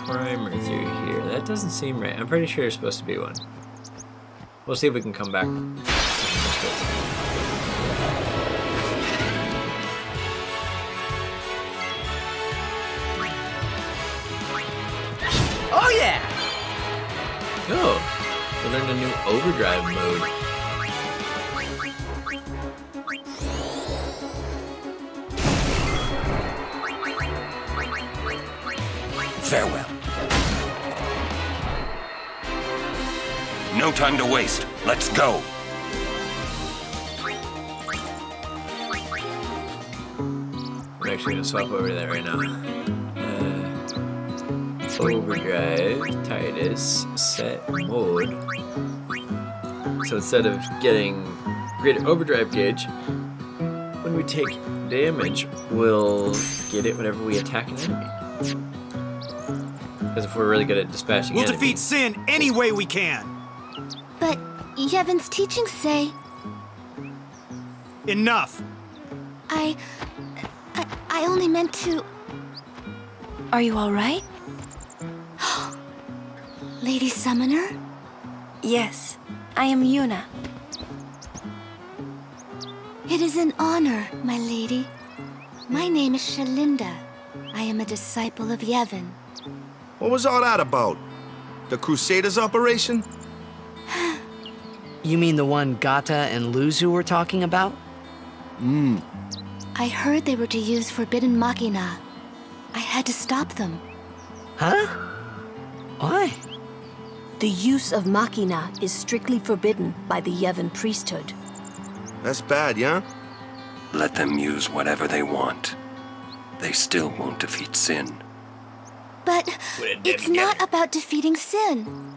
primer through here. That doesn't seem right. I'm pretty sure there's supposed to be one. We'll see if we can come back. Oh yeah! Oh, we learned a new overdrive mode. Farewell. No time to waste. Let's go. I'm actually gonna swap over to that right now. Overdrive, Titus, set mode. So instead of getting greater overdrive gauge, when we take damage, we'll get it whenever we attack an enemy. Because if we're really good at dispatching We'll enemies, defeat Sin any way we can. But Yevon's teachings say... Enough. I only meant to... Are you all right? Lady Summoner? Yes, I am Yuna. It is an honor, my lady. My name is Shalinda. I am a disciple of Yevon. What was all that about? The Crusaders operation? You mean the one Gata and Luzu were talking about? I heard they were to use Forbidden Machina. I had to stop them. Huh? Why? The use of Machina is strictly forbidden by the Yevon priesthood. That's bad, yeah? Let them use whatever they want. They still won't defeat Sin. But it's not about defeating Sin.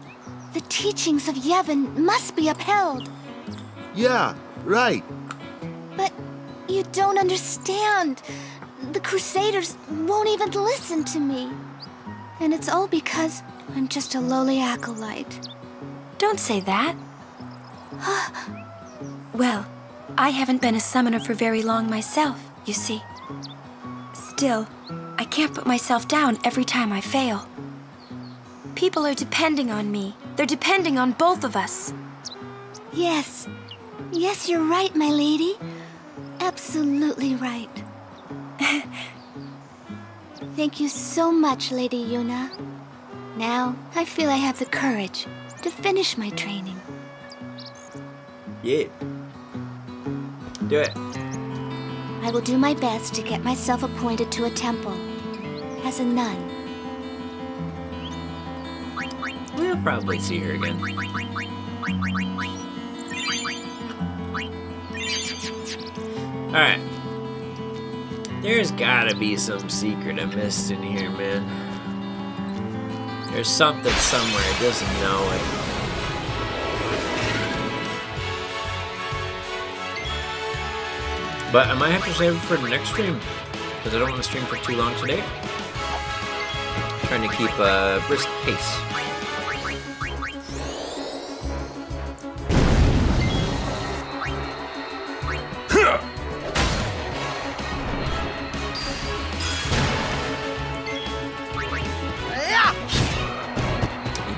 The teachings of Yevon must be upheld. Yeah, right. But you don't understand. The Crusaders won't even listen to me. And it's all because I'm just a lowly acolyte. Don't say that. Well, I haven't been a summoner for very long myself, you see. Still, I can't put myself down every time I fail. People are depending on me. They're depending on both of us. Yes. Yes, you're right, my lady. Absolutely right. Thank you so much, Lady Yuna. Now, I feel I have the courage to finish my training. Yeah. Do it. I will do my best to get myself appointed to a temple as a nun. We'll probably see her again. Alright. There's gotta be some secret I missed in here, man. There's something somewhere, I just know it. But I might have to save it for the next stream, because I don't want to stream for too long today. Trying to keep a brisk pace.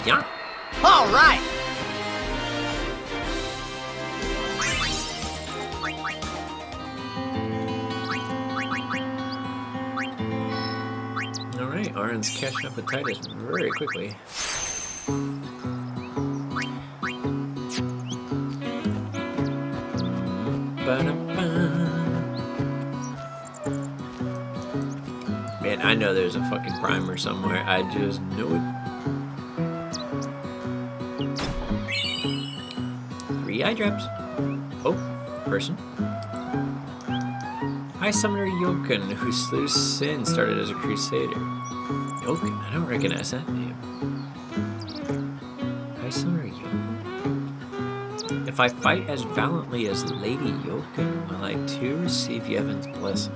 Yeah. All right. All right. Apparently, Arn's catching up with Titus very quickly. Man, I know there's a fucking primer somewhere. I just know it. 3 eye drops. Oh, person. High Summoner Yoken, who slew Sin, started as a crusader. Yoken? I don't recognize that name. High Summoner Yoken. If I fight as valiantly as Lady Yoken, will I too receive Yevon's blessing?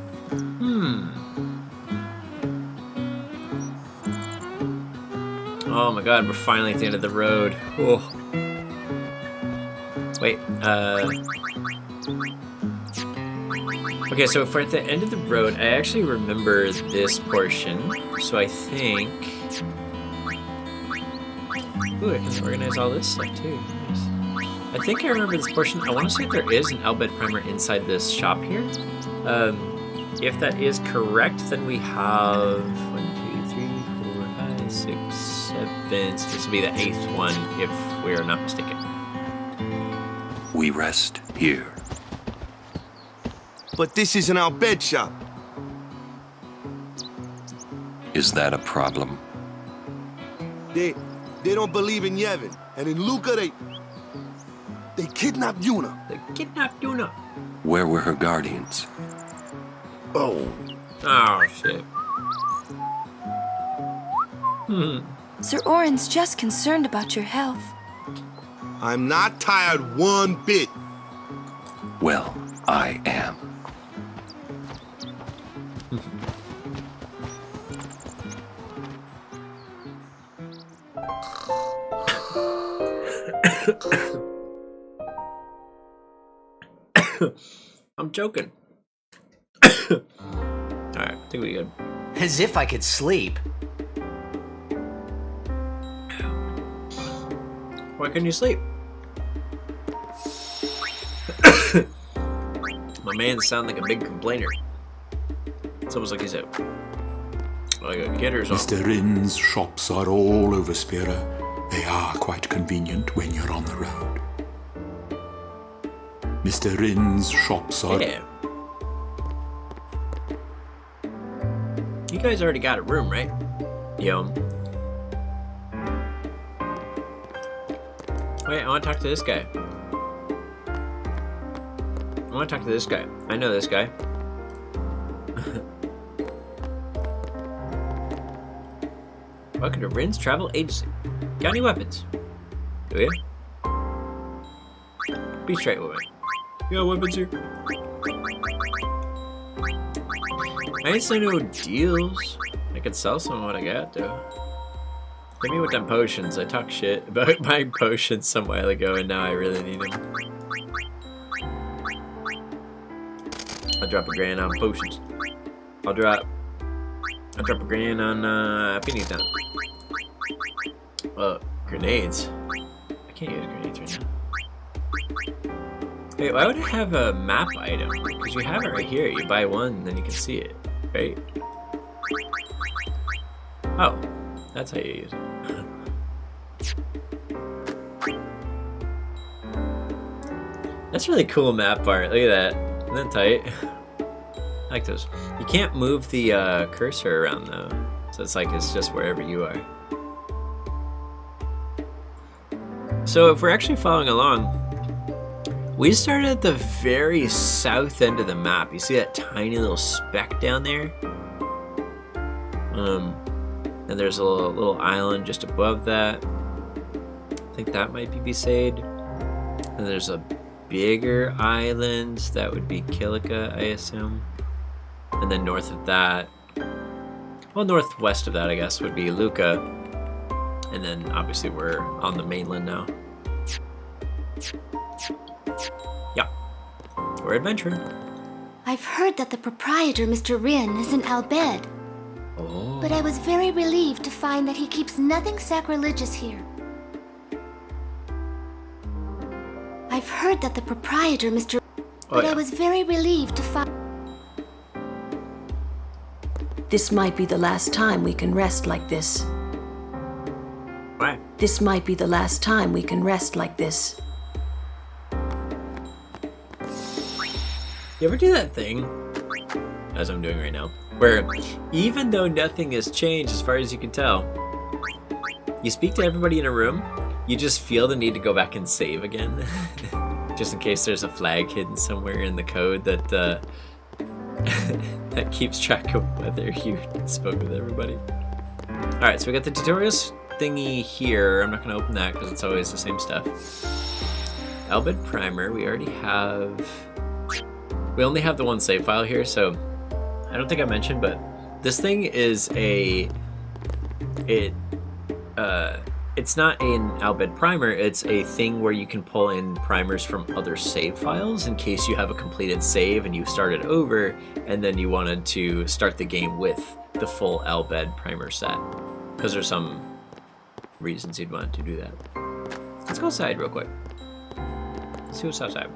Oh my god, we're finally at the end of the road. Oh. Wait, okay, so if we're at the end of the road, I actually remember this portion, so I think... Ooh, I can organize all this stuff too. Nice. I think I remember this portion. I want to say there is an Albed primer inside this shop here. If that is correct, then we have 1, 2, 3, 4, 5, 6, 7. So this will be the 8th one, if we are not mistaken. We rest here. But this isn't our bed shop. Is that a problem? They don't believe in Yevon. And in Luca, they kidnapped Yuna. They kidnapped Yuna. Where were her guardians? Oh. Oh, shit. Sir Orin's just concerned about your health. I'm not tired one bit. Well, I am. I'm joking. Alright, I think we good. As if I could sleep. Why couldn't you sleep? My man sound like a big complainer. It's almost like he's out. Like a kid or something. Mr. Rin's shops are all over Spira. They are quite convenient when you're on the road. Mr. Rin's shops are... Yeah. You guys already got a room, right? Yo. Wait, I want to talk to this guy. I want to talk to this guy. I know this guy. Welcome to Rin's Travel Agency. Got any weapons? Do you? Be straight with me. You got weapons here? I ain't seen no deals. I could sell some of what I got, though. Hit me with them potions. I talked shit about buying potions some while ago, and now I really need them. I'll drop $1,000 on potions. I'll drop $1,000 on pennies down. Grenades. I can't use grenades right now. Wait, why would I have a map item? Because you have it right here. You buy one, then you can see it, right? Oh, that's how you use it. That's really cool map art. Look at that. Isn't that tight? I like those. You can't move the cursor around though, so it's like it's just wherever you are. So if we're actually following along, we started at the very south end of the map. You see that tiny little speck down there? And there's a little island just above that. I think that might be Besaid. And there's a bigger island. That would be Kilika, I assume. And then north of that, well, northwest of that, I guess, would be Luca. And then obviously we're on the mainland now. Yeah, we're adventuring. I've heard that the proprietor, Mr. Rin, is in Albed. Oh. But I was very relieved to find that he keeps nothing sacrilegious here. I've heard that the proprietor, Mr. But I was very relieved to find... This might be the last time we can rest like this. Why? This might be the last time we can rest like this. You ever do that thing, as I'm doing right now, where even though nothing has changed as far as you can tell, you speak to everybody in a room, you just feel the need to go back and save again, just in case there's a flag hidden somewhere in the code that that keeps track of whether you spoke with everybody. All right, so we got the tutorials thingy here. I'm not gonna open that because it's always the same stuff. Albed Primer, we already have. We only have the one save file here, so I don't think I mentioned, but this thing is it's not an Albed primer, it's a thing where you can pull in primers from other save files in case you have a completed save and you started over and then you wanted to start the game with the full Albed primer set. Because there's some reasons you'd want to do that. Let's go outside real quick. Let's see what's outside.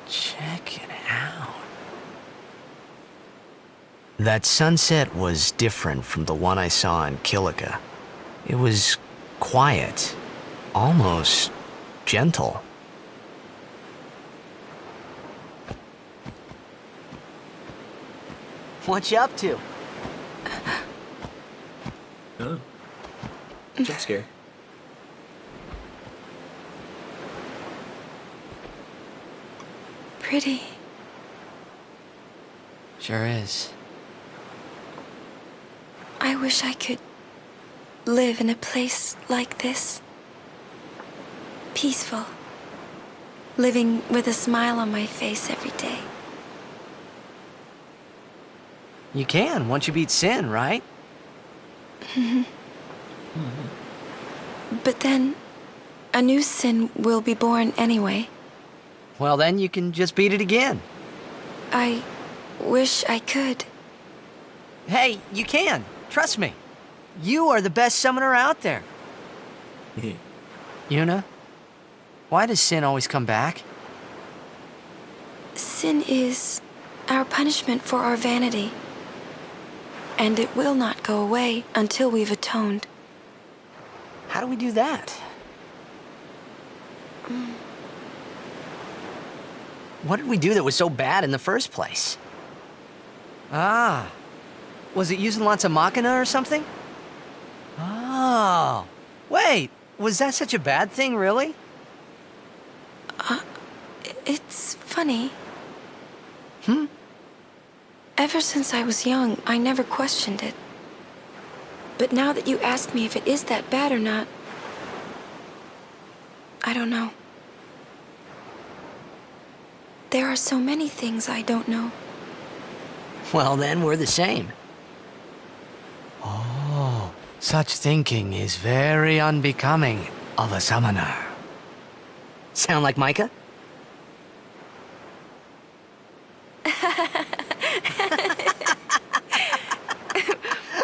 Check it out. That sunset was different from the one I saw in Kilika. It was quiet, almost gentle. What you up to? Oh. Jump scare. Pretty. Sure is. I wish I could live in a place like this. Peaceful. Living with a smile on my face every day. You can once you beat Sin, right? But then, a new Sin will be born anyway. Well, then you can just beat it again. I wish I could. Hey, you can. Trust me. You are the best summoner out there. Yuna, why does Sin always come back? Sin is our punishment for our vanity. And it will not go away until we've atoned. How do we do that? What did we do that was so bad in the first place? Ah, was it using lots of Machina or something? Oh, wait, was that such a bad thing, really? It's funny. Ever since I was young, I never questioned it. But now that you ask me if it is that bad or not, I don't know. There are so many things I don't know. Well, then we're the same. Oh, such thinking is very unbecoming of a summoner. Sound like Micah?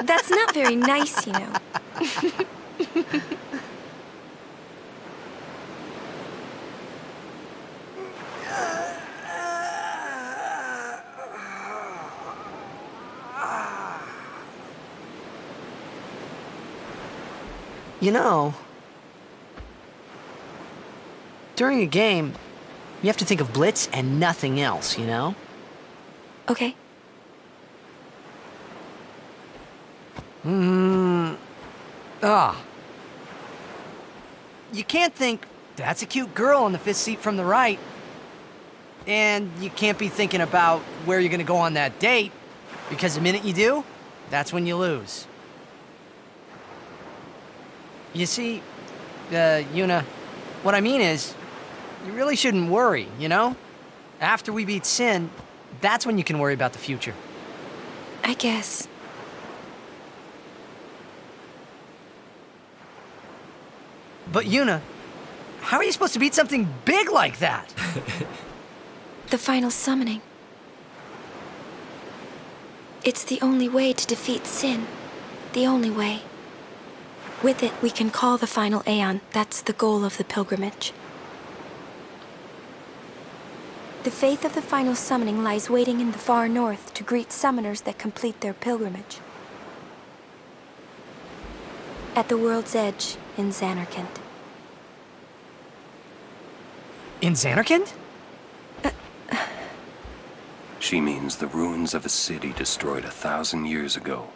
That's not very nice, you know. You know, during a game, you have to think of Blitz and nothing else, you know? Okay. You can't think, that's a cute girl in the fifth seat from the right. And you can't be thinking about where you're gonna go on that date, because the minute you do, that's when you lose. You see, Yuna, what I mean is, you really shouldn't worry, you know? After we beat Sin, that's when you can worry about the future. I guess. But Yuna, how are you supposed to beat something big like that? The final summoning. It's the only way to defeat Sin. The only way. With it, we can call the final Aeon. That's the goal of the pilgrimage. The faith of the final summoning lies waiting in the far north to greet summoners that complete their pilgrimage. At the world's edge in Xanarkand. In Xanarkand? She means the ruins of a city destroyed 1,000 years ago.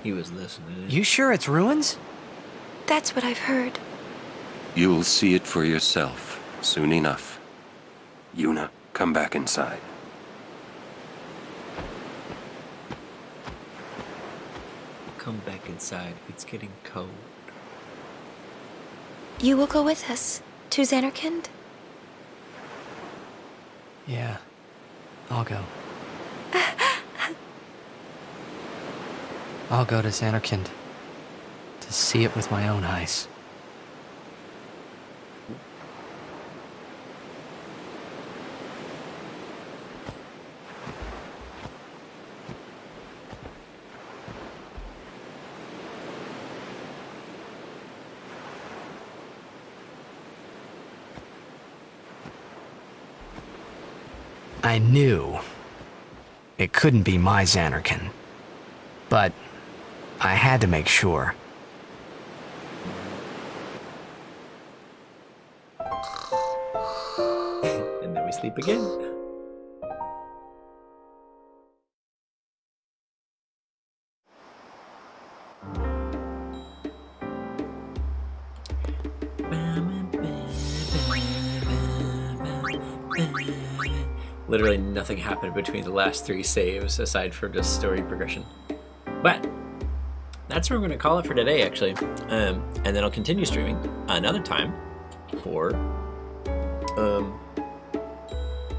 He was listening. You sure it's ruins? That's what I've heard. You'll see it for yourself soon enough. Yuna, come back inside. Come back inside. It's getting cold. You will go with us to Xanarkand? Yeah, I'll go. I'll go to Xanarkand to see it with my own eyes. I knew it couldn't be my Xanarkand, but I had to make sure. And then we sleep again. Literally nothing happened between the last 3 saves aside from just story progression. But that's where I'm going to call it for today, actually. And then I'll continue streaming another time for... I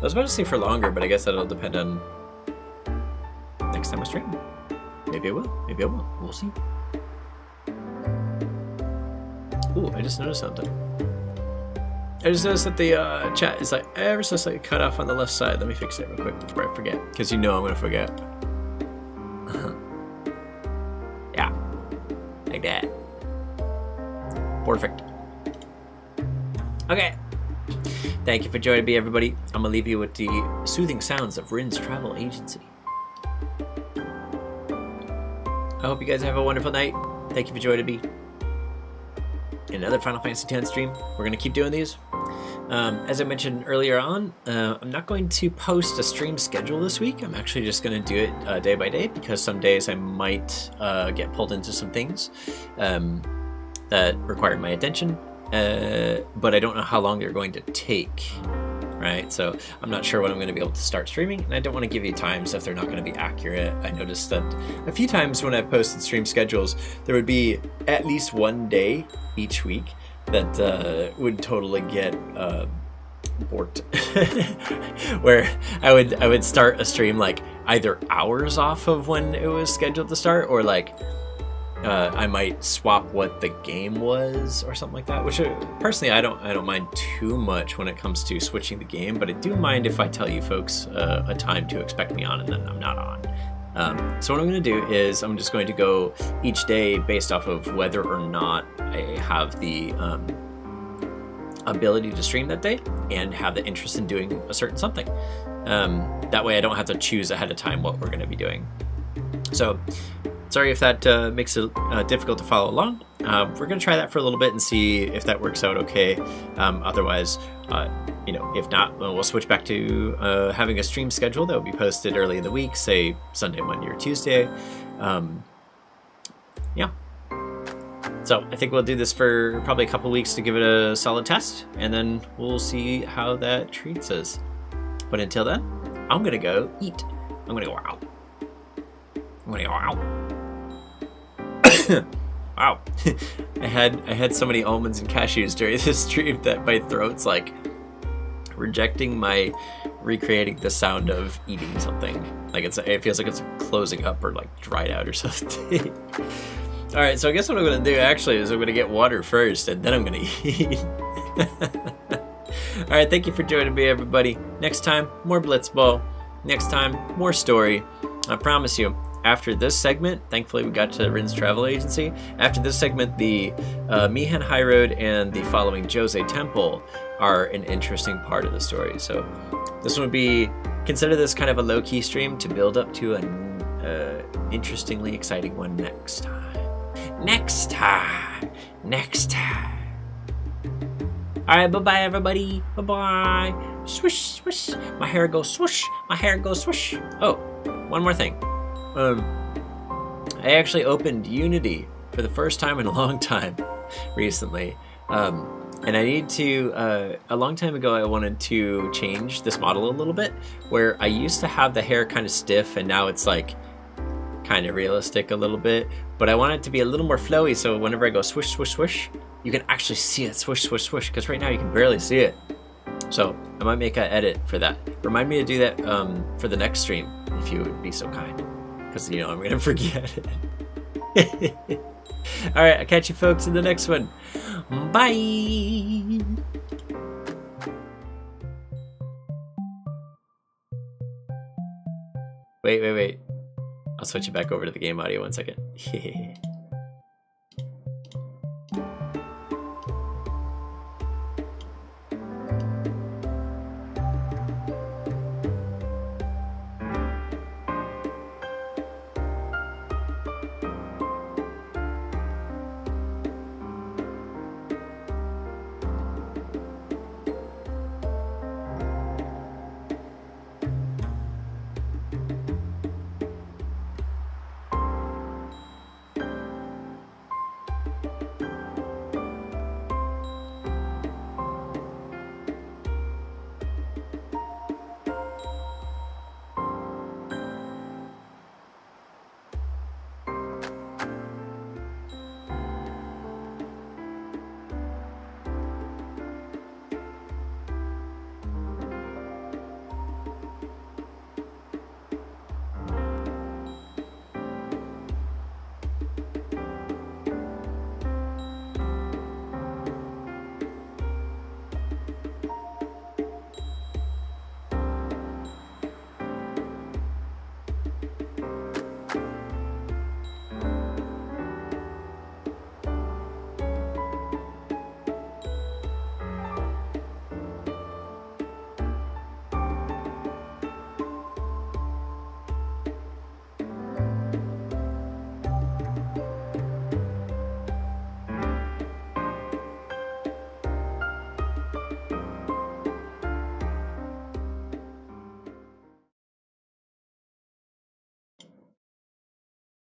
was about to say for longer, but I guess that'll depend on next time I stream. Maybe I will. Maybe I won't. We'll see. Ooh, I just noticed something. I just noticed that the chat is like ever so slightly cut off on the left side. Let me fix it real quick before I forget, because you know I'm gonna forget. Yeah, like that. Perfect. Okay. Thank you for joining me, everybody. I'm gonna leave you with the soothing sounds of Rin's travel agency. I hope you guys have a wonderful night. Thank you for joining me. Another Final Fantasy X stream. We're gonna keep doing these. As I mentioned earlier on, I'm not going to post a stream schedule this week. I'm actually just going to do it day by day, because some days I might get pulled into some things that require my attention, but I don't know how long they're going to take, right? So I'm not sure when I'm going to be able to start streaming, and I don't want to give you times if they're not going to be accurate. I noticed that a few times when I've posted stream schedules, there would be at least one day each week that would totally get borked, where I would start a stream like either hours off of when it was scheduled to start, or like I might swap what the game was or something like that. Which personally I don't mind too much when it comes to switching the game, but I do mind if I tell you folks a time to expect me on and then I'm not on. So what I'm going to do is I'm just going to go each day based off of whether or not I have the ability to stream that day and have the interest in doing a certain something. That way I don't have to choose ahead of time what we're going to be doing. So sorry if that makes it difficult to follow along. We're going to try that for a little bit and see if that works out okay. Otherwise, you know, if not, we'll switch back to having a stream schedule that will be posted early in the week, say Sunday, Monday, or Tuesday. Yeah. So I think we'll do this for probably a couple weeks to give it a solid test, and then we'll see how that treats us. But until then, I'm gonna go eat. I'm gonna go out. I'm gonna go out. Wow. I had so many almonds and cashews during this stream that my throat's like rejecting my recreating the sound of eating something. Like it feels like it's closing up or like dried out or something. All right, so I guess what I'm gonna do actually is I'm gonna get water first and then I'm gonna eat. Alright, thank you for joining me, everybody. Next time, more Blitzball. Next time, more story. I promise you, after this segment, thankfully we got to Rin's travel agency. After this segment, the Mihan High Road and the following Jose Temple are an interesting part of the story. So this one would be, consider this kind of a low-key stream to build up to an interestingly exciting one next time. Next time. Alright, bye-bye, everybody. Bye-bye. Swish, swish. My hair goes swoosh. My hair goes swoosh. Oh, one more thing. I actually opened Unity for the first time in a long time recently. And I need to, a long time ago, I wanted to change this model a little bit, where I used to have the hair kind of stiff, and now it's like kind of realistic a little bit. But I want it to be a little more flowy, so whenever I go swish, swish, swish, you can actually see it swish, swish, swish, because right now you can barely see it. So I might make an edit for that. Remind me to do that for the next stream, if you would be so kind, because you know I'm gonna forget it. All right, I'll catch you folks in the next one. Bye. Wait. I'll switch it back over to the game audio 1 second.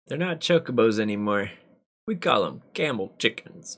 They're not chocobos anymore. We call them camel chickens.